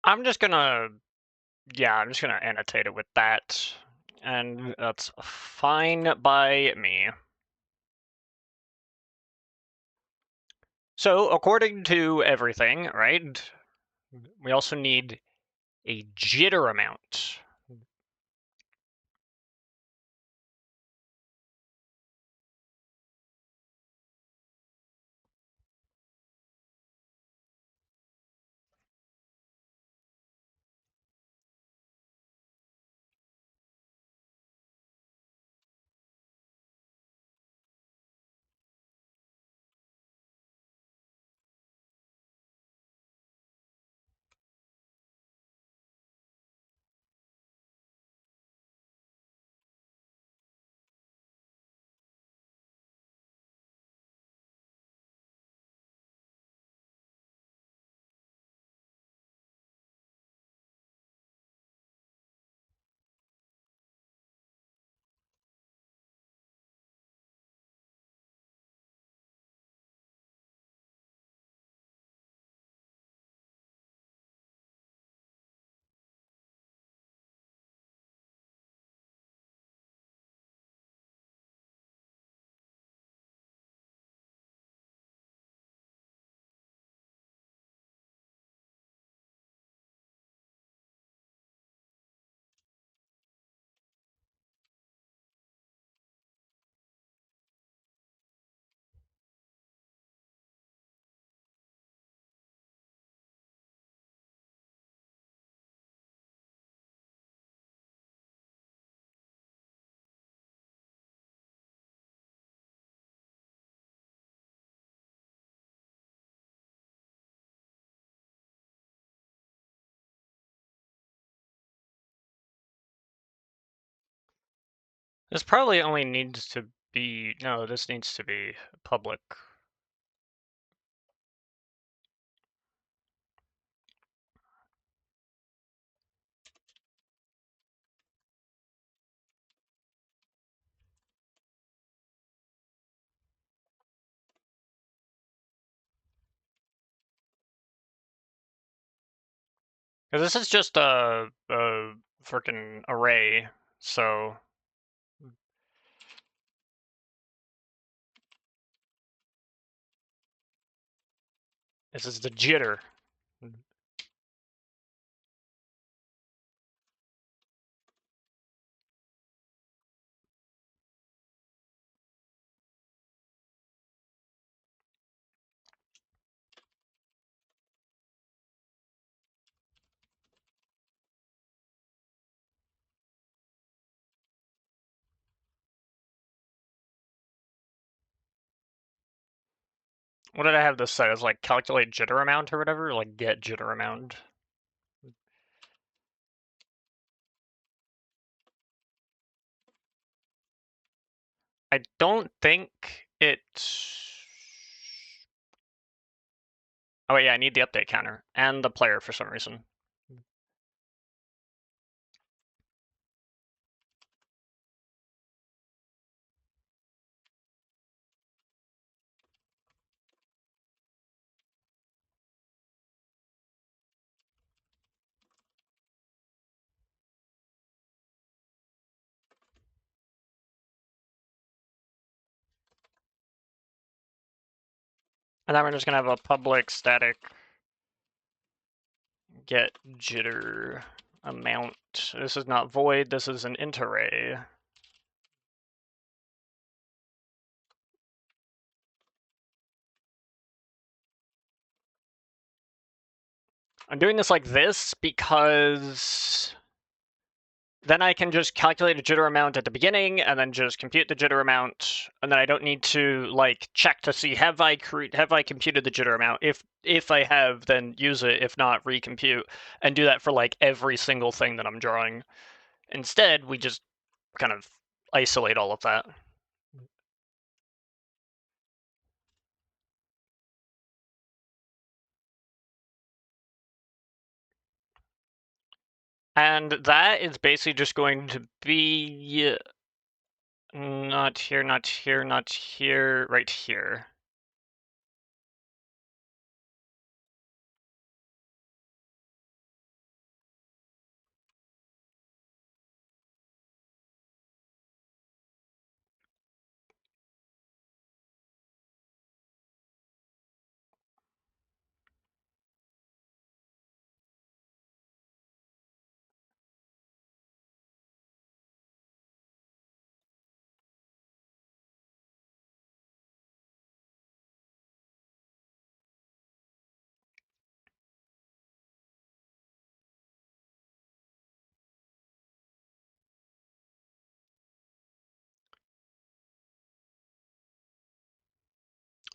I'm just gonna annotate it with that, and that's fine by me. So according to everything, right, we also need a jitter amount. This probably only needs to be, no, this needs to be public. Because this is just a freaking array, so This is the jitter. What did I have this set as? Like calculate jitter amount or whatever? Like get jitter amount. I don't think it's... Oh yeah, I need the update counter and the player for some reason. And then we're just gonna have a public static get jitter amount. This is not void, this is an int array. I'm doing this like this because then I can just calculate a jitter amount at the beginning and then just compute the jitter amount, and then I don't need to like check to see have I computed the jitter amount. If I have, then use it. If not, recompute, and do that for like every single thing that I'm drawing. Instead, we just kind of isolate all of that. And that is basically just going to be not here, not here, not here, right here.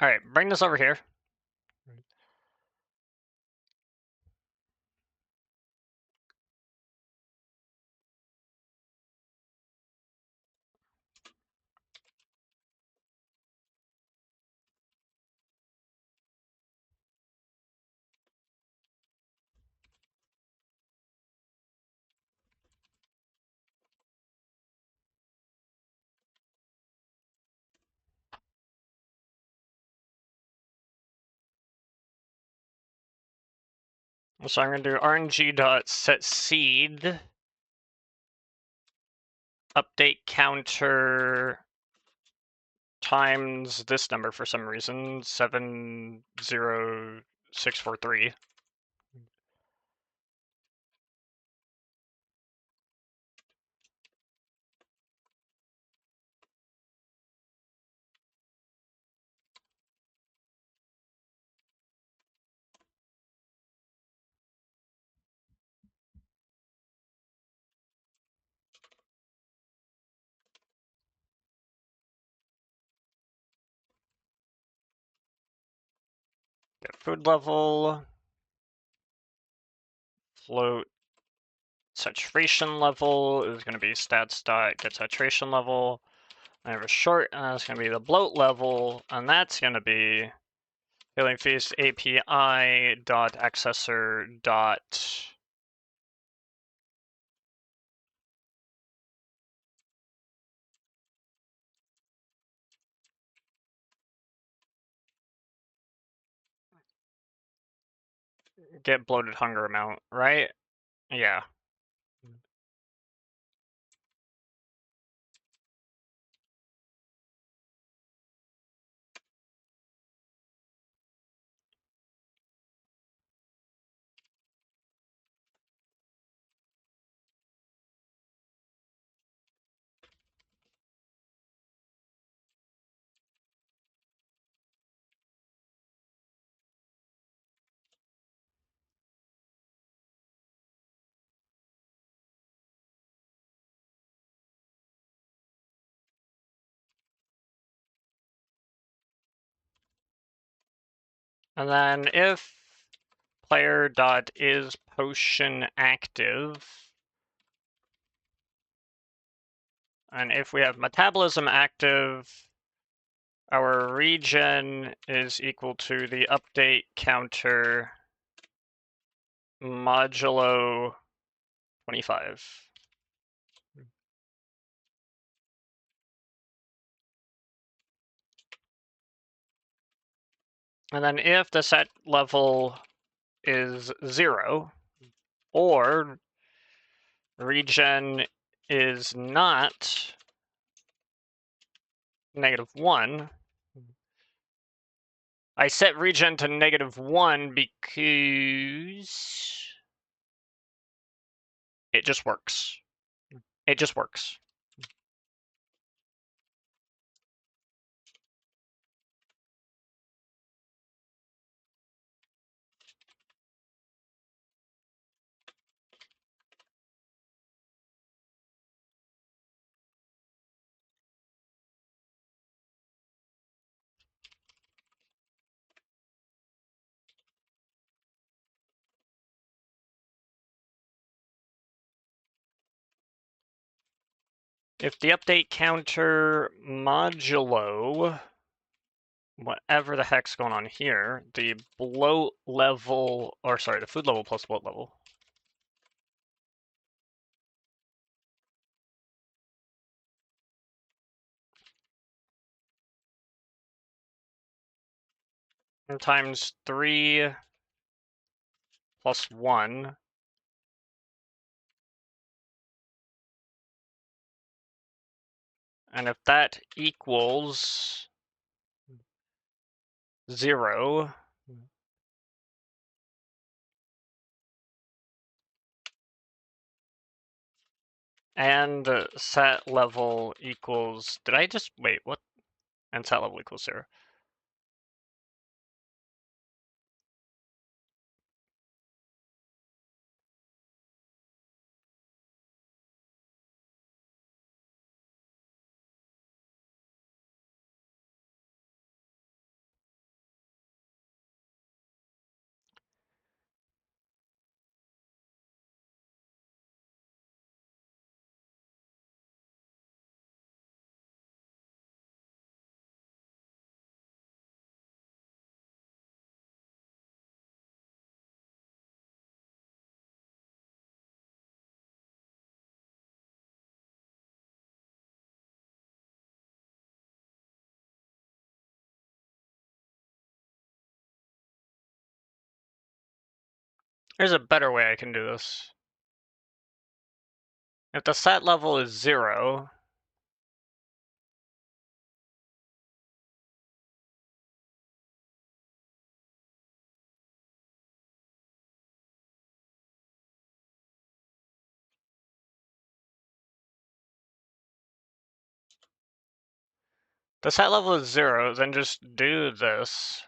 All right, bring this over here. So I'm going to do rng.setSeed, update counter times this number for some reason, 70643. Get food level, float saturation level is going to be stats dot get saturation level. I have a short, and that's going to be the bloat level, and that's going to be Healing Feast API dot accessor dot get bloated hunger amount, right? Yeah. And then if player.isPotionActive, and if we have metabolism active, our regen is equal to the update counter modulo 25. And then if the set level is 0, or regen is not -1, I set regen to -1 because it just works. It just works. If the update counter modulo whatever the heck's going on here, the bloat level, or sorry, the food level plus bloat level. Times 3 plus 1. And if that equals 0, and set level equals, did I just, wait, what? And set level equals 0. There's a better way I can do this. If the set level is 0, the set level is 0, then just do this.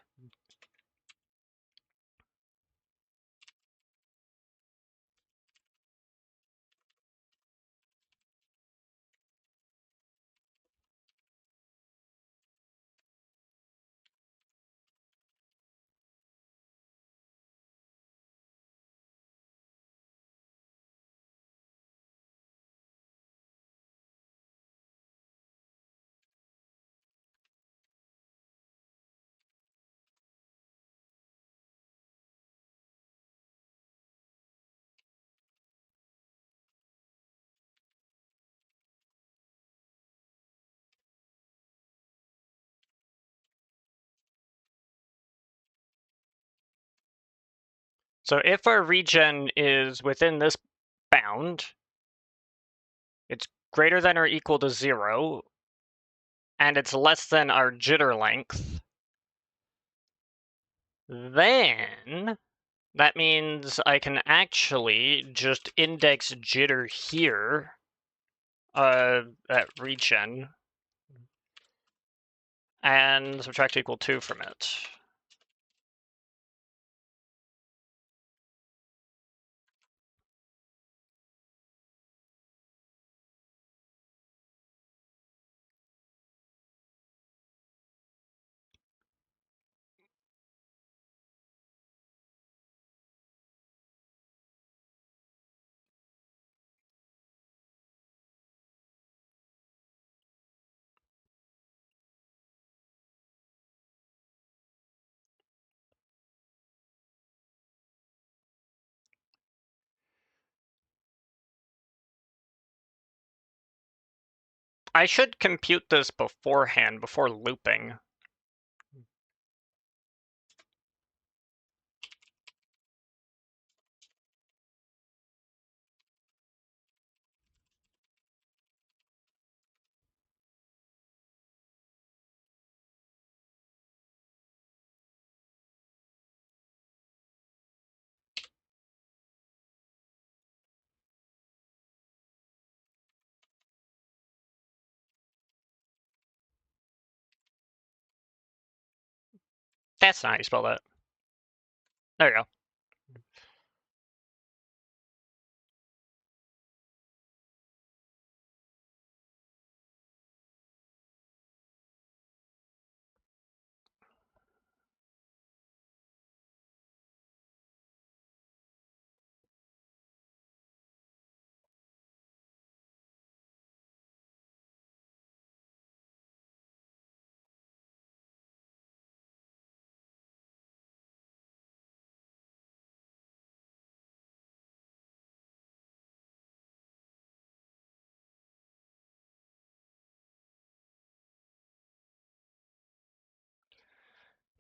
So if our regen is within this bound, it's greater than or equal to 0, and it's less than our jitter length, then that means I can actually just index jitter here at regen and subtract equal 2 from it. I should compute this beforehand, before looping. That's not how you spell that. There you go.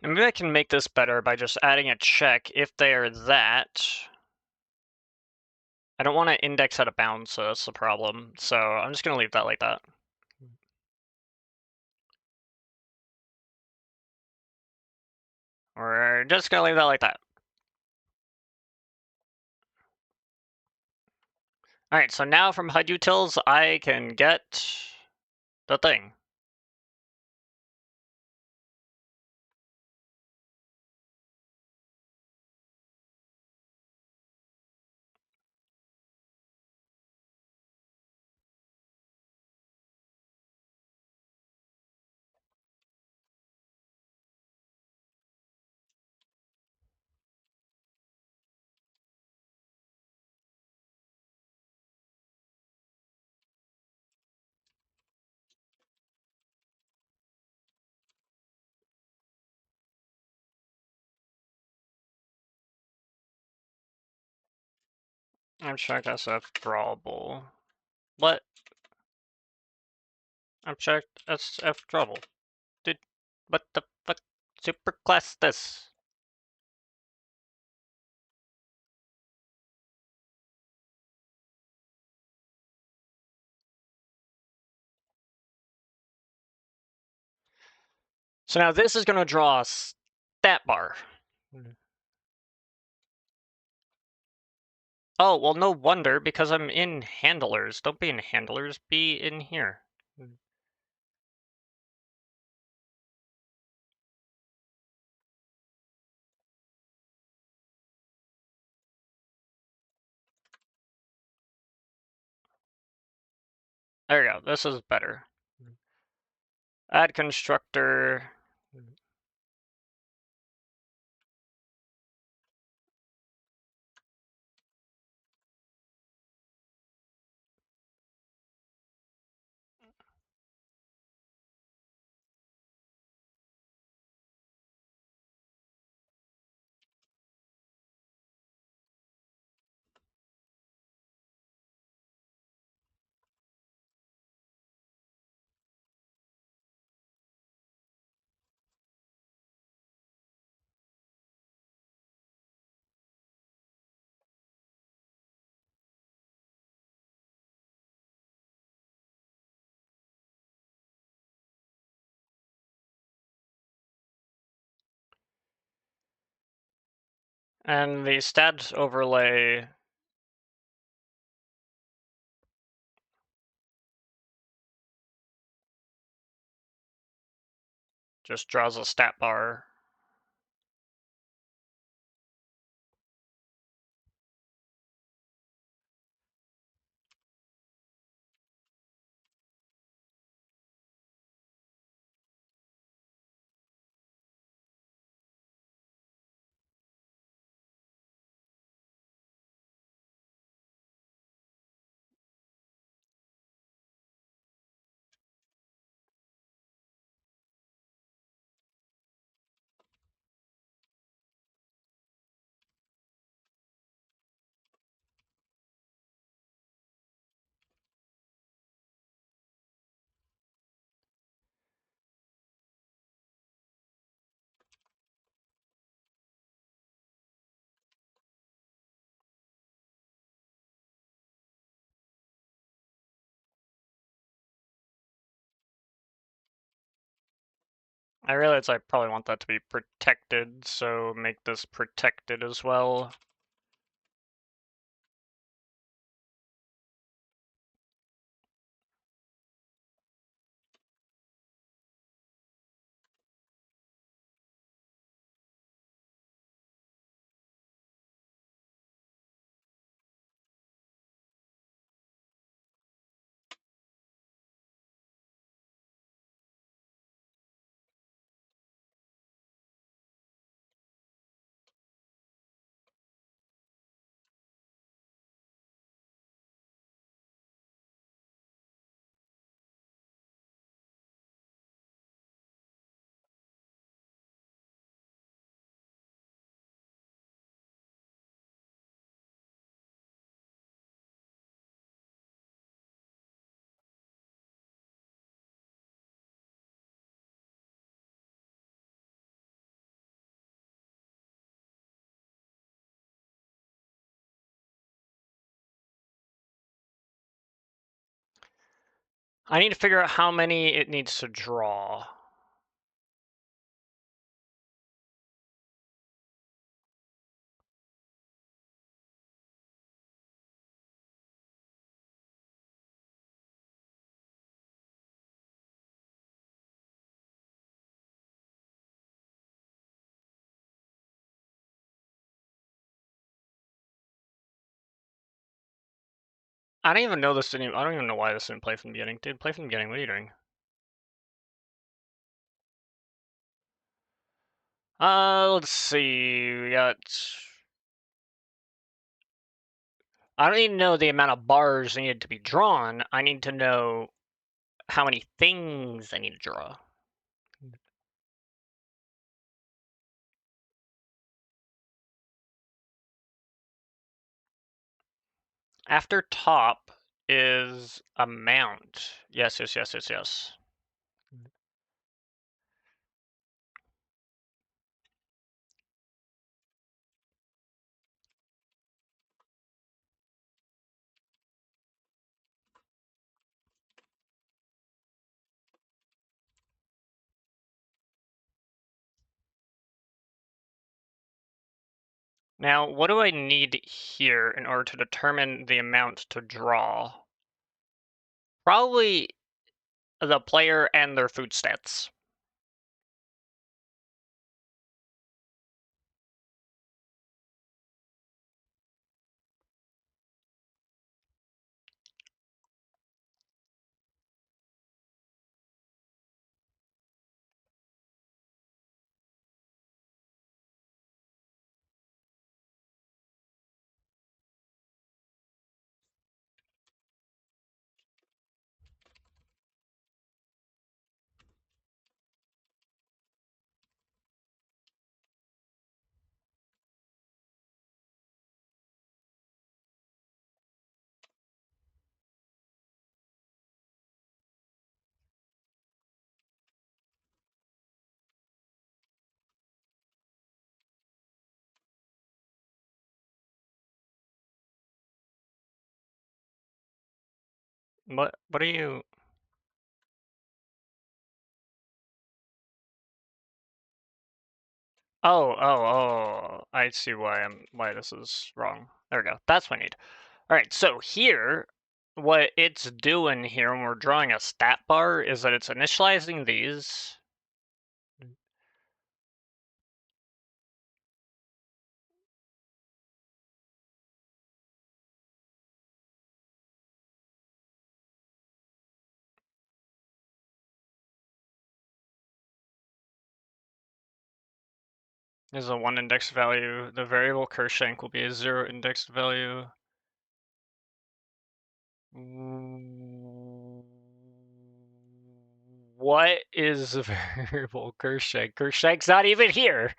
And maybe I can make this better by just adding a check if they are that. I don't want to index out of bounds, so that's the problem. So I'm just going to leave that like that. We're just going to leave that like that. All right, so now from HUD utils, I can get the thing. Abstract SF drawable. What? Abstract SF drawable. Dude, what the fuck? Superclass this. So now this is going to draw a stat bar. Oh, well, no wonder, because I'm in handlers. Don't be in handlers, be in here. There you go, this is better. Add constructor. And the stat overlay just draws a stat bar. I realize I probably want that to be protected, so make this protected as well. I need to figure out how many it needs to draw. I don't even know this didn't. I don't even know why this didn't play from the beginning. Dude, play from the beginning. What are you doing? Let's see. We got. I don't even know the amount of bars needed to be drawn. I need to know how many things I need to draw. After top is amount. Yes, yes, yes, yes, yes. Now, what do I need here in order to determine the amount to draw? Probably the player and their food stats. What are you? Oh, oh, oh, I see why this is wrong. There we go. That's what I need. All right, so here, what it's doing here when we're drawing a stat bar is that it's initializing these. Is a 1 index value. The variable Kershank will be a 0 index value. What is a variable Kershank? Kershank's not even here.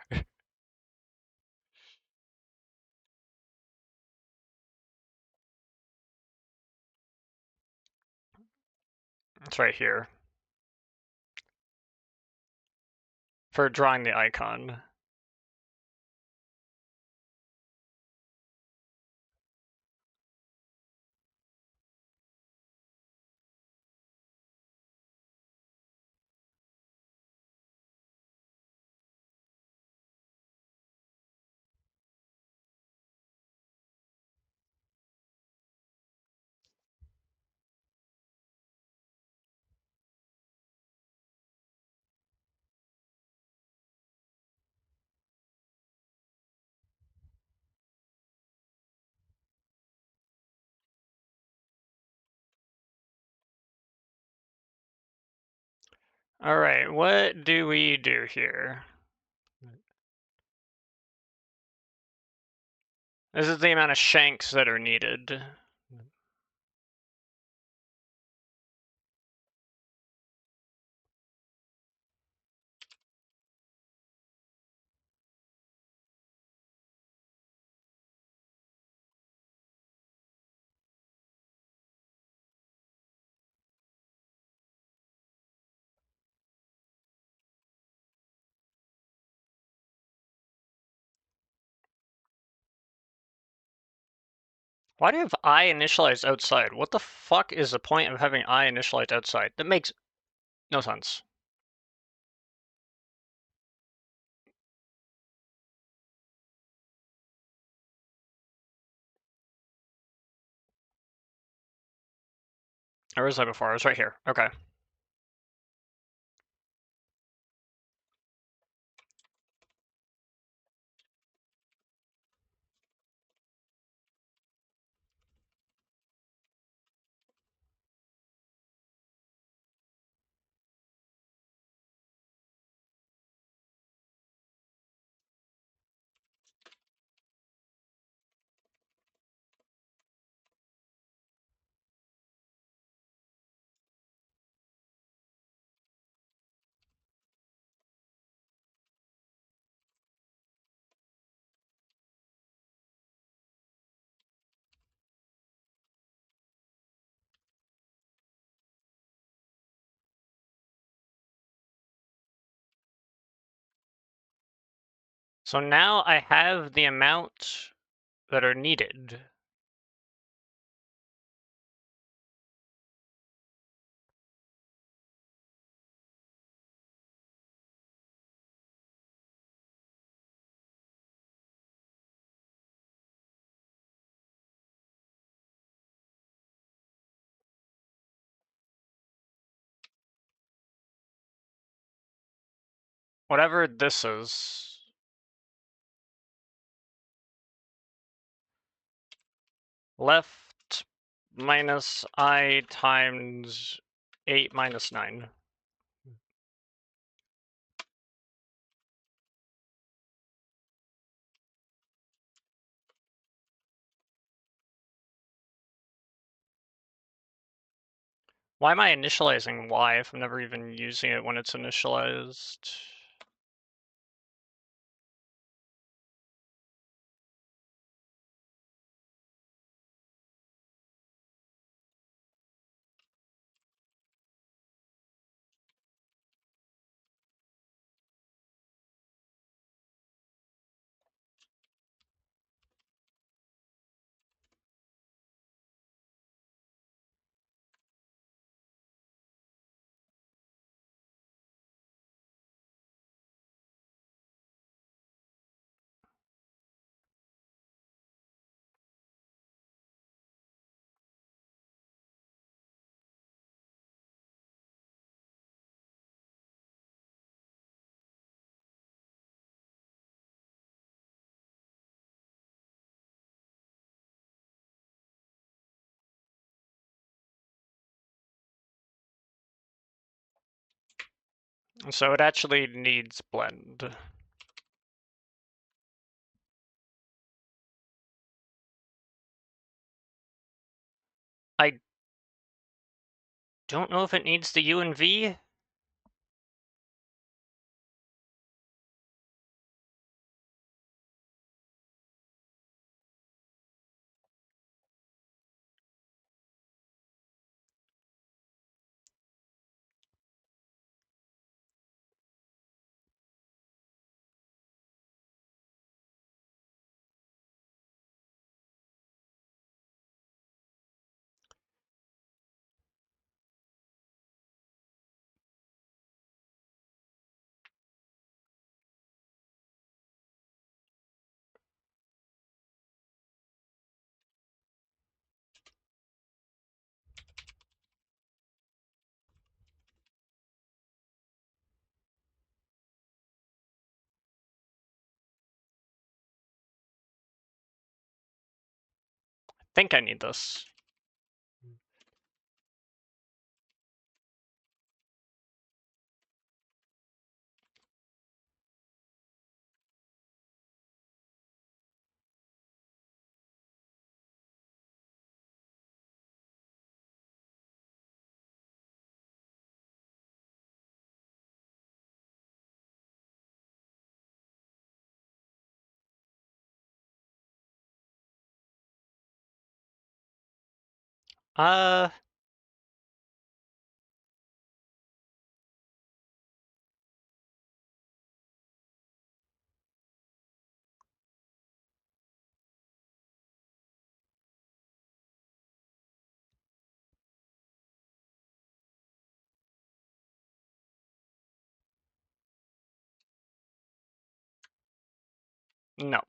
It's right here for drawing the icon. All right, what do we do here? This is the amount of shanks that are needed. Why do you have I initialized outside? What the fuck is the point of having I initialized outside? That makes no sense. Where was I before? I was right here. Okay. So now I have the amount that are needed. Whatever this is. Left minus I times 8 minus 9. Why am I initializing Y if I'm never even using it when it's initialized? So it actually needs blend. I don't know if it needs the U and V. I think I need this. Uh, no.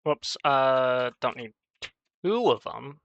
Whoops, don't need two of them.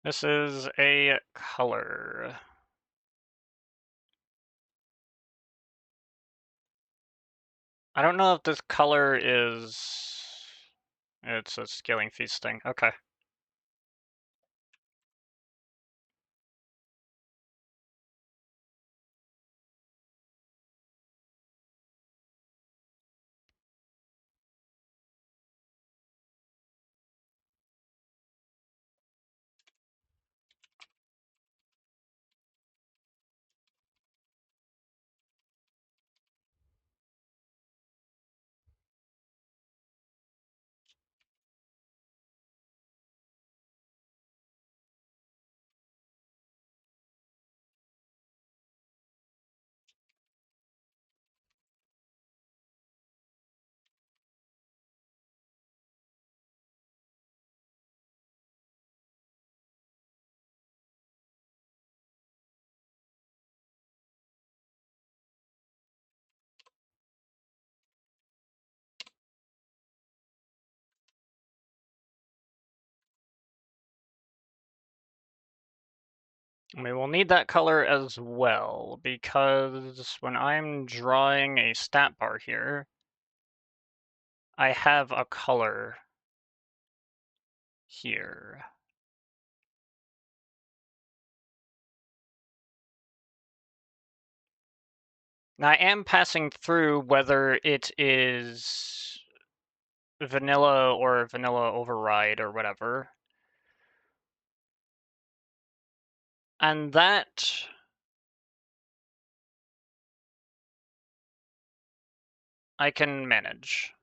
This is a color. I don't know if this color is... It's a scaling feast thing. Okay. We will need that color as well, because when I'm drawing a stat bar here, I have a color here. Now I am passing through whether it is vanilla or vanilla override or whatever. And that I can manage.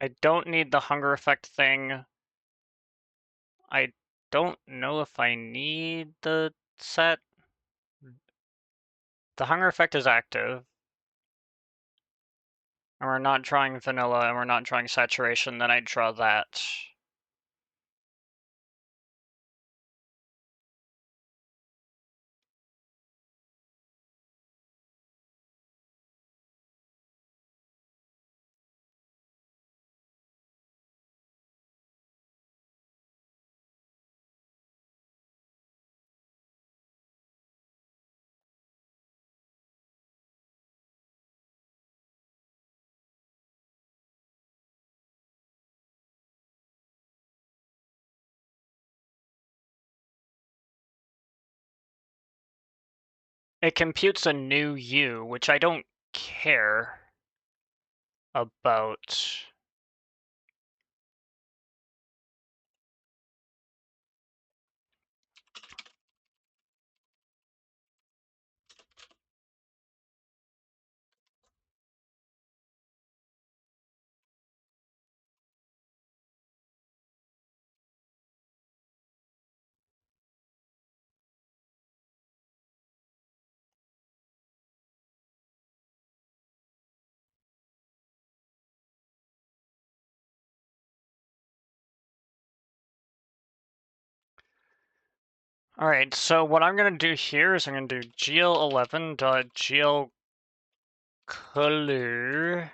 I don't need the hunger effect thing. I don't know if I need the set. The hunger effect is active. And we're not drawing vanilla, and we're not drawing saturation, then I'd draw that. It computes a new U, which I don't care about. Alright, so what I'm going to do here is I'm going to do gl11.gl color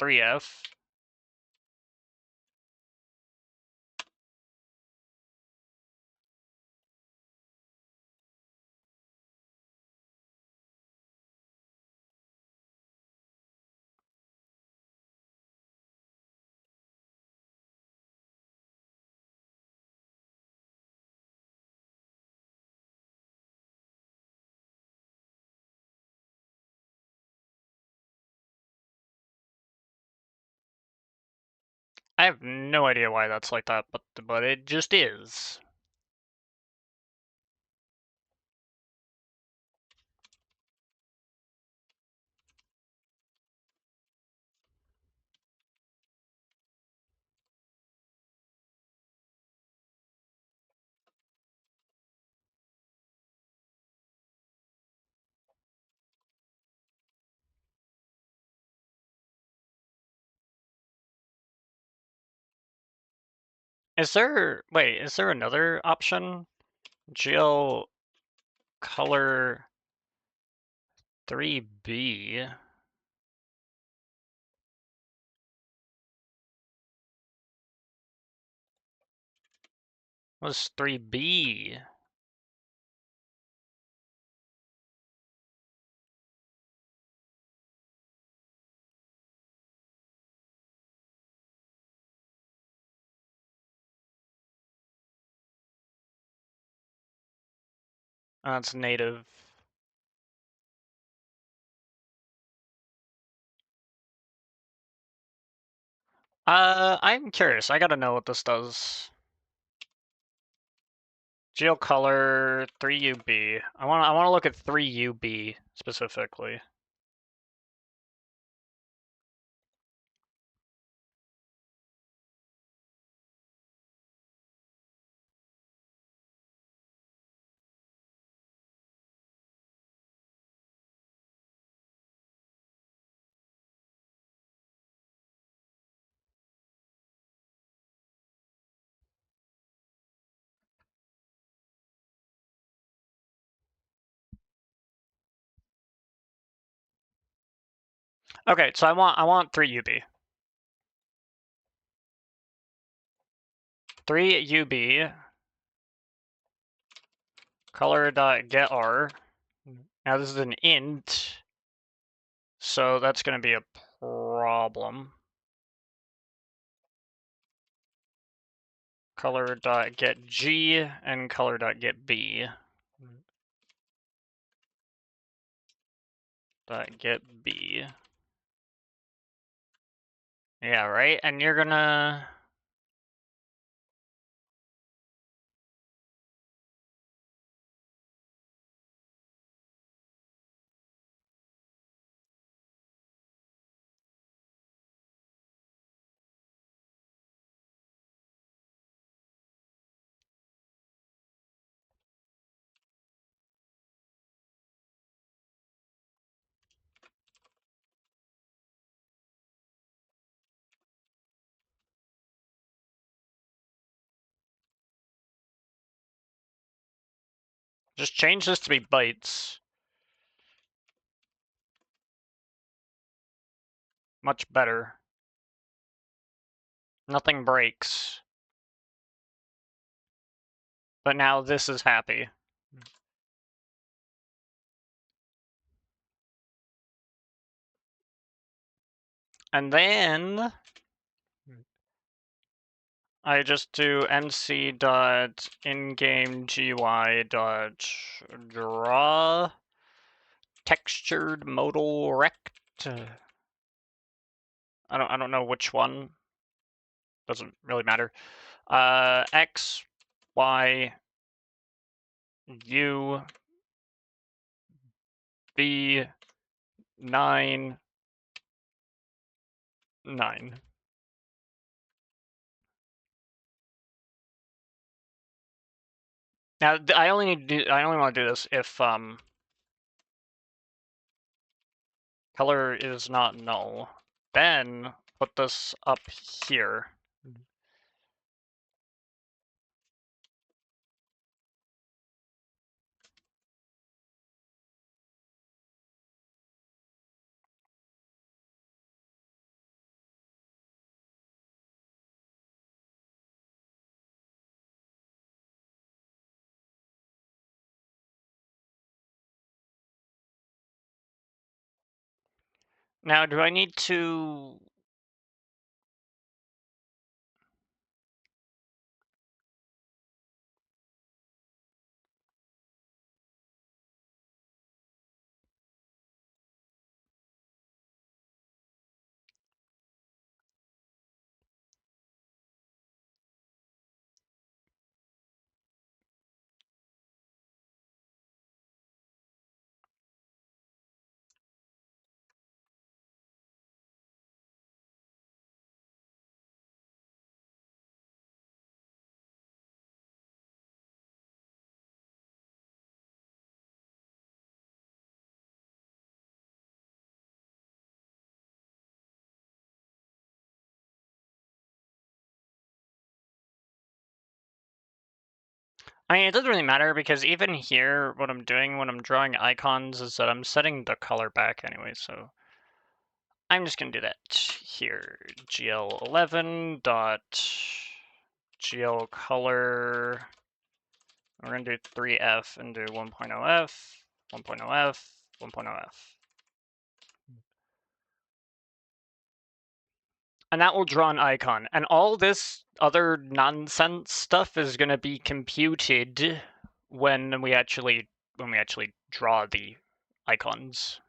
3f. I have no idea why that's like that, but it just is. Is there another option? GL color 3B. What's 3B? That's native. I'm curious. I gotta know what this does. GeoColor 3UB. I wanna look at 3UB specifically. Okay, so I want 3UB. 3UB color.getR. Now this is an int, so that's gonna be a problem. Color.getG and color.getB. .getB. Yeah, right? And you're gonna... Just change this to be bytes. Much better. Nothing breaks. But now this is happy. And then I just do mc.ingame.gy.draw textured modal rect. I don't know which one. Doesn't really matter. X, Y, U, B, 9, 9. Now I only want to do this if color is not null. Then put this up here. Now, do I need to... I mean, it doesn't really matter because even here, what I'm doing when I'm drawing icons is that I'm setting the color back anyway, so I'm just gonna do that here. GL11 dot GL color. We're gonna do 3F and do 1.0F, 1.0F, 1.0F. And that will draw an icon. And all this other nonsense stuff is gonna be computed when we actually draw the icons.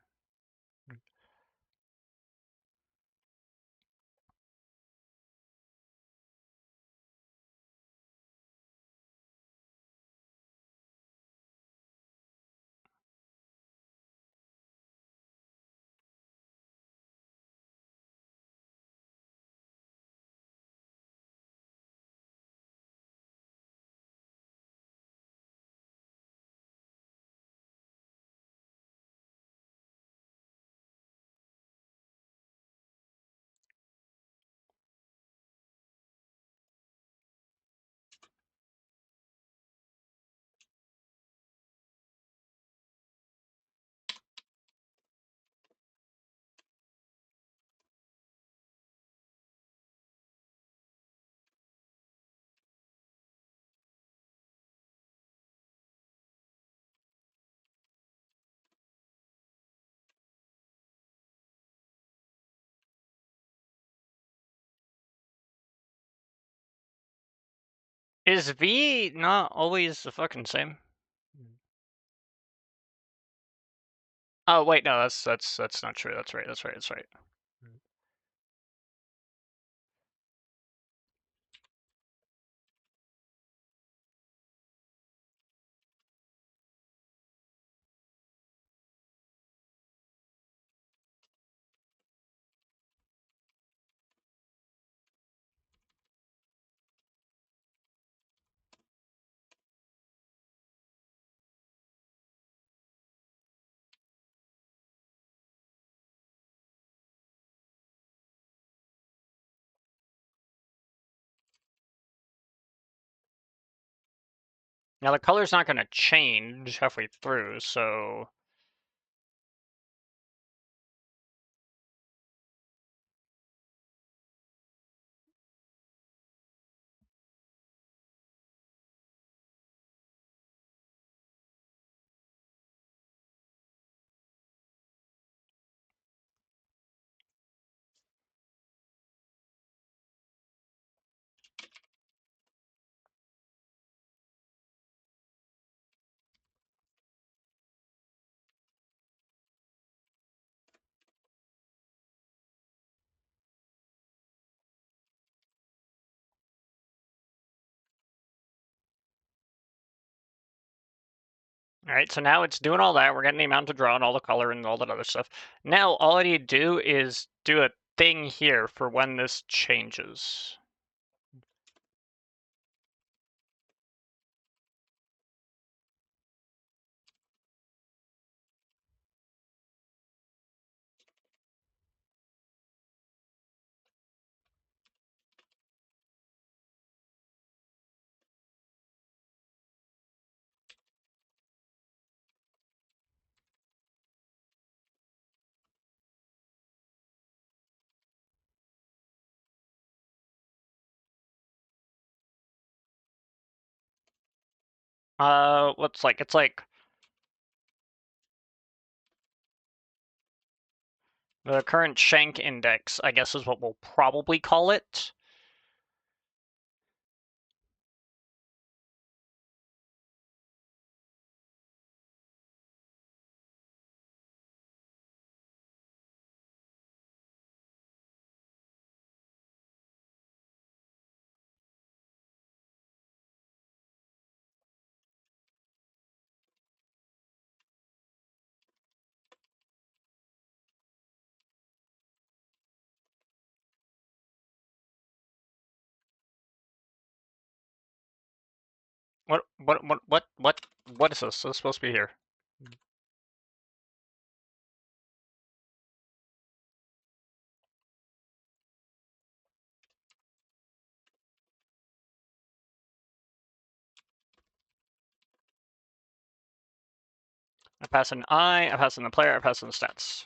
Is V not always the fucking same? Oh wait, no, that's not true. That's right. Now the color's not going to change halfway through, so... Alright, so now it's doing all that. We're getting the amount to draw and all the color and all that other stuff. Now, all I need to do is do a thing here for when this changes. What's like, it's like... The current shank index, I guess, is what we'll probably call it. What is this? This is supposed to be here. I pass in I pass in the player, I pass in the stats.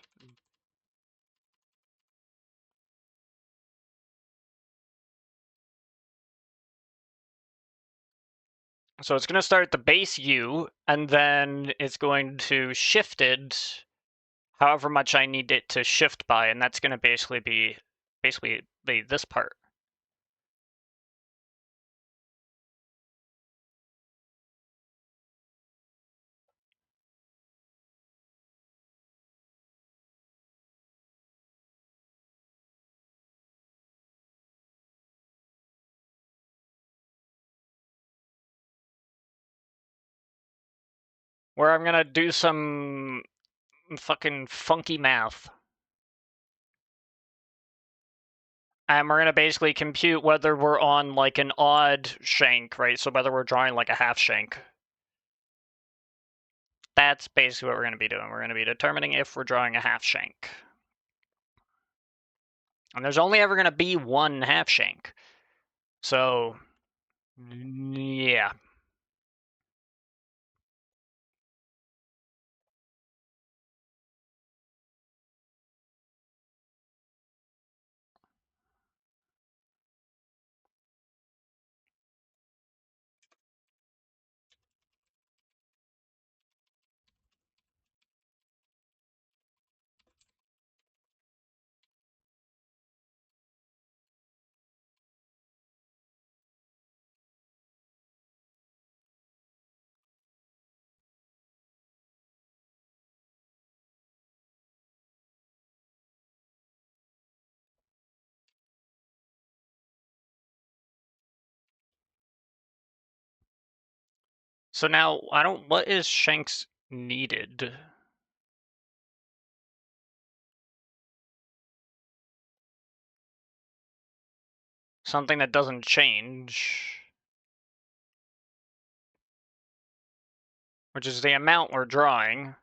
So it's going to start the base U, and then it's going to shift it however much I need it to shift by, and that's going to basically be this part. Where I'm going to do some fucking funky math. And we're going to basically compute whether we're on like an odd shank, right? So whether we're drawing like a half shank. That's basically what we're going to be doing. We're going to be determining if we're drawing a half shank. And there's only ever going to be one half shank. So, yeah. So now, what is shanks needed? Something that doesn't change. Which is the amount we're drawing.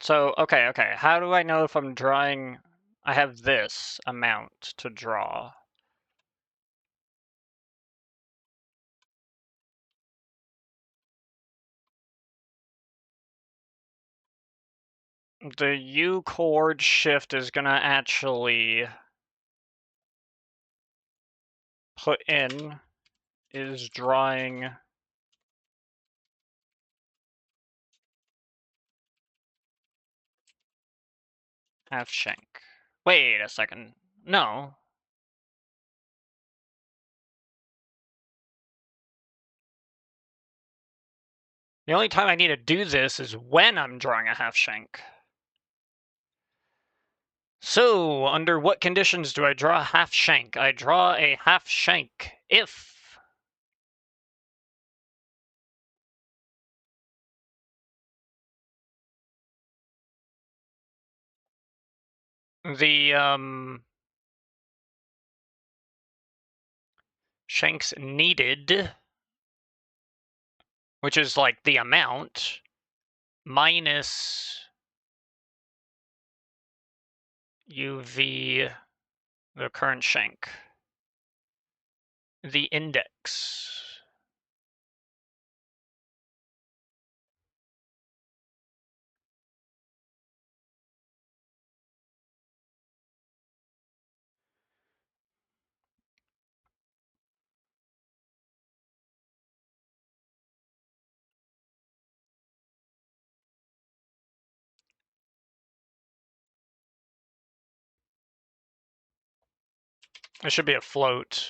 So, okay. How do I know if I'm drawing? I have this amount to draw. The U chord shift is gonna actually put in is drawing half shank. Wait a second. No. The only time I need to do this is when I'm drawing a half shank. So, under what conditions do I draw a half shank? I draw a half shank if the shanks needed, which is like the amount, minus UV, the current shank, the index. It should be a float.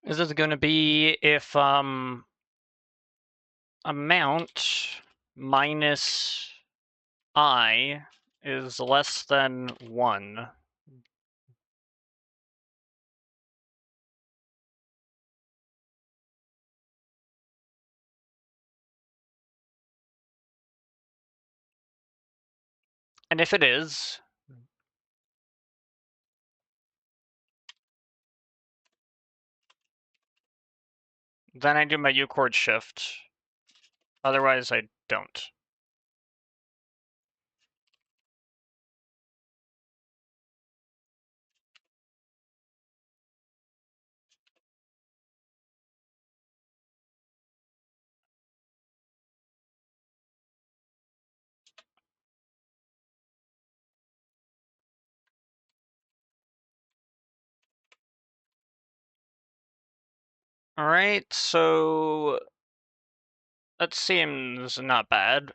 This is going to be if amount minus I is less than 1. And if it is, then I do my U chord shift. Otherwise, I don't. All right, so that seems not bad.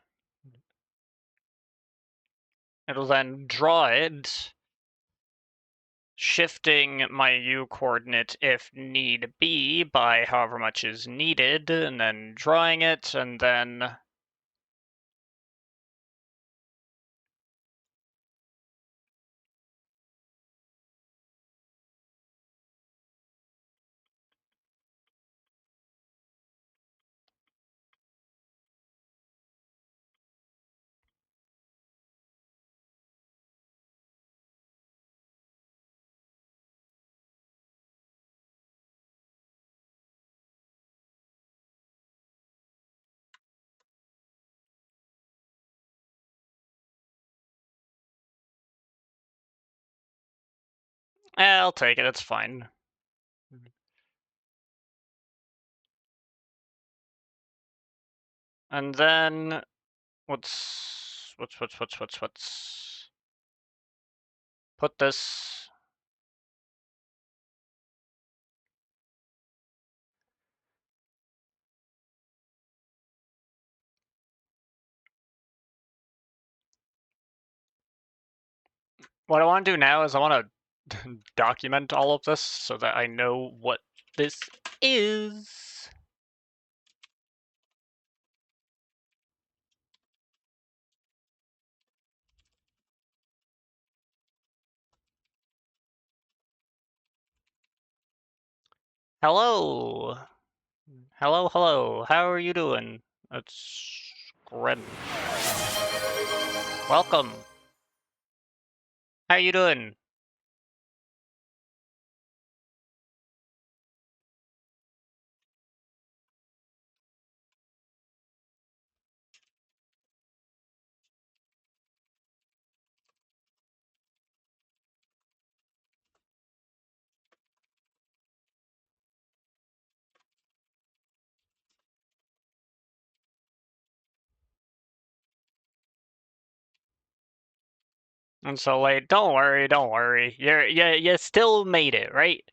It'll then draw it, shifting my U coordinate if need be by however much is needed, and then drawing it, and then I'll take it, it's fine. And then what's put this What I want to do now is I want to document all of this so that I know what this is. Hello. Hello, hello. How are you doing? It's Gren. Welcome. How you doing? And so late. Don't worry, don't worry. You still made it, right?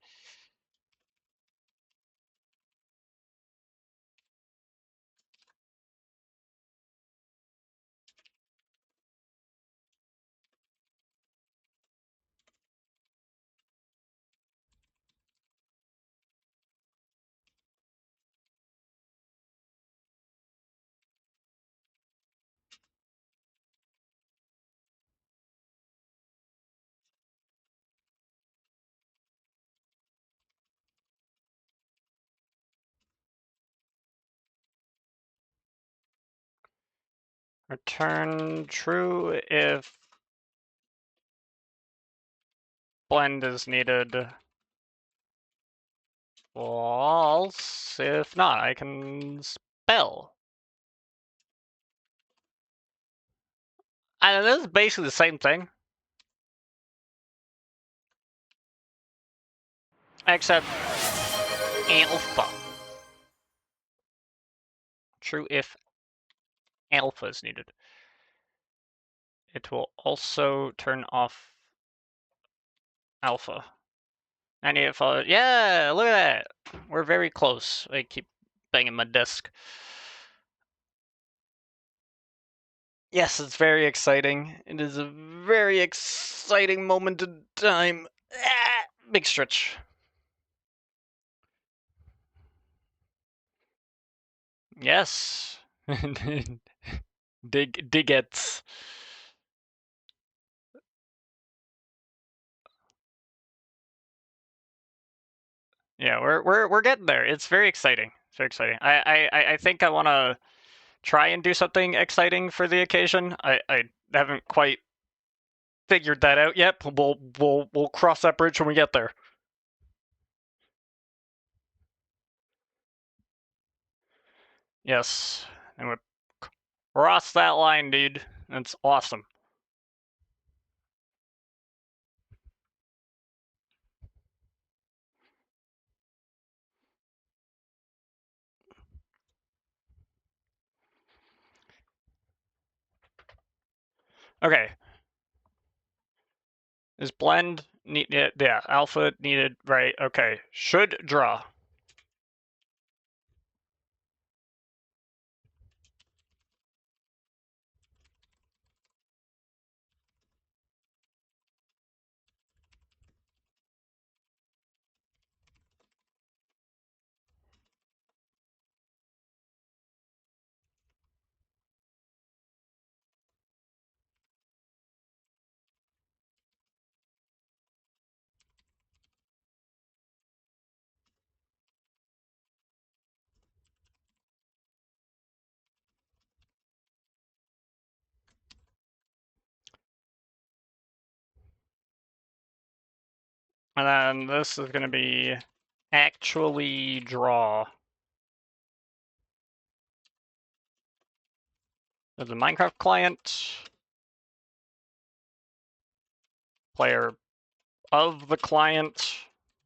Return true if blend is needed. False if not. I can spell. And this is basically the same thing. Except alpha. True if alpha is needed. It will also turn off alpha. And if yeah, look at that. We're very close. I keep banging my desk. Yes, it's very exciting. It is a very exciting moment in time. Ah, big stretch. Yes. dig it. Yeah, we're getting there. It's very exciting. It's very exciting. I think I want to try and do something exciting for the occasion. I haven't quite figured that out yet. We'll cross that bridge when we get there. Yes, and we cross that line, dude. That's awesome. Okay, is blend need? Yeah, alpha needed. Right. Okay, should draw. And then this is going to be actually draw. There's a Minecraft client, player of the client,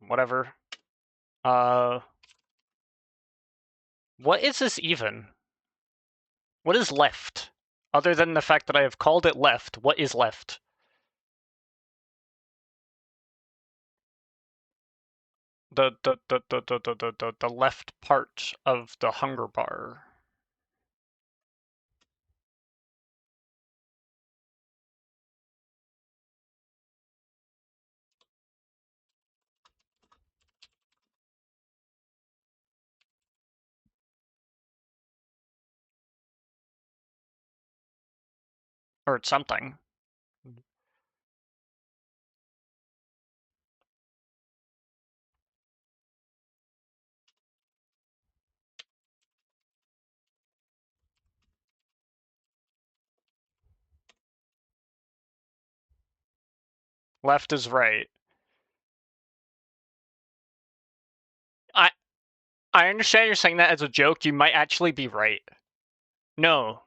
whatever. What is this even? What is left? Other than the fact that I have called it left, what is left? The left part of the hunger bar. Or it's something. Left is right. I I understand you're saying that as a joke. You might actually be right. No.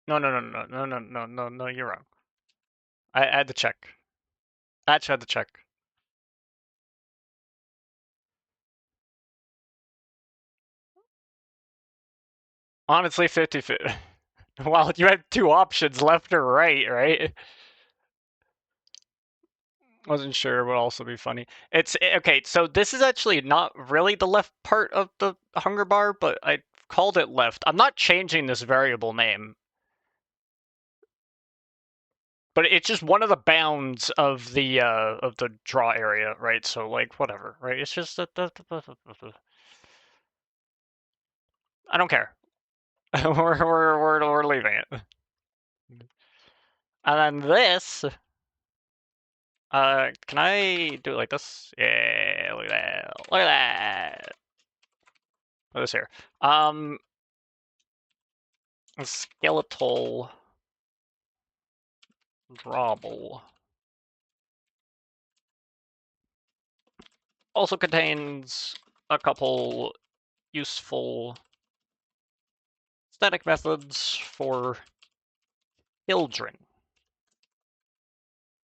No, you're wrong. I had to check. I actually had to check. Honestly, 50-50. Well, you had two options, left or right, right? Wasn't sure would also be funny. It's okay, so this is actually not really the left part of the hunger bar, but I called it left. I'm not changing this variable name, but it's just one of the bounds of the draw area, right? So like whatever, right? It's just I don't care. we're leaving it. And then this, can I do it like this? Yeah, look at that. Look at that. Look at this here. Skeletal drawable also contains a couple useful static methods for children.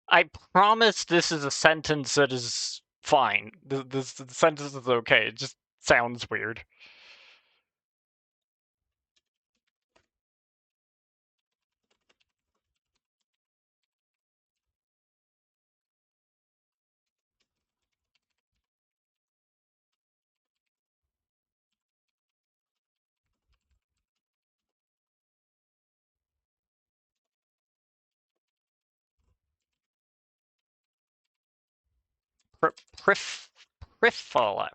I promise this is a sentence that is fine. The sentence is okay. It just sounds weird. Prefiler.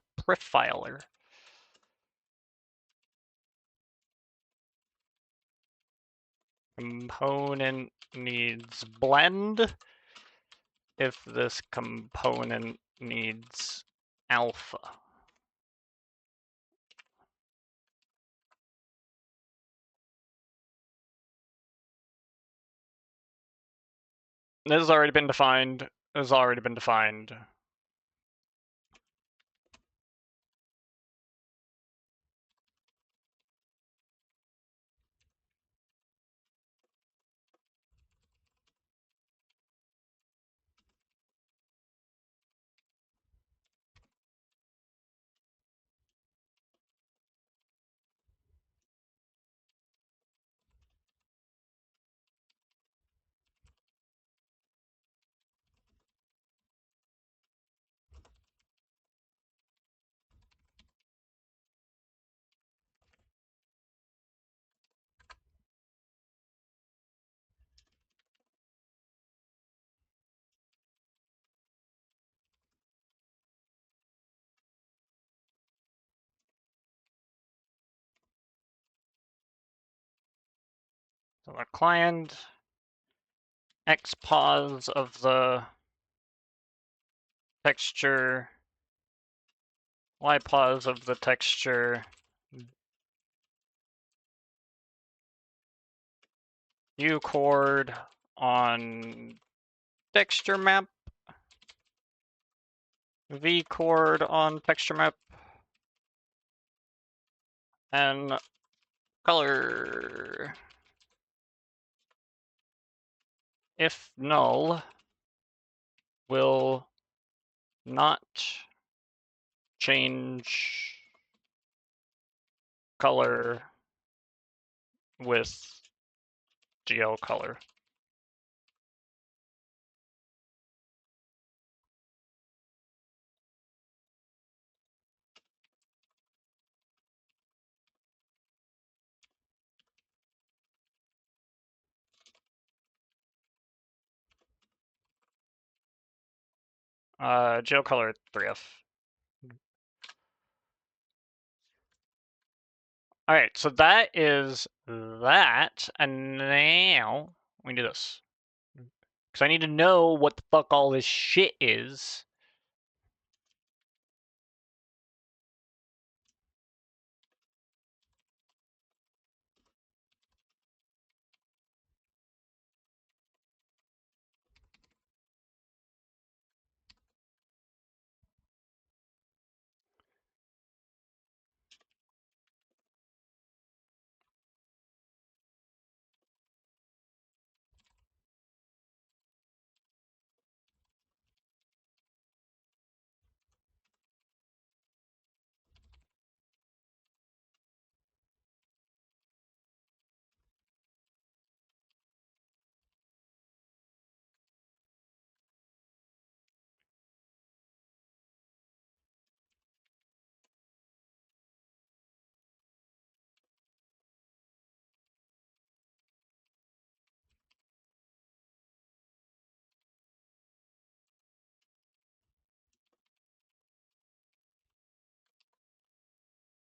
Component needs blend if this component needs alpha. This has already been defined. This has already been defined. So a client xpos of the texture, ypos of the texture, ucord on texture map, vcord on texture map, and color. If null, will not change color with GL color. GL color 3F. Alright, so that is that, and now we do this. Because I need to know what the fuck all this shit is.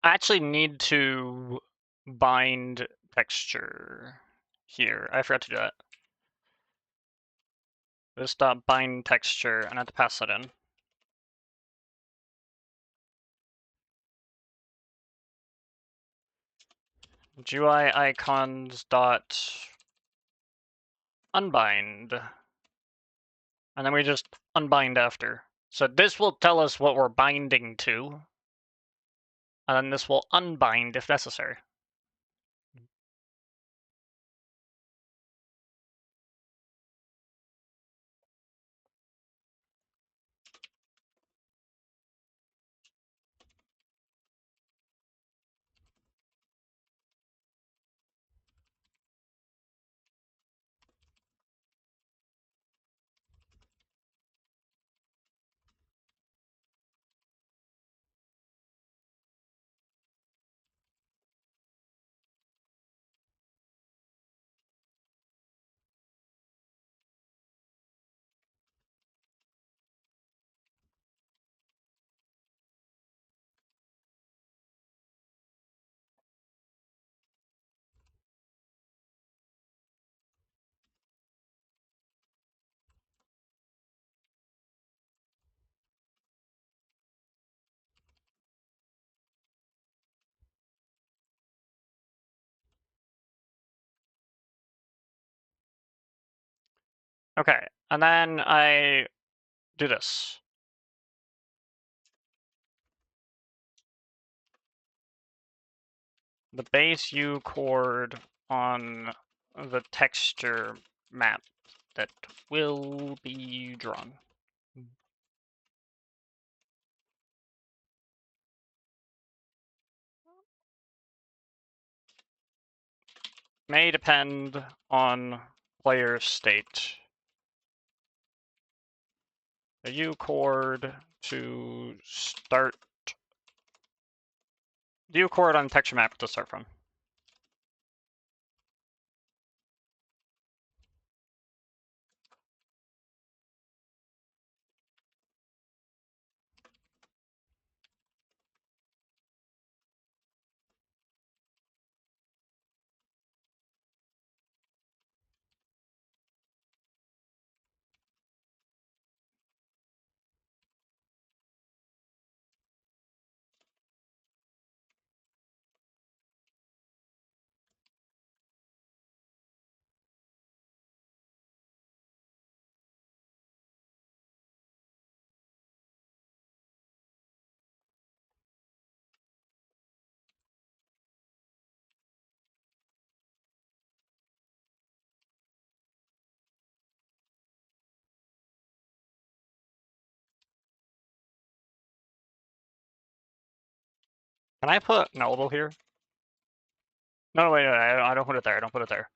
I actually need to bind texture here. I forgot to do that. Just bind texture, and I have to pass that in. GUI icons dot unbind. And then we just unbind after. So this will tell us what we're binding to. And then this will unbind if necessary. Okay, and then I do this. The base U chord on the texture map that will be drawn. May depend on player state. The U chord to start. The U chord on texture map to start from. Can I put nullable here? No, wait, I don't put it there. I don't put it there.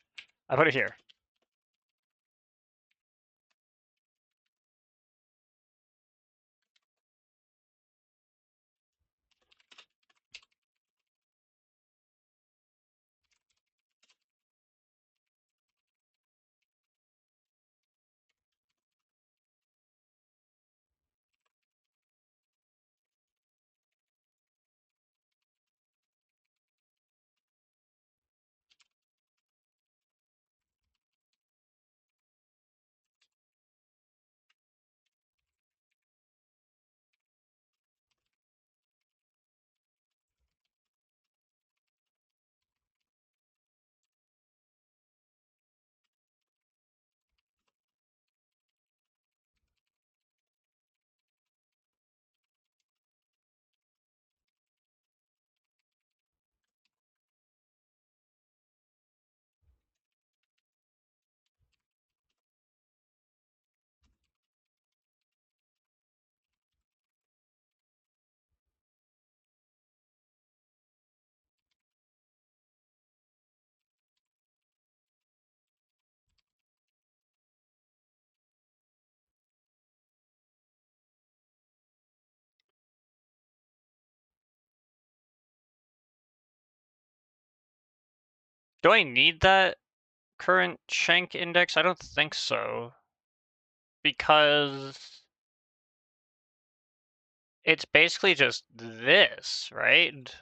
I put it here. Do I need that current shank index? I don't think so. Because it's basically just this, right?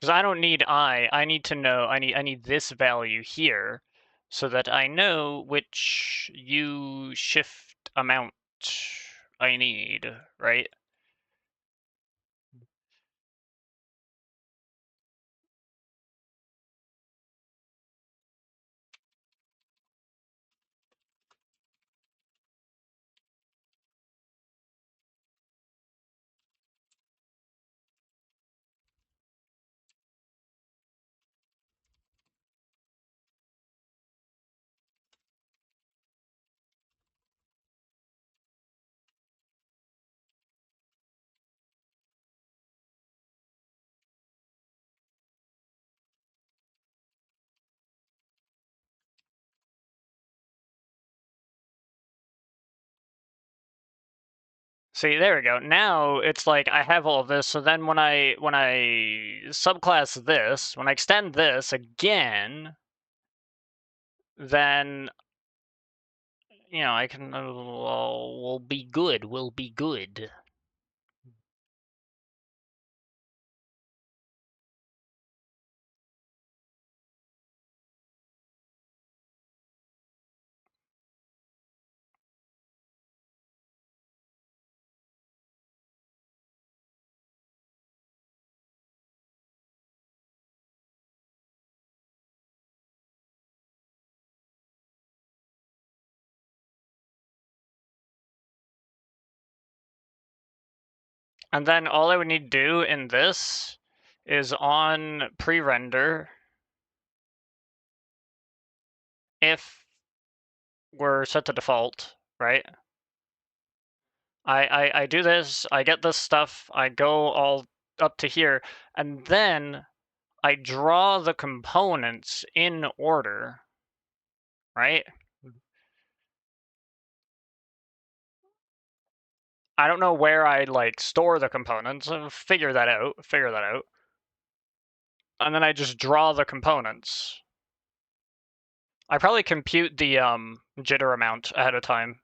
Because I don't need I need to know, I need this value here so that I know which U shift amount I need, right? See, there we go. Now it's like I have all of this, so then when I subclass this, when I extend this again, then I can we'll be good. We'll be good. And then all I would need to do in this is on pre-render, if we're set to default, right? I do this, I get this stuff, I go all up to here, and then I draw the components in order, right? I don't know where I like store the components. Figure that out. Figure that out. And then I just draw the components. I probably compute the jitter amount ahead of time.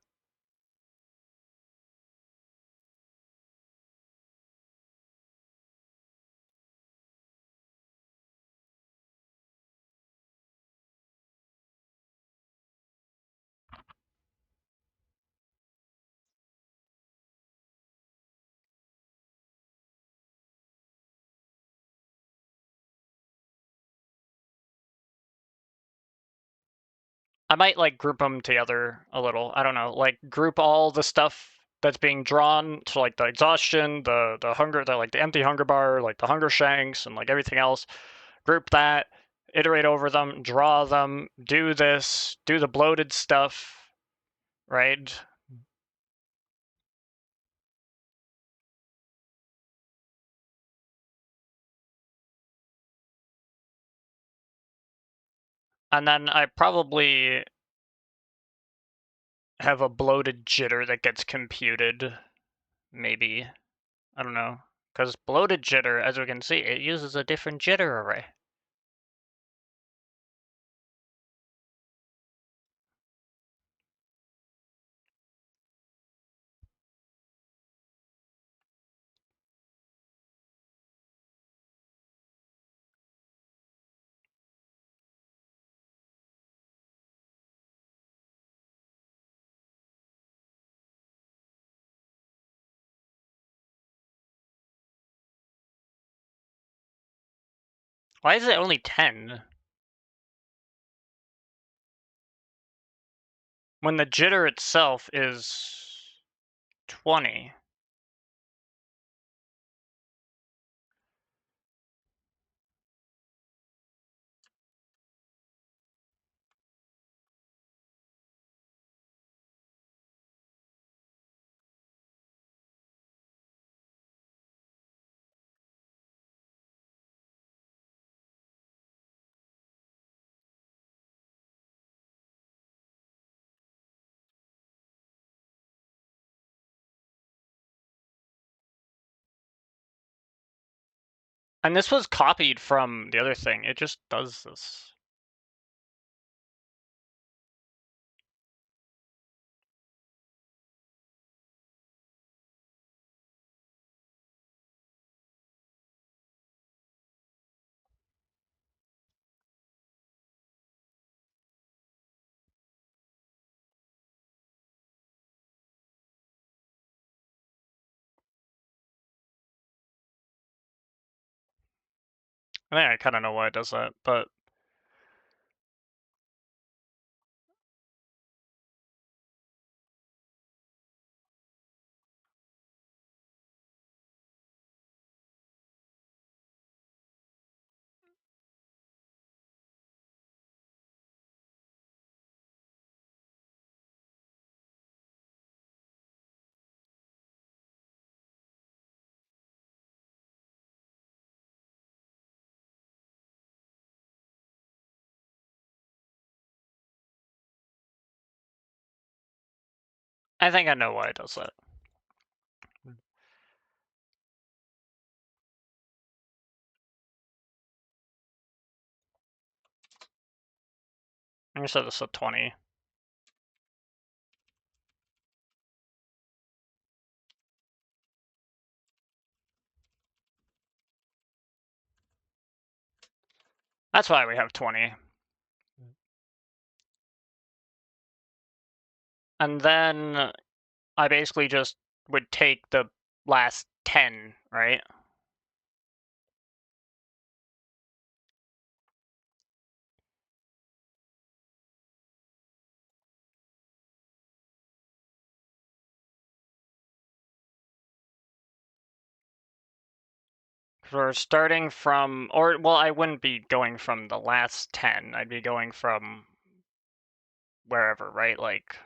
I might like group them together a little. I don't know, like group all the stuff that's being drawn to like the exhaustion, the hunger, the empty hunger bar, like the hunger shanks, and like everything else. Group that, iterate over them, draw them, do this, do the bloated stuff, right? And then I probably have a bloated jitter that gets computed, maybe. I don't know. Because bloated jitter, as we can see, it uses a different jitter array. Why is it only 10? When the jitter itself is 20. And this was copied from the other thing. It just does this. I think I kind of know why it does that, but I think I know why it does that. I'm gonna set this at 20. That's why we have 20. And then I basically just would take the last 10, right? We're starting from, or, well, I wouldn't be going from the last 10. I'd be going from wherever, right? Like,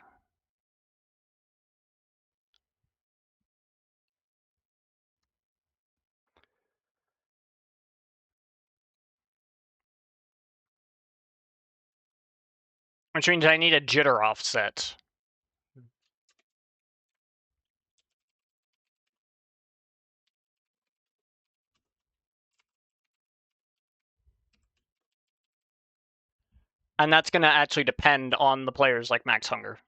which means I need a jitter offset. And that's going to actually depend on the players like Max Hunger.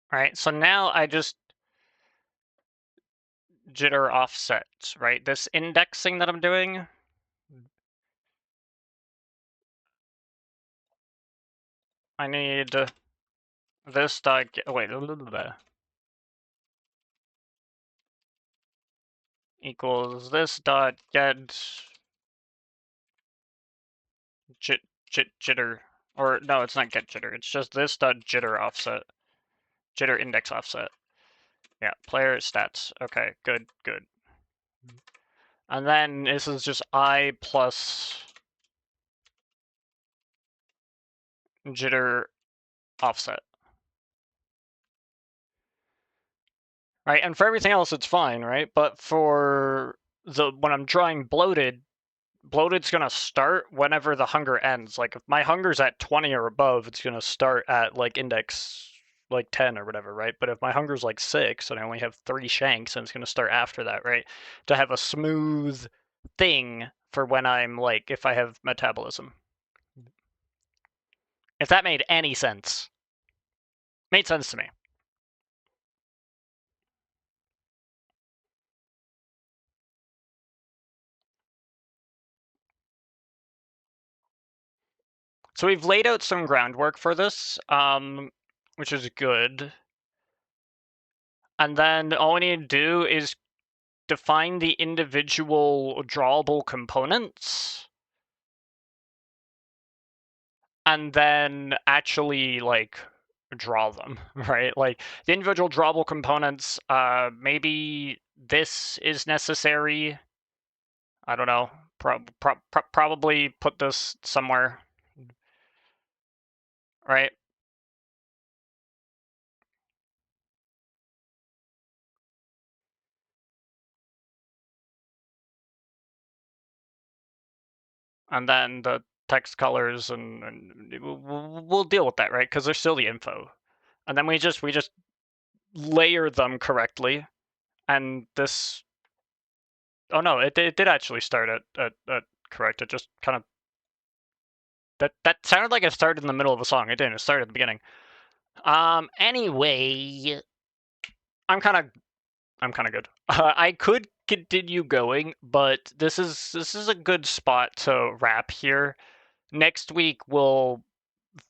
All right, so now I just jitter offset, right? This indexing that I'm doing, I need this dot get, wait, equals this dot get jitter, or no, it's not get jitter. It's just this dot jitter offset, jitter index offset. Yeah, player stats. Okay, good, good. And then this is just I plus jitter offset. Right, and for everything else, it's fine, right? But for when I'm drawing bloated, bloated's gonna start whenever the hunger ends. Like if my hunger's at 20 or above, it's gonna start at like index like 10 or whatever, right? But if my hunger's like 6 and I only have 3 shanks, then it's gonna start after that, right? To have a smooth thing for when I'm like, if I have metabolism. If that made any sense. Made sense to me. So we've laid out some groundwork for this, which is good. And then all we need to do is define the individual drawable components and then actually like draw them, right? Like the individual drawable components, maybe this is necessary. I don't know. Probably put this somewhere, right? And then the text colors and we'll deal with that, right? Because they're still the info. And then we just layer them correctly. And this, oh no, it did actually start at correct. It just kind of that sounded like it started in the middle of a song. It didn't. It started at the beginning. Anyway, I'm kind of good. I could continue going, but this is a good spot to wrap here. Next week we'll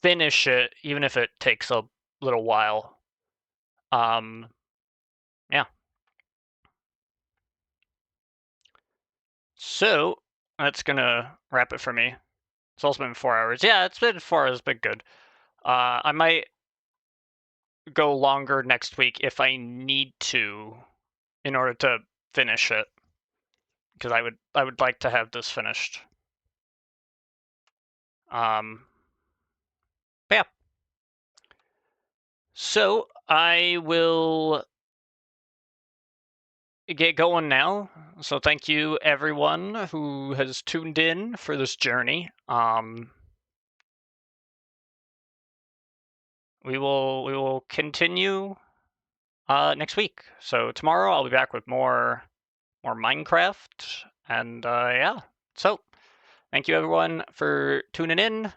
finish it, even if it takes a little while. Yeah. So that's gonna wrap it for me. It's also been 4 hours. Yeah, it's been 4 hours, been good. I might go longer next week if I need to, in order to finish it, because I would like to have this finished. Yeah. So I will get going now. So thank you everyone who has tuned in for this journey. We will continue next week. So tomorrow I'll be back with more Minecraft, and yeah. So thank you everyone for tuning in.